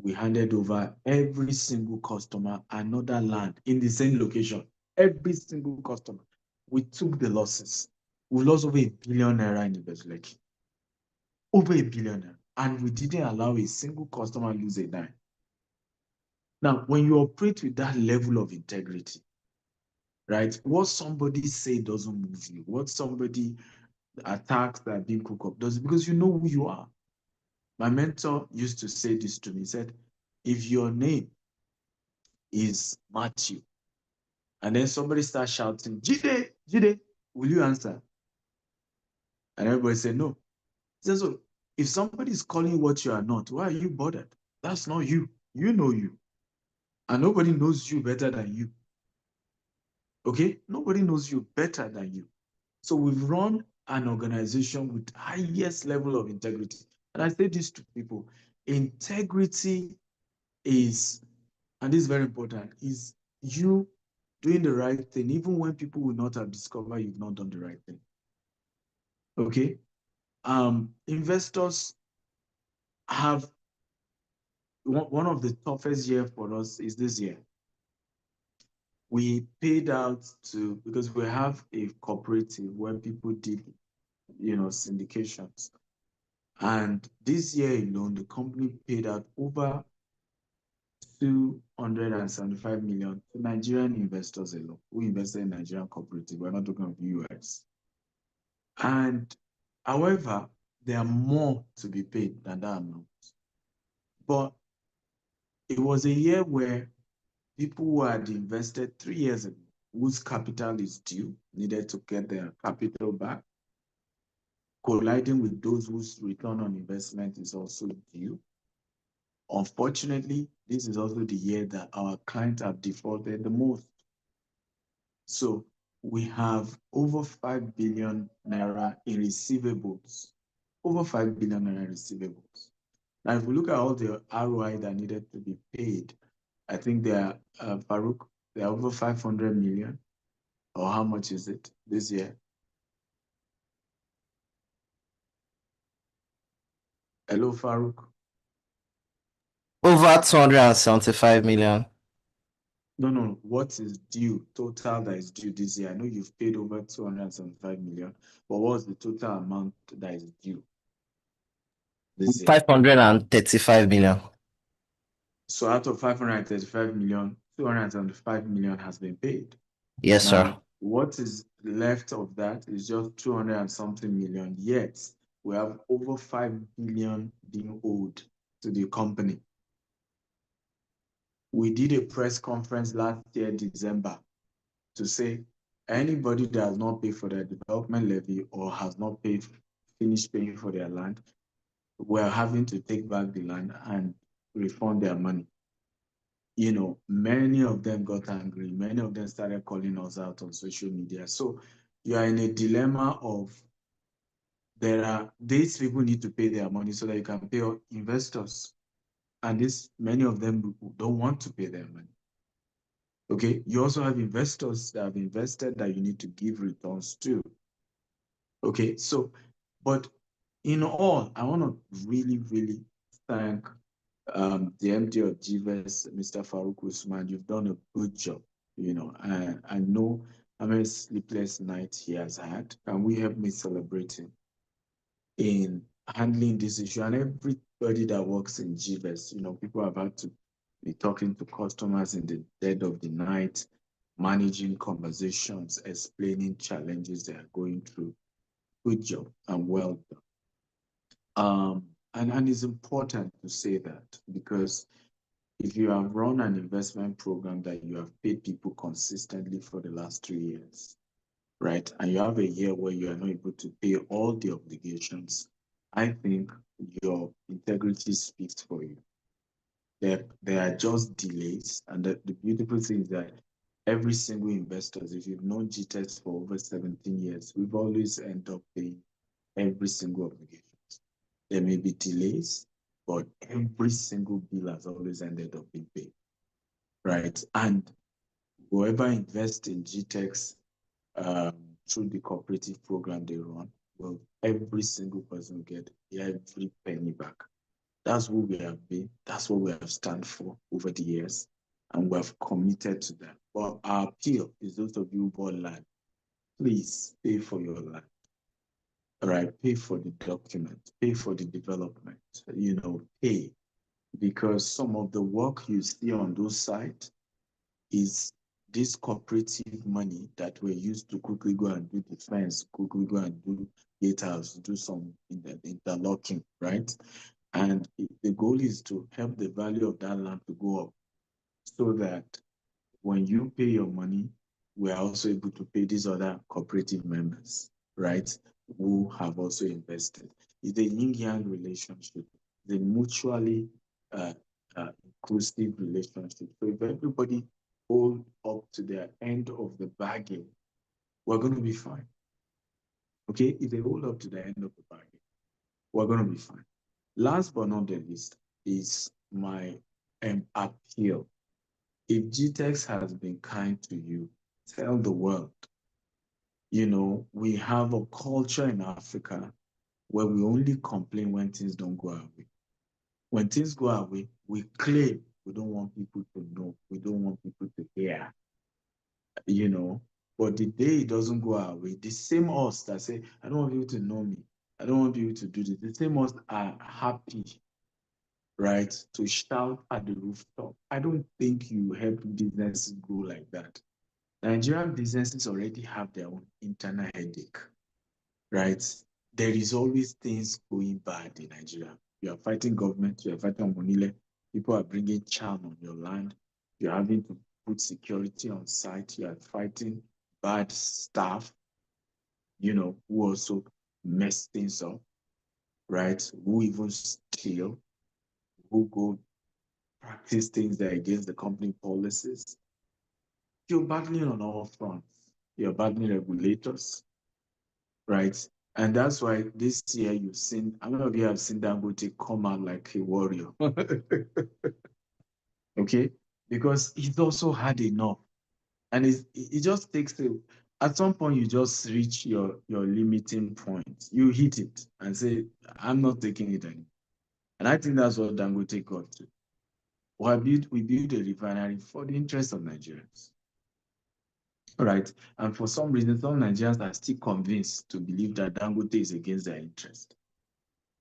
we handed over every single customer another land in the same location. Every single customer. We took the losses. We lost over ₦1 billion in the Bejuleki. Over ₦1 billion. And we didn't allow a single customer lose a dime. Now, when you operate with that level of integrity, right, what somebody say doesn't move you. What somebody attacks that being cooked up does, because you know who you are. My mentor used to say this to me. He said, if your name is Matthew, and then somebody starts shouting, Jide, Jide, will you answer? And everybody said, no. He says, so if somebody is calling you what you are not, why are you bothered? That's not you. You know you. And nobody knows you better than you. Okay? Nobody knows you better than you. So we've run an organization with highest level of integrity. And I say this to people, integrity is, and this is very important, is you doing the right thing, even when people will not have discovered you've not done the right thing. Okay? Investors have, one of the toughest years for us is this year. We paid out to, because we have a cooperative where people did, syndications. And this year alone, the company paid out over 275 million to Nigerian investors alone who invested in Nigerian cooperative. We're not talking of US. And however, there are more to be paid than that amount. But it was a year where people who had invested 3 years ago, whose capital is due, needed to get their capital back, colliding with those whose return on investment is also due. Unfortunately, this is also the year that our clients have defaulted the most. So we have over 5 billion naira in receivables, over 5 billion naira in receivables. Now, if we look at all the ROI that needed to be paid, I think there are, Farouk, there are over 500 million, or how much is it this year? Hello, Farouk. Over 275 million. No. What is due, total that is due this year? I know you've paid over 275 million, but what's the total amount that is due this year? 535 million. So out of 535 million, 275 million has been paid. Yes, now, sir. What is left of that is just 200 and something million, yet we have over 5 billion being owed to the company. We did a press conference last year, December, to say anybody that has not paid for their development levy or has not finished paying for their land, we're having to take back the land and refund their money. Many of them got angry. Many of them started calling us out on social media. So you are in a dilemma of, these people need to pay their money so that you can pay investors. And many of them don't want to pay their money. Okay, you also have investors that have invested that you need to give returns to. Okay, so, but in all, I want to really, really thank the MD of GVES, Mr. Farouk Usman. You've done a good job. I know how many sleepless nights he has had, and we help me celebrating in handling this issue. And everybody that works in GVES, people have had to be talking to customers in the dead of the night, managing conversations, explaining challenges they are going through. Good job and well done. And it's important to say that, because if you have run an investment program that you have paid people consistently for the last 3 years, right, and you have a year where you are not able to pay all the obligations, I think your integrity speaks for you. There are just delays, and the beautiful thing is that every single investor, if you've known GTEX for over 17 years, we've always ended up paying every single obligation. There may be delays, but every single bill has always ended up being paid, right? And whoever invests in GTEX through the cooperative program they run, well, every single person will get every penny back. That's who we have been. That's what we have stand for over the years, and we have committed to that. But our appeal is those of you who bought land, please pay for your land. All right, pay for the document, pay for the development, pay, because some of the work you see on those sites is this cooperative money that were used to quickly go and do the fence, quickly go and do gatehouse, do some interlocking, right? And the goal is to help the value of that land to go up, so that when you pay your money, we are also able to pay these other cooperative members, right, who have also invested. It's a yin-yang relationship, the mutually inclusive relationship. So if everybody hold up to their end of the bargain, we're going to be fine. Okay, if they hold up to the end of the bargain, we're going to be fine. Last but not the least, is my appeal. If Gtex has been kind to you, tell the world. You know, we have a culture in Africa where we only complain when things don't go our way. When things go our way, we claim we don't want people to know, we don't want people to hear, you know. But the day it doesn't go our way, the same us that say, I don't want people to know me, I don't want people to do this, the same us are happy, right, to shout at the rooftop. I don't think you help businesses grow like that. Nigerian businesses already have their own internal headache, right? There is always things going bad in Nigeria. You are fighting government, you are fighting Omonile, people are bringing charm on your land, you're having to put security on site, you are fighting bad staff, you know, who also mess things up, right? Who even steal, who go practice things that are against the company policies. You're battling on all fronts. You're battling regulators, right? And that's why this year you've seen, how many of you have seen Dangote come out like a warrior? Okay? Because he's also had enough. And it just takes at some point you just reach your limiting point. You hit it and say, I'm not taking it anymore. And I think that's what Dangote got to. We built a refinery for the interest of Nigerians. All right. And for some reason, some Nigerians are still convinced to believe that Dangote is against their interest.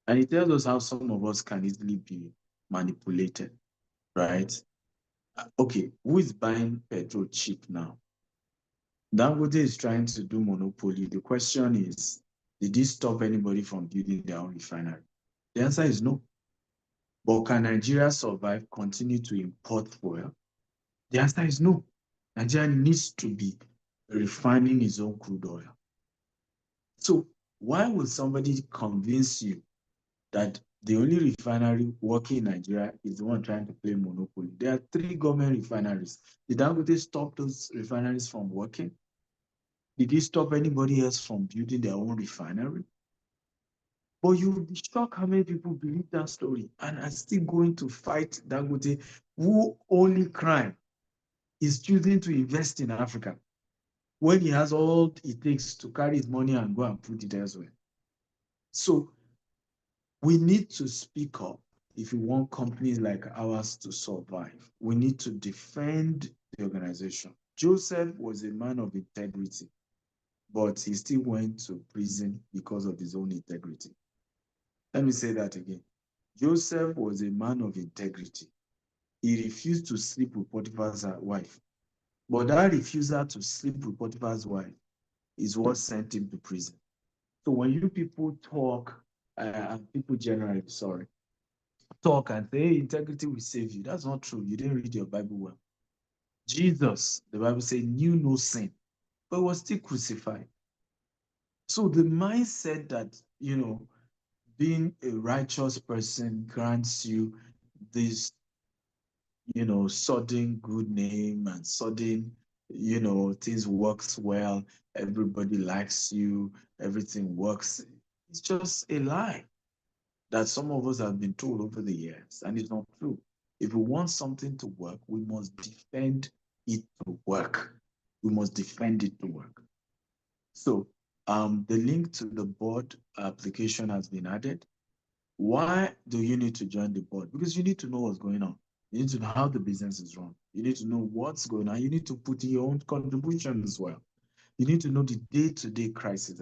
And it tells us how some of us can easily be manipulated, right? Okay, who is buying petrol cheap now? Dangote is trying to do monopoly. The question is, did he stop anybody from building their own refinery? The answer is no. But can Nigeria survive, continue to import fuel? The answer is no. Nigeria needs to be refining its own crude oil. So why would somebody convince you that the only refinery working in Nigeria is the one trying to play monopoly? There are 3 government refineries. Did Dangote stop those refineries from working? Did he stop anybody else from building their own refinery? But you will be shocked how many people believe that story and are still going to fight Dangote, who only crime is choosing to invest in Africa when he has all it takes to carry his money and go and put it elsewhere. So we need to speak up if we want companies like ours to survive. We need to defend the organization. Joseph was a man of integrity, but he still went to prison because of his own integrity. Let me say that again. Joseph was a man of integrity. He refused to sleep with Potiphar's wife. But that refusal to sleep with Potiphar's wife is what sent him to prison. So when you people talk, and people generally, talk and say, hey, integrity will save you. That's not true. You didn't read your Bible well. Jesus, the Bible says, knew no sin, but was still crucified. So the mindset that, you know, being a righteous person grants you this, you know, sudden good name and sudden, you know, things works well, everybody likes you, everything works. It's just a lie that some of us have been told over the years, and it's not true. If we want something to work, we must defend it to work. We must defend it to work. So the link to the board application has been added. Why do you need to join the board? Because you need to know what's going on. You need to know how the business is run. You need to know what's going on. You need to put in your own contribution as well. You need to know the day-to-day crisis.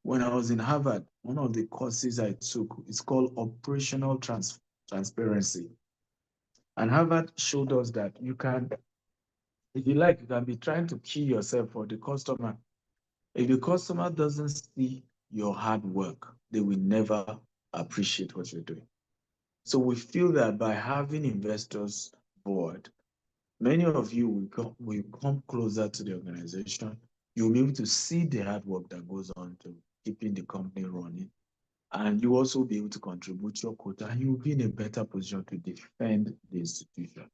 When I was in Harvard, one of the courses I took is called Operational Transparency. And Harvard showed us that you can, if you like, you can be trying to kill yourself for the customer. If the customer doesn't see your hard work, they will never appreciate what you're doing. So we feel that by having investors board, many of you will come closer to the organization. You'll be able to see the hard work that goes on to keeping the company running. And you also be able to contribute your quota, and you'll be in a better position to defend the institution.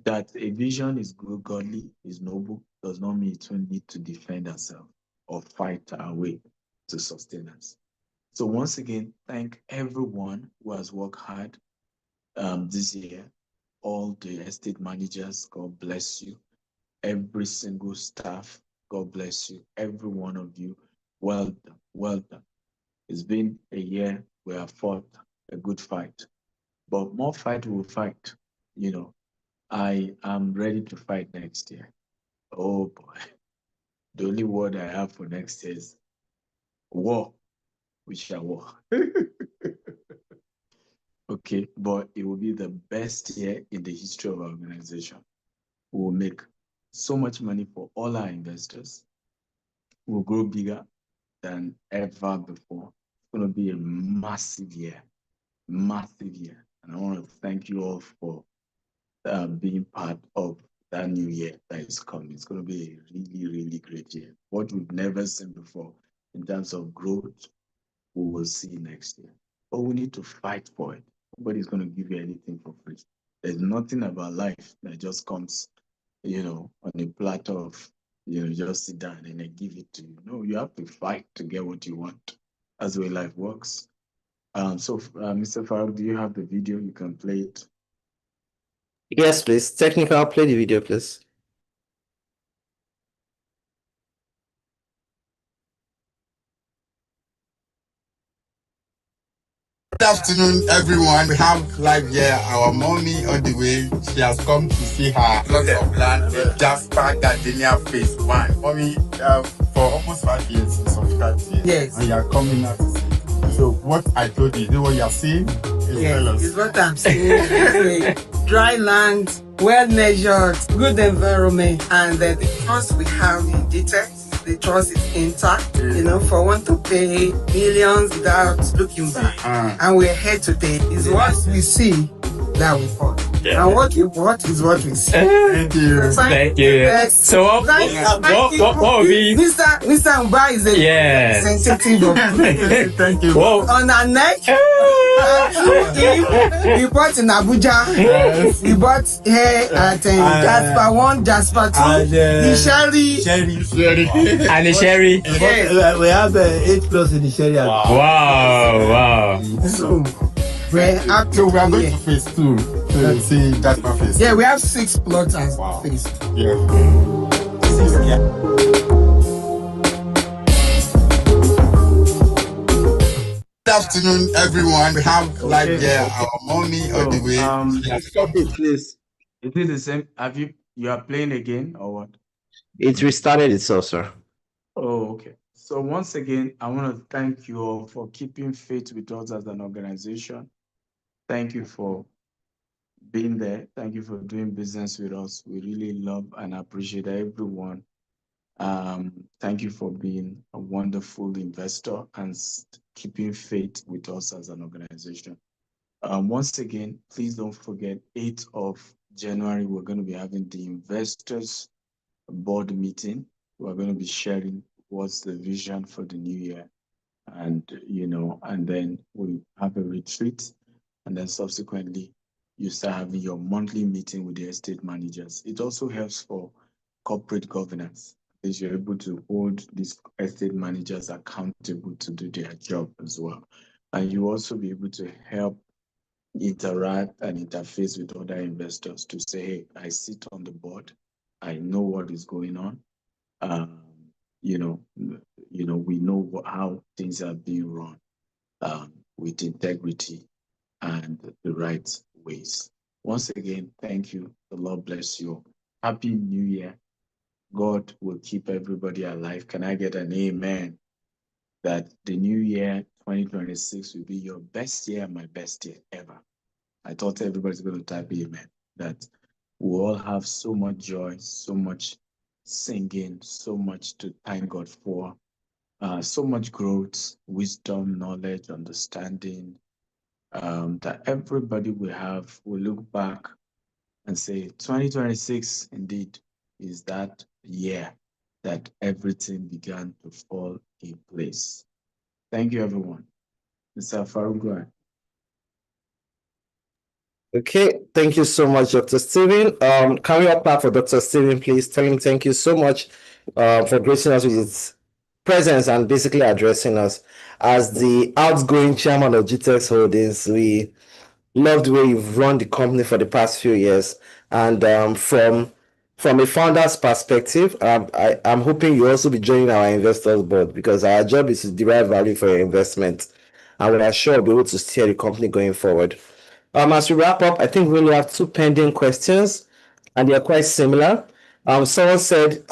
That a vision is good, godly, is noble, does not mean it will need to defend ourselves or fight our way to sustenance. So once again, thank everyone who has worked hard this year. All the estate managers, God bless you. Every single staff, God bless you. Every one of you, well done, well done. It's been a year we have fought a good fight, but more fight we'll fight. You know, I am ready to fight next year. Oh boy. The only word I have for next year is war. We shall war. Okay, but it will be the best year in the history of our organization. We will make so much money for all our investors. We'll grow bigger than ever before. It's going to be a massive year, massive year. And I want to thank you all for being part of that new year that is coming. It's going to be a really, really great year. What we've never seen before in terms of growth, we will see next year. But we need to fight for it. Nobody's going to give you anything for free. There's nothing about life that just comes, you know, on a platter of, you know, just sit down and I give it to you. No, you have to fight to get what you want. That's the way life works. Mr. Farooq, do you have the video? You can play it. Yes, please. Technical, play the video, please. Good afternoon, everyone. We have live here our mommy on the way. She has come to see her plot of land in Jasper Gardenia Phase 1. Mommy, for almost 5 years, you subscribed here. Yes. And you are coming out to see. So what I told you, what you are seeing? Yes, it's what I'm seeing. Dry land, well measured, good environment, and the trust we have in Gtext. The trust is intact, you know, for one to pay millions without looking back. And we're here today. Is what we see that we fought. Yeah. And what we bought is what we see. Thank you. Thank you. So what will be Mr. Mba is a representative of Thank you. On our neck. We bought in Abuja. Yes. We bought here at Jasper 1, Jasper 2, the Sherry. And the Sherry. Yes. We have 8 plots in the Sherry. Wow. So we are going to phase 2 to see Jasper phase. Yeah, we have 6 plots as phase 2. Yeah. Good afternoon, everyone. We have live here our mommy on the way. Stop it, please. Is it the same? You are playing again or what? It restarted itself, sir. Oh, okay. So once again, I want to thank you all for keeping faith with us as an organization. Thank you for being there. Thank you for doing business with us. We really love and appreciate everyone. Thank you for being a wonderful investor and keeping faith with us as an organization. Once again, please don't forget, 8th of January, we're going to be having the investors board meeting. We're going to be sharing what's the vision for the new year. And, you know, and then we have a retreat. And then subsequently, you start having your monthly meeting with the estate managers. It also helps for corporate governance, because you're able to hold these estate managers accountable to do their job as well. And you also be able to help interact and interface with other investors to say, hey, I sit on the board, I know what is going on. We know how things are being run with integrity and the right ways. Once again, thank you. The Lord bless you. Happy New Year. God will keep everybody alive. Can I get an amen? That the new year, 2026, will be your best year, my best year ever. I thought everybody's going to type amen. That we'll all have so much joy, so much singing, so much to thank God for, so much growth, wisdom, knowledge, understanding, that everybody will look back and say 2026 indeed is that year that everything began to fall in place. Thank you, everyone. Mr. Farooq, go ahead. Okay, thank you so much, Dr. Stephen. Can we applaud for Dr. Stephen, please? Tell him thank you so much for gracing us with his presence and basically addressing us. As the outgoing chairman of Gtext Holdings, we Love the way you've run the company for the past few years. And from a founder's perspective, I'm hoping you also be joining our investors board, because our job is to derive value for your investment, and we are sure we'll be able to steer the company going forward. As we wrap up, I think we only have two pending questions, and they are quite similar. Someone said,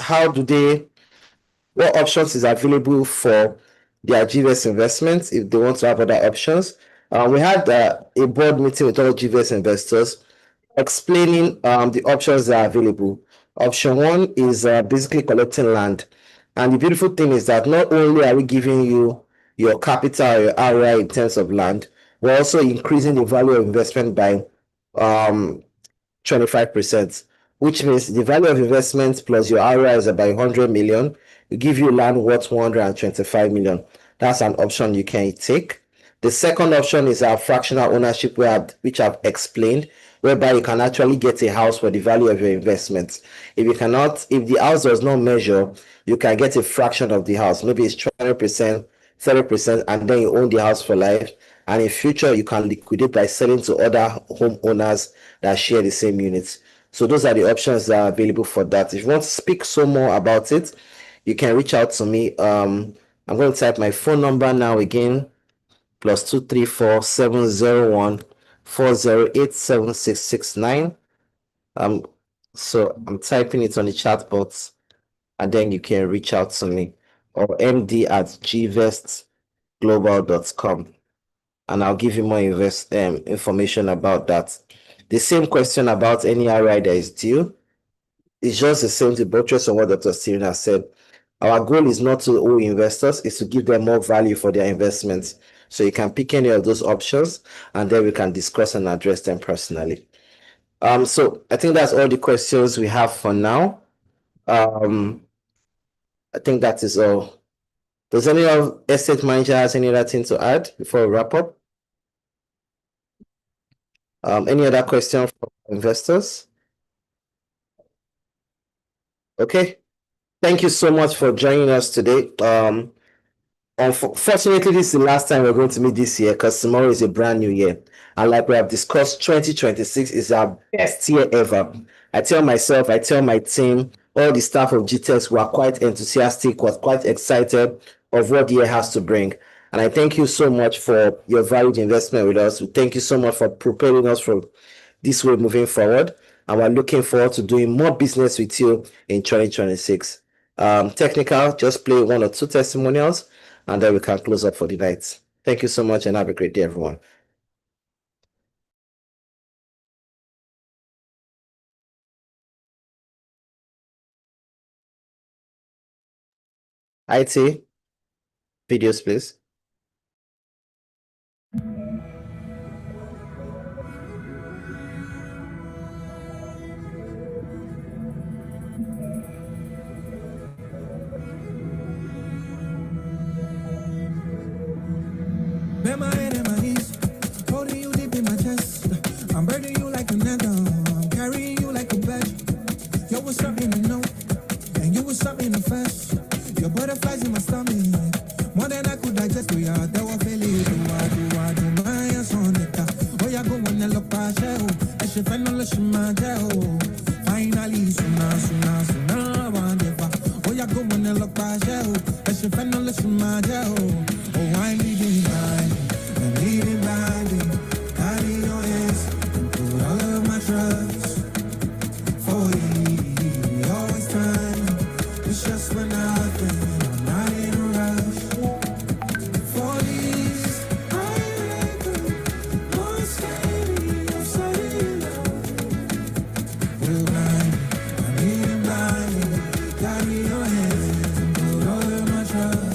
what options is available for their GVS investments if they want to have other options? We had a board meeting with all GVS investors explaining the options that are available. Option one is basically collecting land. And the beautiful thing is that not only are we giving you your capital or your ROI in terms of land, we're also increasing the value of investment by 25%, which means the value of investment plus your ROI is about 100 million. We give you land worth 125 million. That's an option you can take. The second option is our fractional ownership, which I've explained, whereby you can actually get a house for the value of your investment. If the house does not measure, you can get a fraction of the house. Maybe it's 20%, 30%, and then you own the house for life. And in future, you can liquidate by selling to other homeowners that share the same units. So those are the options that are available for that. If you want to speak some more about it, you can reach out to me. I'm going to type my phone number now again, +234 701 408 7669. So I'm typing it on the chat box, and then you can reach out to me, or md@gvestglobal.com, and I'll give you more information about that. The same question about any RI that is due. It's just the same to buttress on what Dr. Steven has said. Our goal is not to owe investors, it's to give them more value for their investments. So you can pick any of those options, and then we can discuss and address them personally. So I think that's all the questions we have for now. I think that is all. Does any of estate manager has any other thing to add before we wrap up? Any other question from investors? Okay. Thank you so much for joining us today. Unfortunately, this is the last time we're going to meet this year, because tomorrow is a brand new year. And like we have discussed, 2026 is our best year ever. I tell myself, I tell my team, all the staff of GTEx were quite enthusiastic, was quite excited of what the year has to bring. And I thank you so much for your valued investment with us. Thank you so much for preparing us for this way moving forward. And we're looking forward to doing more business with you in 2026. Technical, just play one or two testimonials, and then we can close up for the night. Thank you so much, and have a great day, everyone. IT, videos, please. Bend my head and my knees, holding you deep in my chest. I'm burning you like a nether, I'm carrying you like a badge. Yo, what's up in the know, and you what's up in the fast. Your butterflies in my stomach, more than I could digest. We are there, what feel it, do my ass on it. Oh, yeah, go on and look past you, and she find no listen, my jail. Finally, sooner, whatever. Oh, yeah, go on and look past you, and she find no listen, my jail. Oh, I'm leading blind, carry your hands, and put all of my trust for you. Always time, it's just for nothing. I'm not in a rush. For these, I let the more scary of saying love. We're blind, I'm leading blind, carry your hands, and put all of my trust.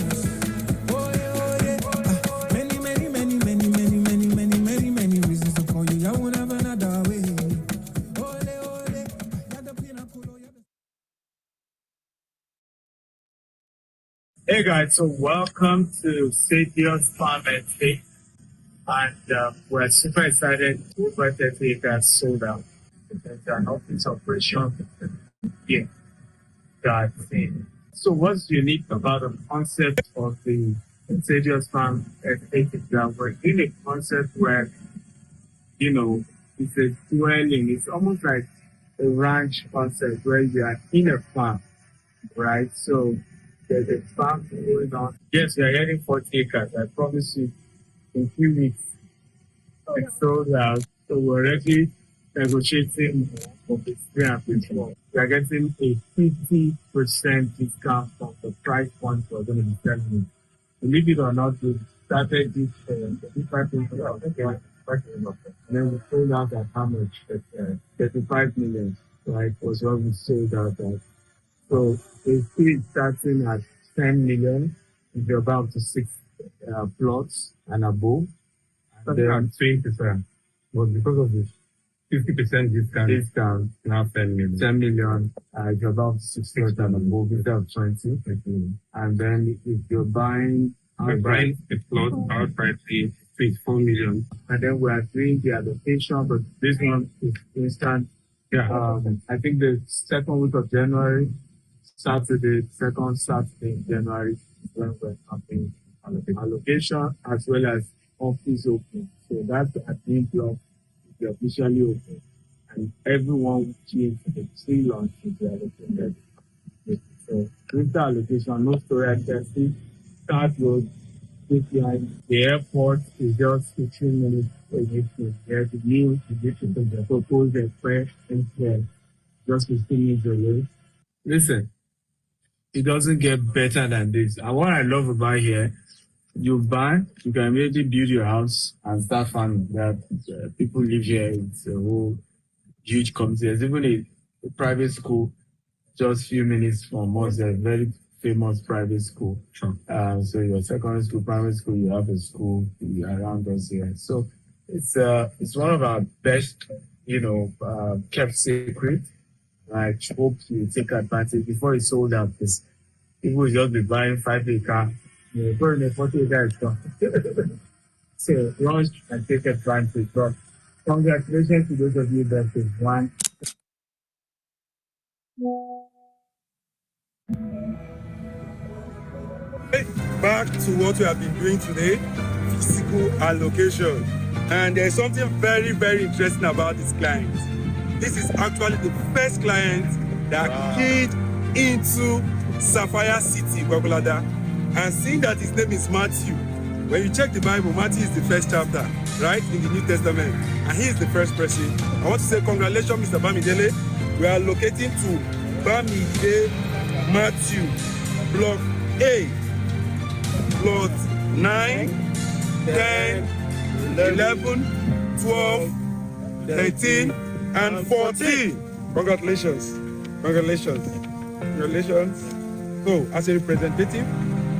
Hey guys, so welcome to Stadium's Farm and State, and we're super excited. Over 30 acres sold out. There's an office operation here. That's it. So what's unique about the concept of the Stadium's Farm and State is that we're in a concept where it's a dwelling. It's almost like a ranch concept where you are in a farm, right? So there's a farm going on. Yes, we are getting 40 acres. I promise you, in a few weeks, it's sold out. So we're already negotiating for phase 3 and phase 4. We are getting a 50% discount from the price point we're going to be selling it. Believe it or not, we started this 35 and then we sold out at how much? 35 million, right? Was what we sold out at. So phase 3 is starting at 10 million. If you're about to 6 plots and above. And then 20%. But because of this 50% discount, now 10 million. 10 million, if you're about 6 plots and above, instead of 20. And then if you're buying a plot outrightly, it's 4 million. And then we are doing the allocation, but this one is instant. Yeah. I think the second week of January, second Saturday in January, when we're having allocation as well as office open. So that's the admin block is officially open. And everyone which is a free launch is allocated. So with the allocation, no storage testing, start road, the airport is just 15 minutes away from here. The new the proposed express and just 15 minutes away. Listen, it doesn't get better than this. And what I love about here, you can immediately build your house and start farming. That people live here. It's a whole huge community. There's even a private school just a few minutes from us. A very famous private school. Sure. So your secondary school, primary school, you have a school around us here. So it's one of our best, kept secret. I hope you take advantage before it's sold out. Because people will just be buying 5 acre. Put in a 40 acre store. So launch and take advantage. But congratulations to those of you that have won. Back to what we have been doing today, physical allocation. And there's something very, very interesting about this client. This is actually the first client that keyed into Sapphire City, Gwagwalada. And seeing that his name is Matthew, when you check the Bible, Matthew is the first chapter, right, in the New Testament. And he is the first person. I want to say congratulations, Mr. Bamidele. We are locating to Bamide Matthew, Block A. Plot 9, 10, 11, 12, 13, and 14. Congratulations. Congratulations. Congratulations. So, as a representative,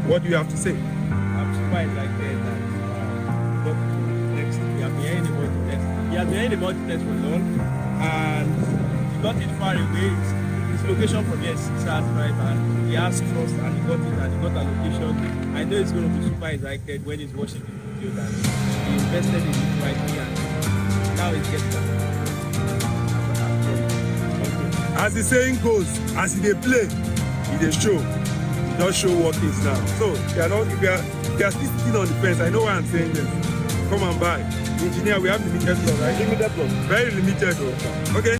what do you have to say? I'm super excited that we have been hearing about the test. He has been hearing about the test for long, and he got it far away. His location from here is 6 hours drive, and he has trust, and he got it, and he got a location. I know he's going to be super excited when he's watching the video that he invested in it rightly, and now he's getting that. As the saying goes, as they play, they show. You just show what is now. So if you are still sitting on the fence, I know why I'm saying this. Come and buy. Engineer, we have limited block, right? Limited block. Very limited. Okay.